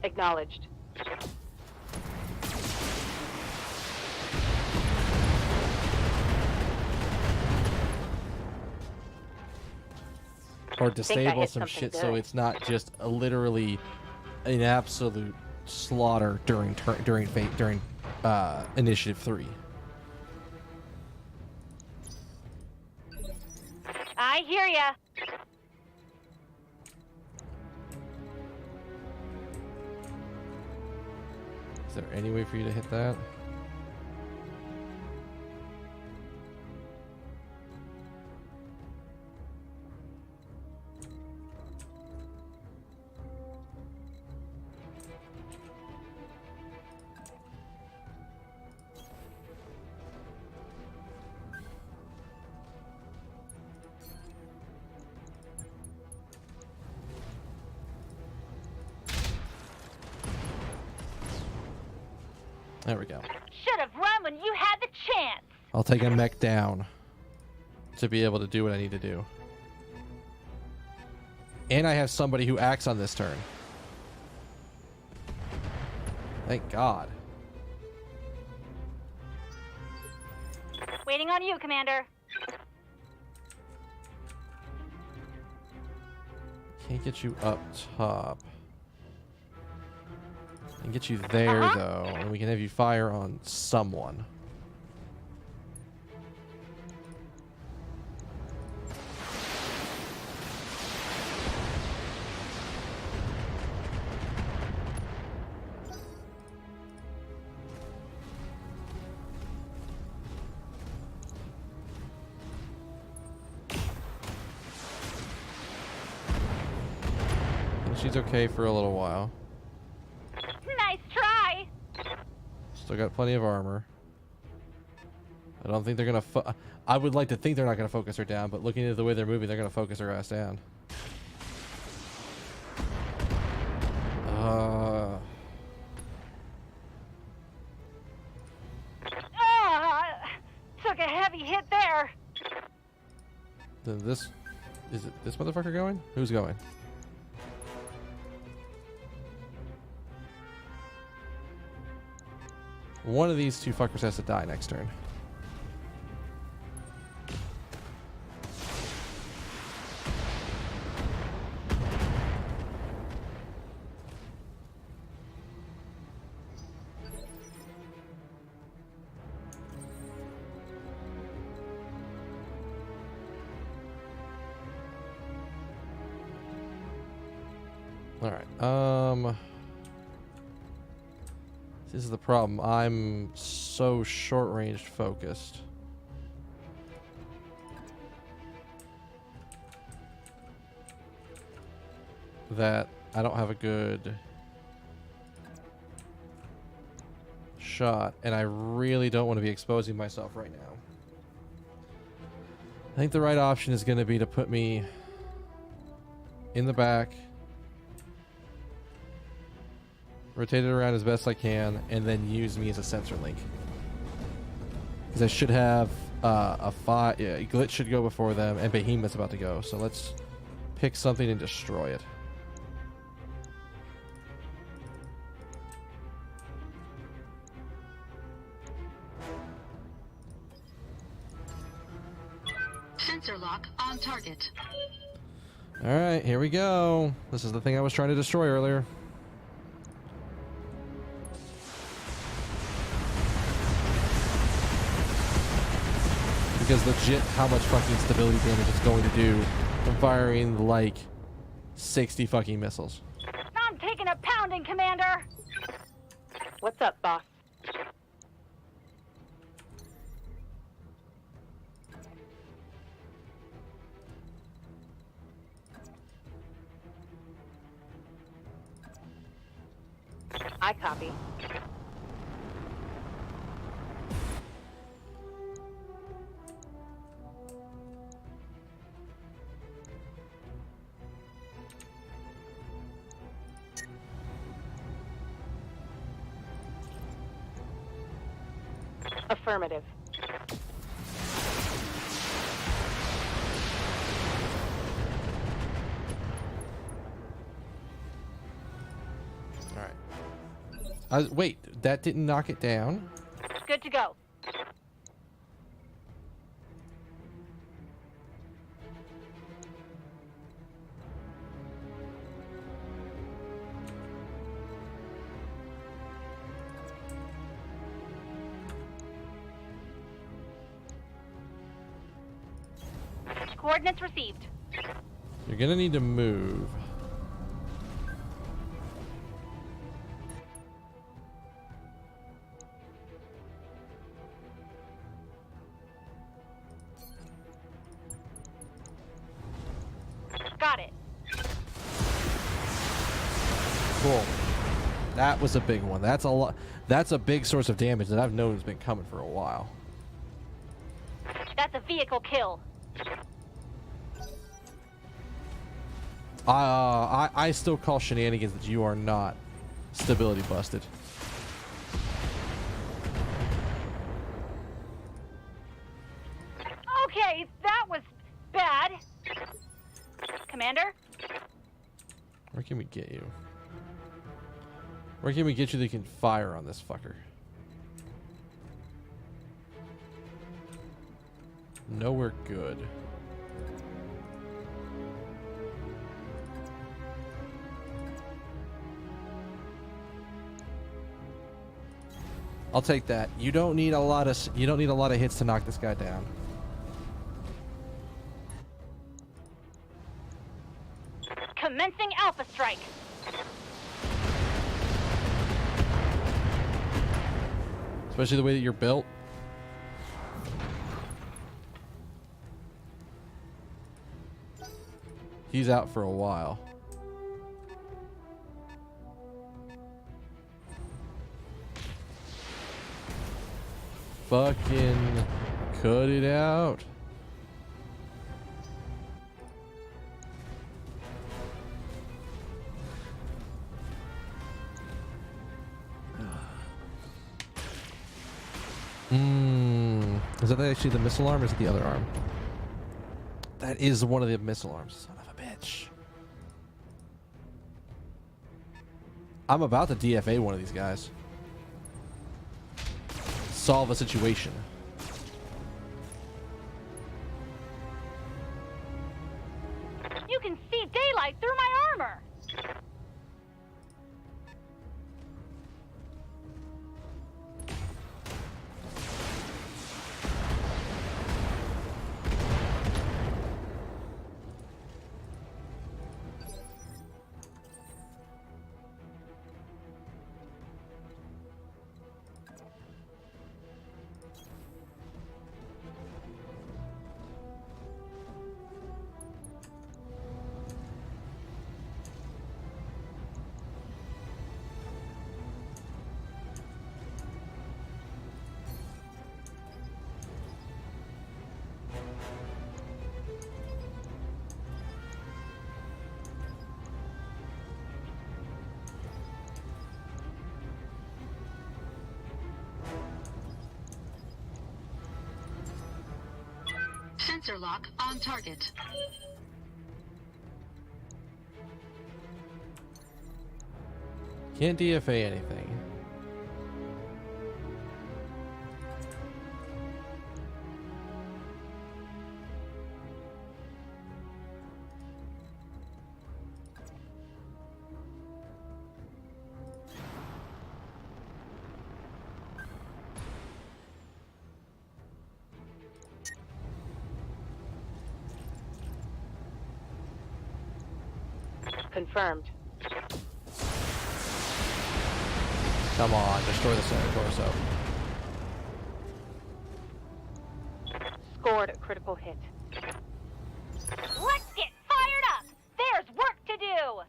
S3: Acknowledged.
S1: Or
S3: I
S1: disable
S3: hit
S1: some
S3: something
S1: shit
S3: good.
S1: so it's not just literally an absolute slaughter during initiative 3.
S3: I hear ya.
S1: Is there any way for you to hit that? There we go.
S3: Should have run when you had the chance.
S1: I'll take a mech down to be able to do what I need to do. And I have somebody who acts on this turn. Thank God.
S3: Waiting on you, Commander.
S1: Can't get you up top. I can get you there, though, and we can have you fire on someone. She's okay for a little while.
S3: Nice try.
S1: Still got plenty of armor. I don't think they're gonna. I would like to think they're not gonna focus her down, but looking at the way they're moving, they're gonna focus her ass down.
S3: Took a heavy hit there.
S1: Then this is it. This motherfucker going? Who's going? One of these two fuckers has to die next turn. All right. This is the problem. I'm so short-range focused. That I don't have a good shot, and I really don't want to be exposing myself right now. I think the right option is going to be to put me in the back, rotate it around as best I can, and then use me as a sensor link. Because I should have Glitch should go before them, and Behemoth's about to go. So let's pick something and destroy it.
S2: Sensor lock on target.
S1: Alright, here we go. This is the thing I was trying to destroy earlier. Because legit, how much fucking stability damage it's going to do from firing like 60 fucking missiles.
S3: I'm taking a pounding, Commander.
S7: What's up, boss? I copy. Affirmative.
S1: Alright. Wait, that didn't knock it down?
S3: Good to go. Coordinates received.
S1: You're gonna need to move.
S3: Got it.
S1: Cool. That was a big one. That's a lot. That's a big source of damage that I've known has been coming for a while.
S3: That's a vehicle kill.
S1: I still call shenanigans that you are not stability busted.
S3: Okay, that was bad. Commander?
S1: can we get you? Where can we get you that can fire on this fucker? Nowhere good. I'll take that. You don't need a lot of hits to knock this guy down.
S3: Commencing Alpha Strike.
S1: Especially the way that you're built. He's out for a while. Fucking cut it out. Is that actually the missile arm or is it the other arm? That is one of the missile arms. Son of a bitch. I'm about to DFA one of these guys. Solve a situation.
S3: You can see daylight through my armor.
S2: Sensor lock on target.
S1: Can't DFA anything.
S3: Confirmed.
S1: Come on, destroy the center torso.
S3: Scored a critical hit. Let's get fired up! There's work to do!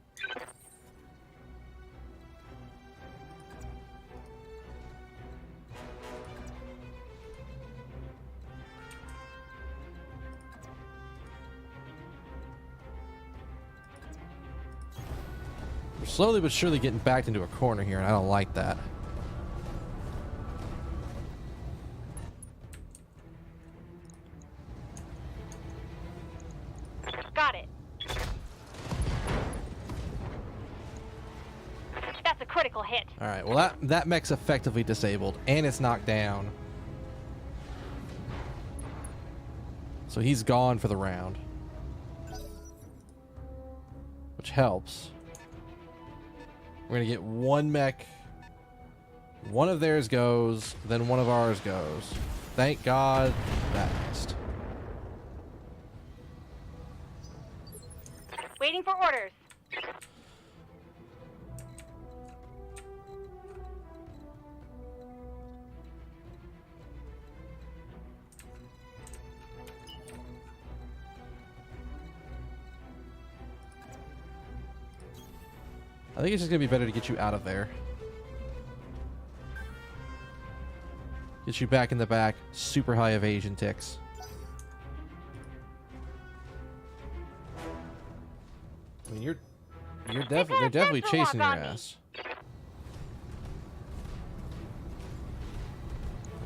S1: We're slowly but surely getting backed into a corner here, and I don't like that.
S3: Got it. That's a critical hit.
S1: All right, well that mech's effectively disabled, and it's knocked down. So he's gone for the round. Which helps. We're gonna get one mech. One of theirs goes, then one of ours goes. Thank God that missed.
S3: Waiting for orders.
S1: I think it's just gonna be better to get you out of there. Get you back in the back. Super high evasion ticks. I mean, they're definitely chasing your ass. I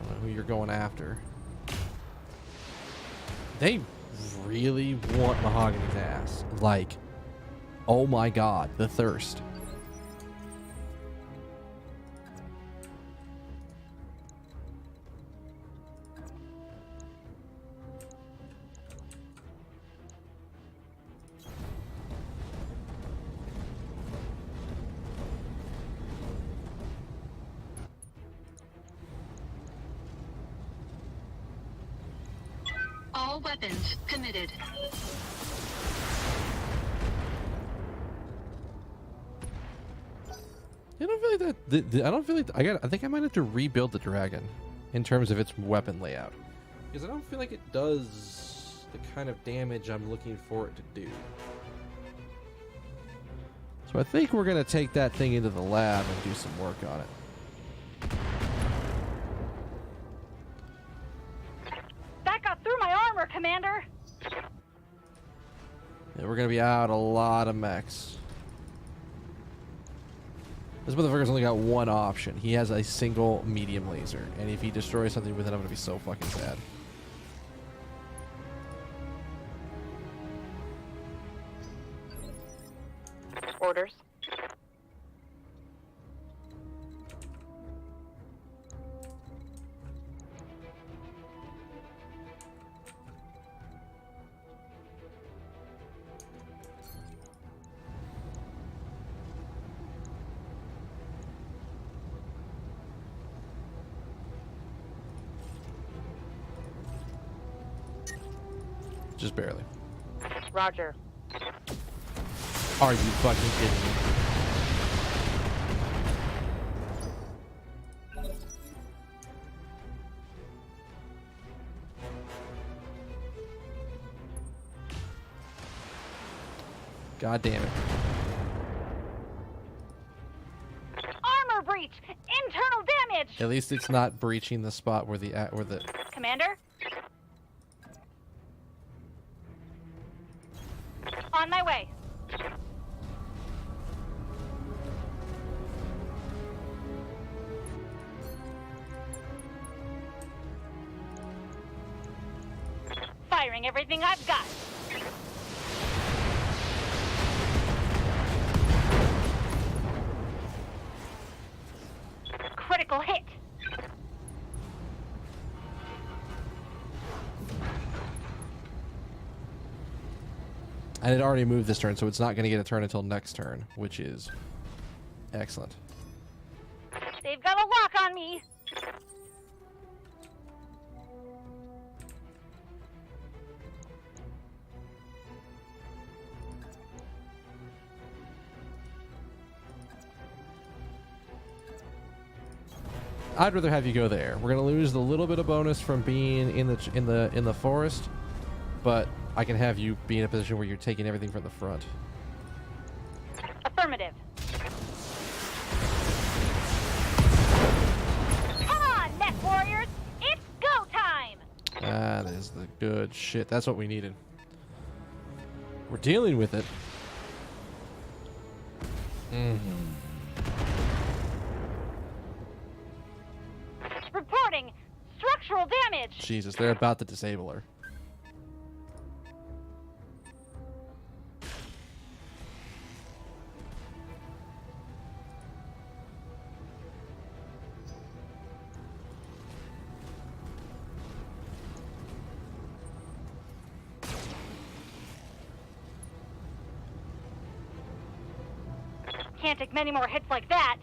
S1: don't know who you're going after. They really want Mahogany's ass. Like, Oh my god, the thirst.
S2: All weapons committed.
S1: I don't feel like that. I don't feel like I think I might have to rebuild the dragon in terms of its weapon layout, because I don't feel like it does the kind of damage I'm looking for it to do. So I think we're gonna take that thing into the lab and do some work on it.
S3: That got through my armor, Commander.
S1: Yeah, we're gonna be out a lot of mechs. This motherfucker's only got one option. He has a single medium laser, and if he destroys something with it, I'm gonna be so fucking sad.
S3: Orders.
S1: Just barely.
S3: Roger.
S1: Are you fucking kidding me? God damn it.
S3: Armor breach! Internal damage!
S1: At least it's not breaching the spot where the
S3: Commander? On my way. Firing everything I've got. Critical hit.
S1: And it already moved this turn, so it's not going to get a turn until next turn, which is excellent.
S3: They've got a lock on me.
S1: I'd rather have you go there. We're gonna lose the little bit of bonus from being in the forest, but I can have you be in a position where you're taking everything from the front.
S3: Affirmative. Come on, Mech Warriors! It's go time!
S1: That is the good shit. That's what we needed. We're dealing with it.
S3: Reporting structural damage.
S1: Jesus, they're about to disable her.
S3: Can't take many more hits like that.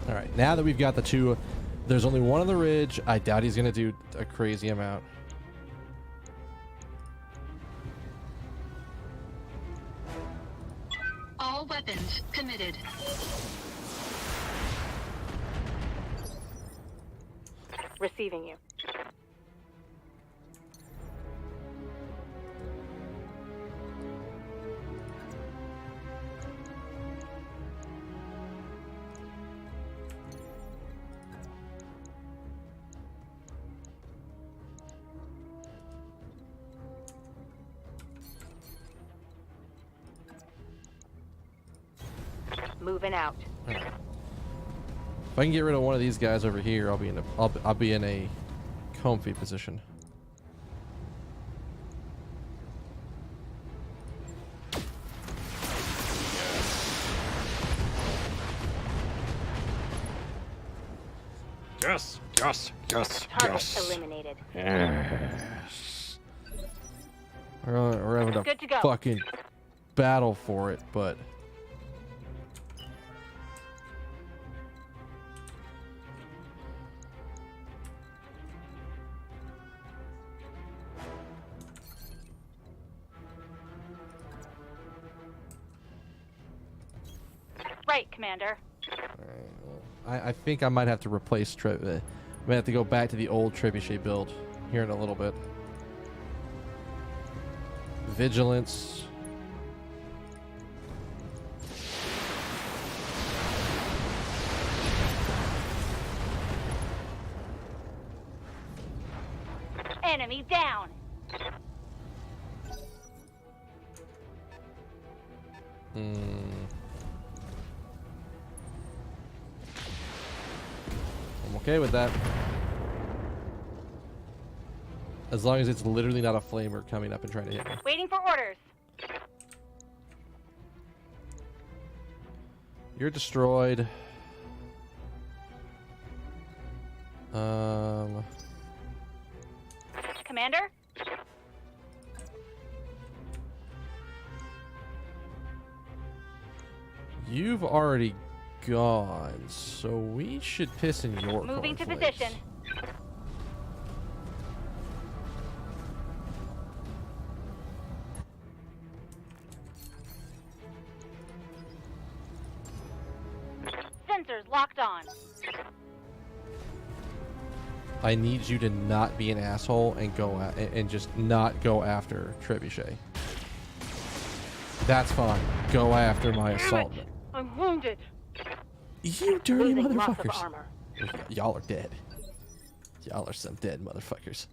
S1: All right, now that we've got the two, there's only one on the ridge. I doubt he's gonna do a crazy amount.
S2: All weapons committed.
S3: Receiving you. Moving out.
S1: Alright. If I can get rid of one of these guys over here, I'll be in a comfy position.
S10: Yes, yes, yes,
S3: Target
S10: yes.
S3: eliminated.
S10: Yes.
S1: We're having to
S3: Good to go.
S1: fucking battle for it, but
S3: Right, Commander.
S1: I think I might have to replace I might have to go back to the old trebuchet build here in a little bit. Vigilance.
S3: Enemy down.
S1: I'm okay with that. As long as it's literally not a flamer coming up and trying to hit me.
S3: Waiting for orders.
S1: You're destroyed.
S3: Commander?
S1: You've already gone, so we should piss in your
S3: Moving to
S1: cornflakes.
S3: position. Sensors locked on.
S1: I need you to not be an asshole and and just not go after Trebuchet. That's fine. Go after my assault.
S3: I'm wounded.
S1: You dirty
S3: Losing lots of
S1: motherfuckers.
S3: armor.
S1: Y'all are dead. Y'all are some dead motherfuckers.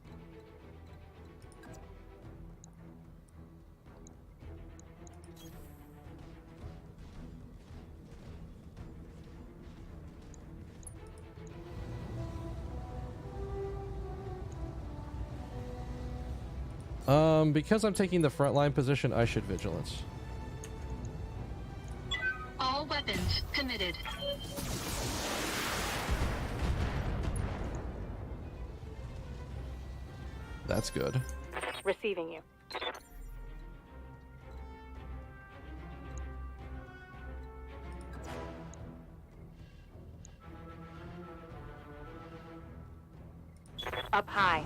S1: Because I'm taking the frontline position, I should vigilance.
S2: All weapons committed.
S1: That's good.
S3: Receiving you. Up high.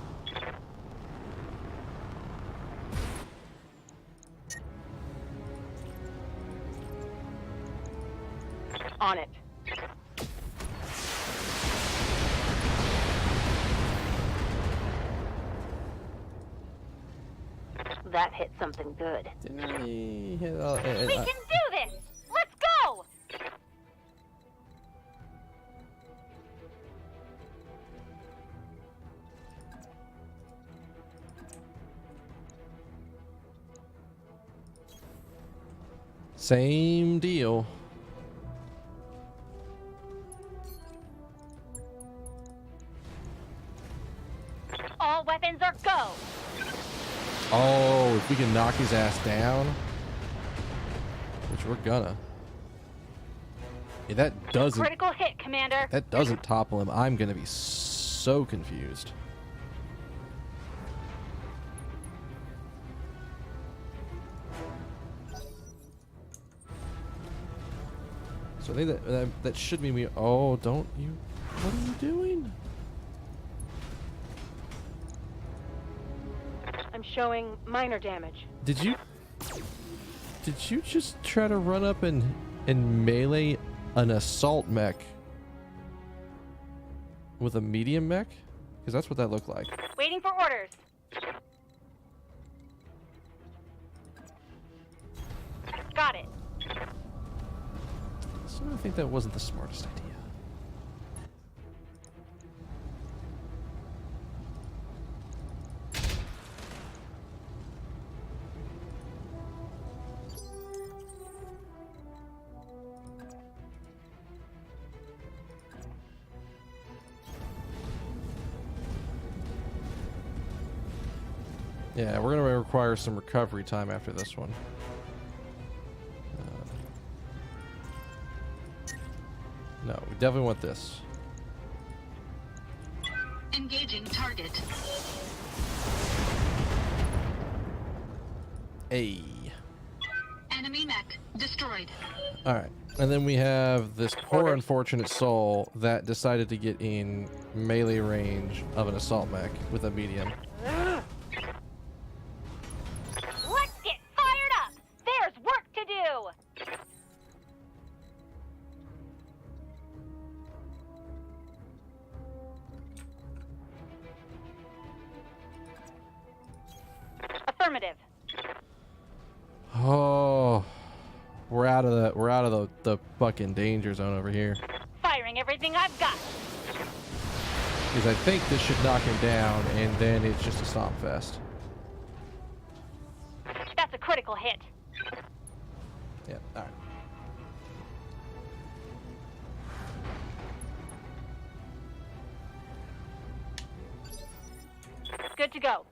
S3: On it. That hit something good.
S1: Didn't I hit,
S3: We can do this! Let's go!
S1: Same deal.
S3: All weapons are go!
S1: Oh, if we can knock his ass down, which we're gonna. Yeah, that doesn't.
S3: Critical hit, Commander.
S1: That doesn't topple him. I'm gonna be so confused. So I think that should mean we. Oh, don't you? What are you doing?
S3: I'm showing minor damage.
S1: Did you just try to run up and melee an assault mech with a medium mech? Because that's what that looked like.
S3: Waiting for orders. Got it.
S1: So I think that wasn't the smartest idea. Yeah, we're gonna require some recovery time after this one. No, we definitely want this.
S2: Engaging target.
S1: Hey.
S2: Enemy mech destroyed.
S1: Alright. And then we have this poor unfortunate soul that decided to get in melee range of an assault mech with a medium.
S3: Let's get fired up! There's work to do! Affirmative.
S1: Oh, we're out of the fucking danger zone over here.
S3: Firing everything I've got.
S1: Because I think this should knock him down, and then it's just a stomp fest.
S3: That's a critical hit.
S1: Yeah. All right.
S3: Good to go.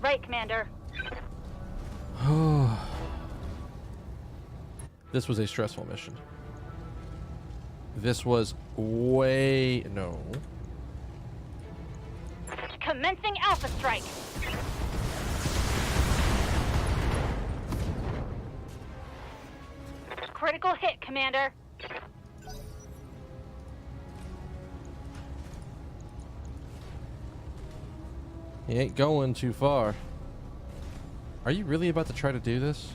S3: Right, Commander.
S1: This was a stressful mission. This was way... No.
S3: Commencing Alpha Strike. Critical hit, Commander.
S1: He ain't going too far. Are you really about to try to do this?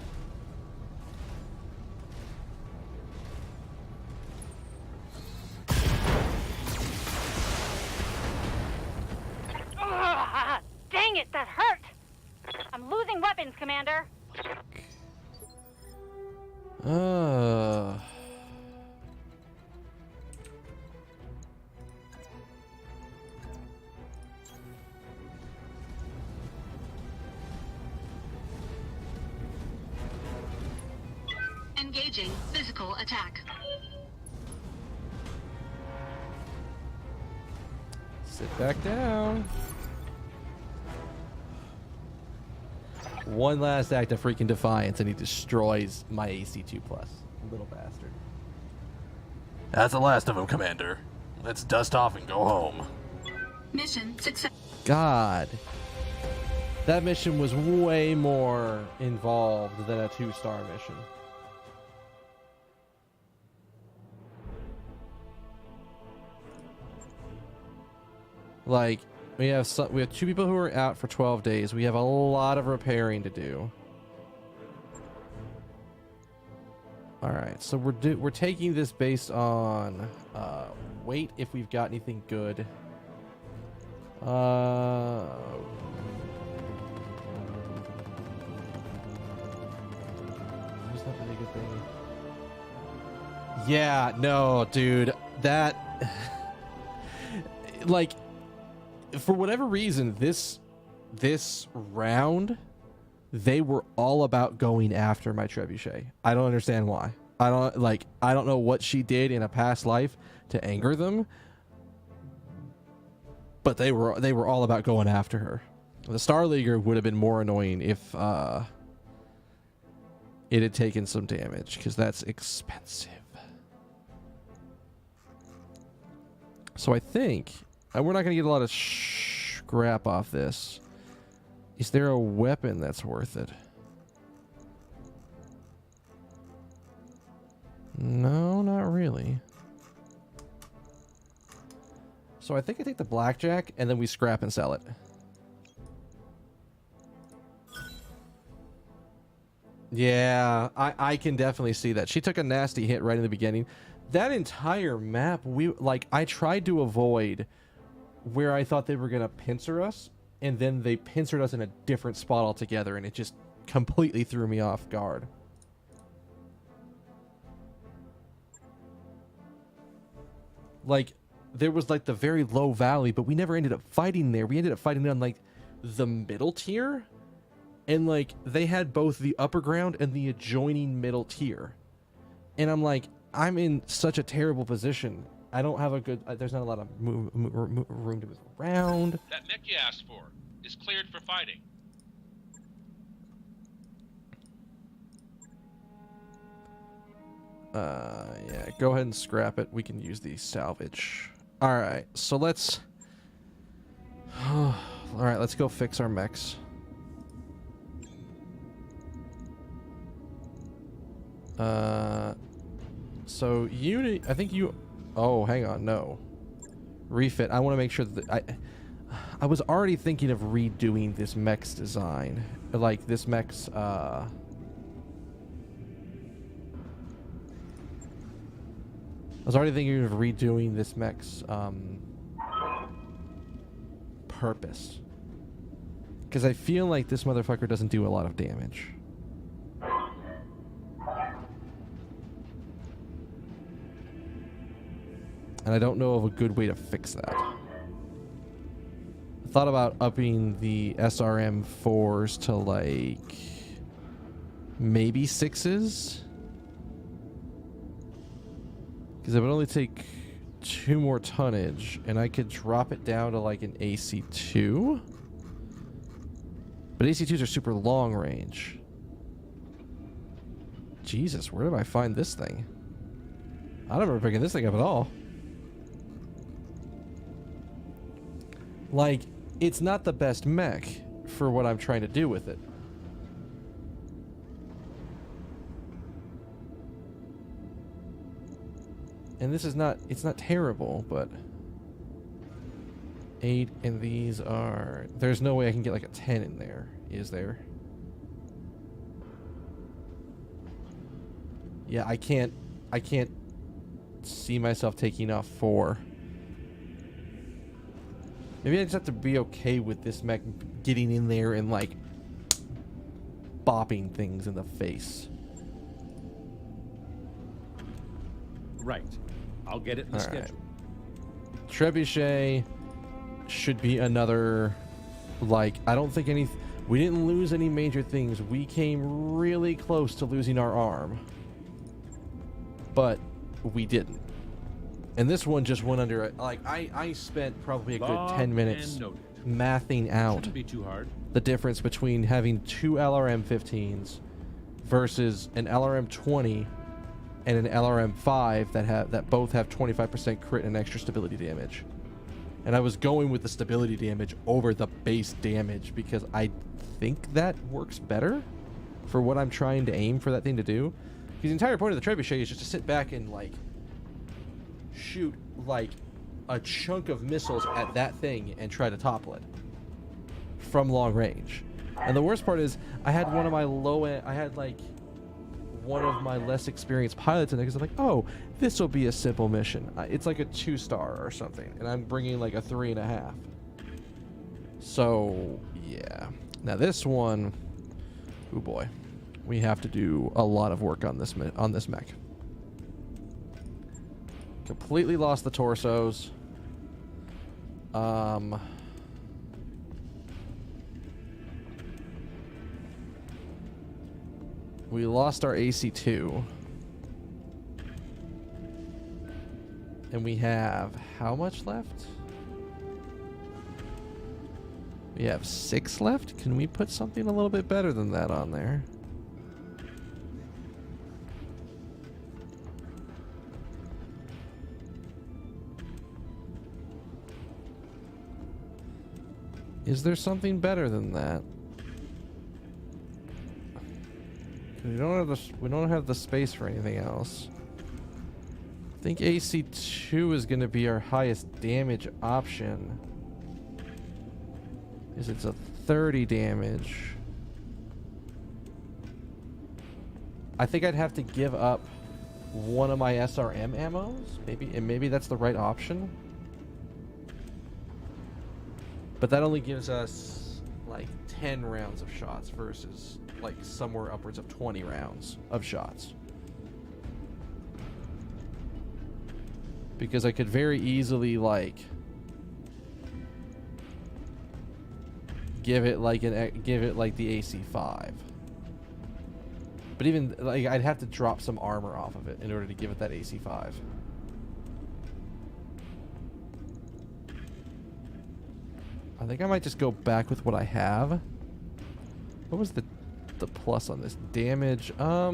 S3: Ugh, dang it, that hurt! I'm losing weapons, Commander.
S2: Engaging physical attack.
S1: Sit back down. One last act of freaking defiance and he destroys my AC2+. Little bastard.
S8: That's the last of them, Commander. Let's dust off and go home.
S2: Mission success.
S1: God. That mission was way more involved than a 2-star mission. Like, we have 2 people who are out for 12 days. We have a lot of repairing to do. All right, so we're taking this based on weight if we've got anything good. There's not really a good thing. Yeah, no, dude, that like. For whatever reason, this round, they were all about going after my trebuchet. I don't understand why. I don't know what she did in a past life to anger them, but they were all about going after her. The Star Leaguer would have been more annoying if it had taken some damage, because that's expensive. So I think we're not going to get a lot of scrap off this. Is there a weapon that's worth it? No, not really. So I think I take the blackjack and then we scrap and sell it. Yeah, I can definitely see that. She took a nasty hit right in the beginning. That entire map, I tried to avoid where I thought they were going to pincer us, and then they pincered us in a different spot altogether, and it just completely threw me off guard. Like, there was, like, the very low valley, but we never ended up fighting there. We ended up fighting on, like, the middle tier, and, like, they had both the upper ground and the adjoining middle tier. And I'm like, I'm in such a terrible position. I don't have a good. There's not a lot of room to move around.
S4: That mech you asked for is cleared for fighting.
S1: Yeah, go ahead and scrap it. We can use the salvage. All right, so let's. All right, let's go fix our mechs. So you, I think you. Oh, hang on, no. Refit. I want to make sure that I was already thinking of redoing this mech's design, like this mech's. I was already thinking of redoing this mech's purpose. Because I feel like this motherfucker doesn't do a lot of damage. And I don't know of a good way to fix that. I thought about upping the SRM 4s to like maybe 6s. Because it would only take 2 more tonnage, and I could drop it down to like an AC2. But AC2s are super long range. Jesus, where did I find this thing? I don't remember picking this thing up at all. Like, it's not the best mech for what I'm trying to do with it. And this is not, it's not terrible, but 8, and these are, there's no way I can get like a 10 in there, is there? Yeah, I can't see myself taking off 4. Maybe I just have to be okay with this mech getting in there and like bopping things in the face.
S10: Right. I'll get it in the schedule.
S1: Right. Trebuchet should be another, like, I don't think we didn't lose any major things. We came really close to losing our arm, but we didn't. And this one just went under it. Like, I spent probably a good 10 minutes mathing out
S10: Shouldn't be too hard.
S1: the difference between having 2 LRM-15s versus an LRM-20 and an LRM-5 that both have 25% crit and extra stability damage. And I was going with the stability damage over the base damage because I think that works better for what I'm trying to aim for that thing to do. Because the entire point of the trebuchet is just to sit back and like shoot like a chunk of missiles at that thing and try to topple it from long range. And the worst part is I had one of my one of my less experienced pilots in there because I'm like, oh, this will be a simple mission. It's like a 2-star or something, and I'm bringing like a 3.5. So yeah. Now this one, oh boy, we have to do a lot of work on this mech. Completely lost the torsos. We lost our AC2. And we have how much left? We have 6 left. Can we put something a little bit better than that on there? Is there something better than that? We don't have the space for anything else. I think AC2 is going to be our highest damage option. Is it's a 30 damage. I think I'd have to give up one of my SRM ammos, maybe that's the right option. But that only gives us like 10 rounds of shots versus like somewhere upwards of 20 rounds of shots. Because I could very easily like give it like the AC5. But even like I'd have to drop some armor off of it in order to give it that AC5. I think I might just go back with what I have. What was the plus on this? Damage. I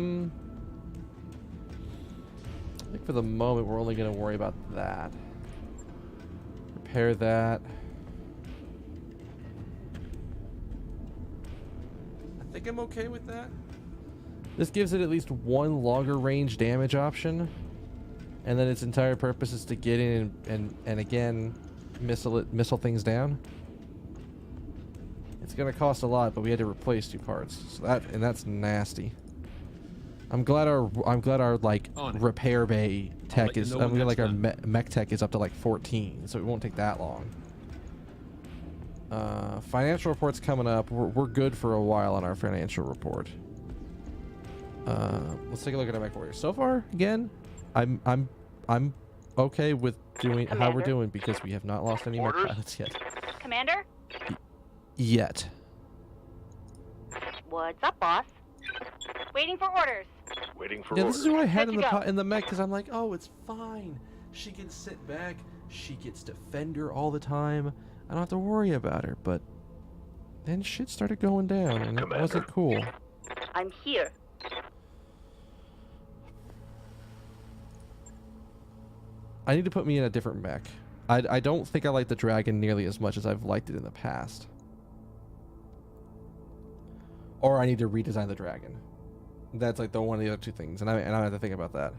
S1: think for the moment we're only going to worry about that. Repair that. I think I'm okay with that. This gives it at least one longer range damage option. And then its entire purpose is to get in and again missile things down. It's gonna cost a lot, but we had to replace 2 parts. So that's nasty. I'm glad our like repair bay tech is. I'm glad like our mech tech is up to like 14, so it won't take that long. Financial report's coming up. We're good for a while on our financial report. Let's take a look at our mech warrior. So far, again, I'm okay with doing
S3: Commander?
S1: how we're doing because we have not lost any mech pilots yet.
S3: Commander?
S1: Yet.
S3: What's up, boss? Waiting for orders.
S11: Waiting for
S1: Yeah,
S11: orders.
S1: this is what I had
S3: Good
S1: in
S3: to go.
S1: in the mech because I'm like, oh, it's fine. She can sit back. She gets defender all the time. I don't have to worry about her. But then shit started going down, and it wasn't cool.
S3: I'm here.
S1: I need to put me in a different mech. I don't think I like the dragon nearly as much as I've liked it in the past. Or I need to redesign the dragon. That's like one of the other 2 things, and I have to think about that.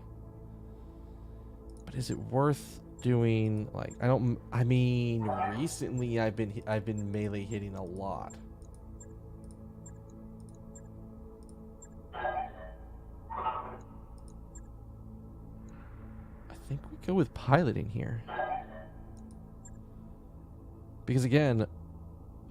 S1: But is it worth doing? Like, I mean, recently I've been melee hitting a lot. I think we go with piloting here. Because again,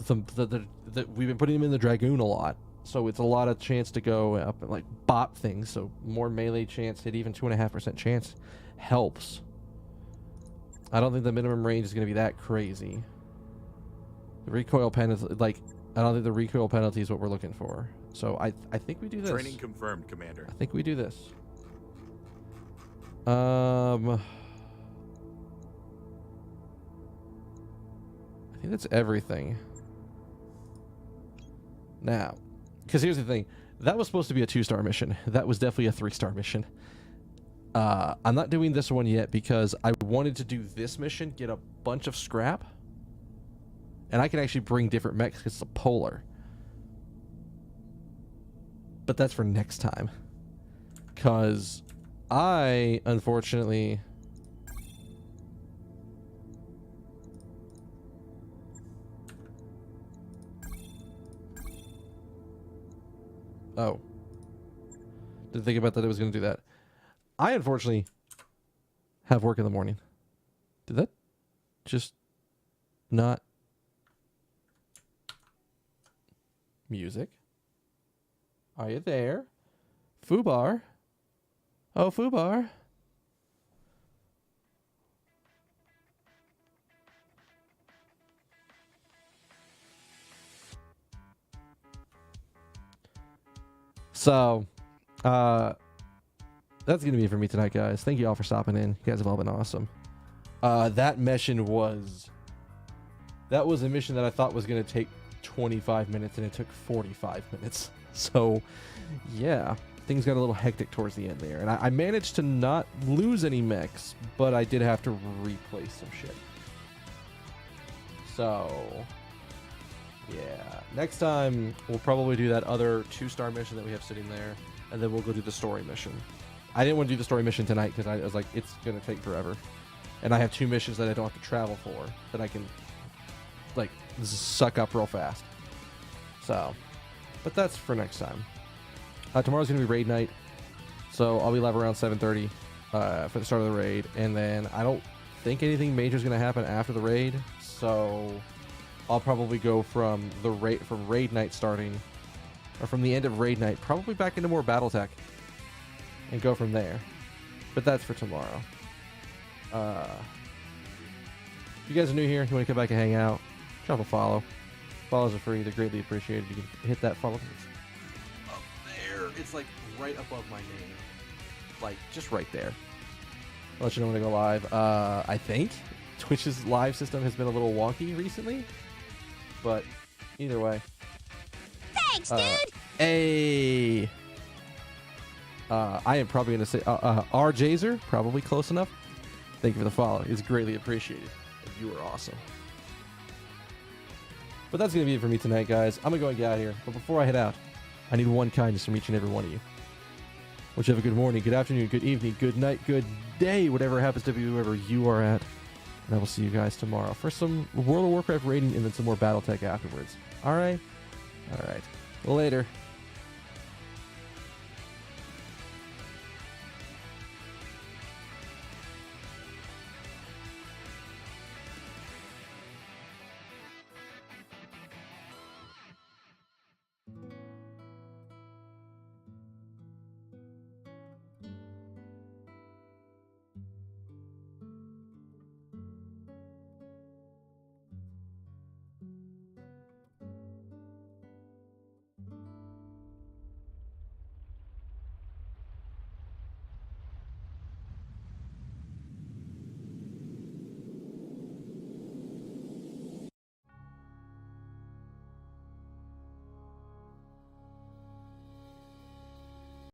S1: we've been putting him in the Dragoon a lot. So it's a lot of chance to go up and like bop things. So more melee chance, hit even 2.5% chance helps. I don't think the minimum range is going to be that crazy. The recoil penalty, like, I don't think the recoil penalty is what we're looking for. So I think we do this.
S5: Training confirmed, Commander.
S1: I think we do this. I think that's everything. Now, because here's the thing. That was supposed to be a 2-star mission. That was definitely a 3-star mission. I'm not doing this one yet because I wanted to do this mission, get a bunch of scrap. And I can actually bring different mechs because it's a polar. But that's for next time. Because I, unfortunately... Oh. Didn't think about that it was going to do that. I, unfortunately, have work in the morning. Did that just not... Music? Are you there? Fubar? Oh, Fubar. So, that's going to be it for me tonight, guys. Thank you all for stopping in. You guys have all been awesome. That mission was... That was a mission that I thought was going to take 25 minutes, and it took 45 minutes. So, yeah. Things got a little hectic towards the end there. And I managed to not lose any mechs, but I did have to replace some shit. So... yeah, next time we'll probably do that other 2-star mission that we have sitting there, and then we'll go do the story mission. I didn't want to do the story mission tonight because I was like, it's going to take forever. And I have 2 missions that I don't have to travel for that I can, like, suck up real fast. So, but that's for next time. Tomorrow's going to be raid night, so I'll be live around 7:30 for the start of the raid, and then I don't think anything major is going to happen after the raid, so... I'll probably go from raid night starting, or from the end of raid night, probably back into more BattleTech, and go from there. But that's for tomorrow. If you guys are new here, you want to come back and hang out, drop a follow. Follows are free; they're greatly appreciated. You can hit that follow. It's up there. It's like right above my name, like just right there. I'll let you know when I go live. I think Twitch's live system has been a little wonky recently. But either way.
S12: Thanks, dude.
S1: I am probably going to say R. Jazer, probably close enough. Thank you for the follow. It's greatly appreciated. You are awesome. But that's going to be it for me tonight, guys. I'm going to go and get out of here. But before I head out, I need one kindness from each and every one of you. Which have a good morning, good afternoon, good evening, good night, good day, whatever happens to be wherever you are at. And I will see you guys tomorrow for some World of Warcraft raiding and then some more BattleTech afterwards. All right? All right. Later.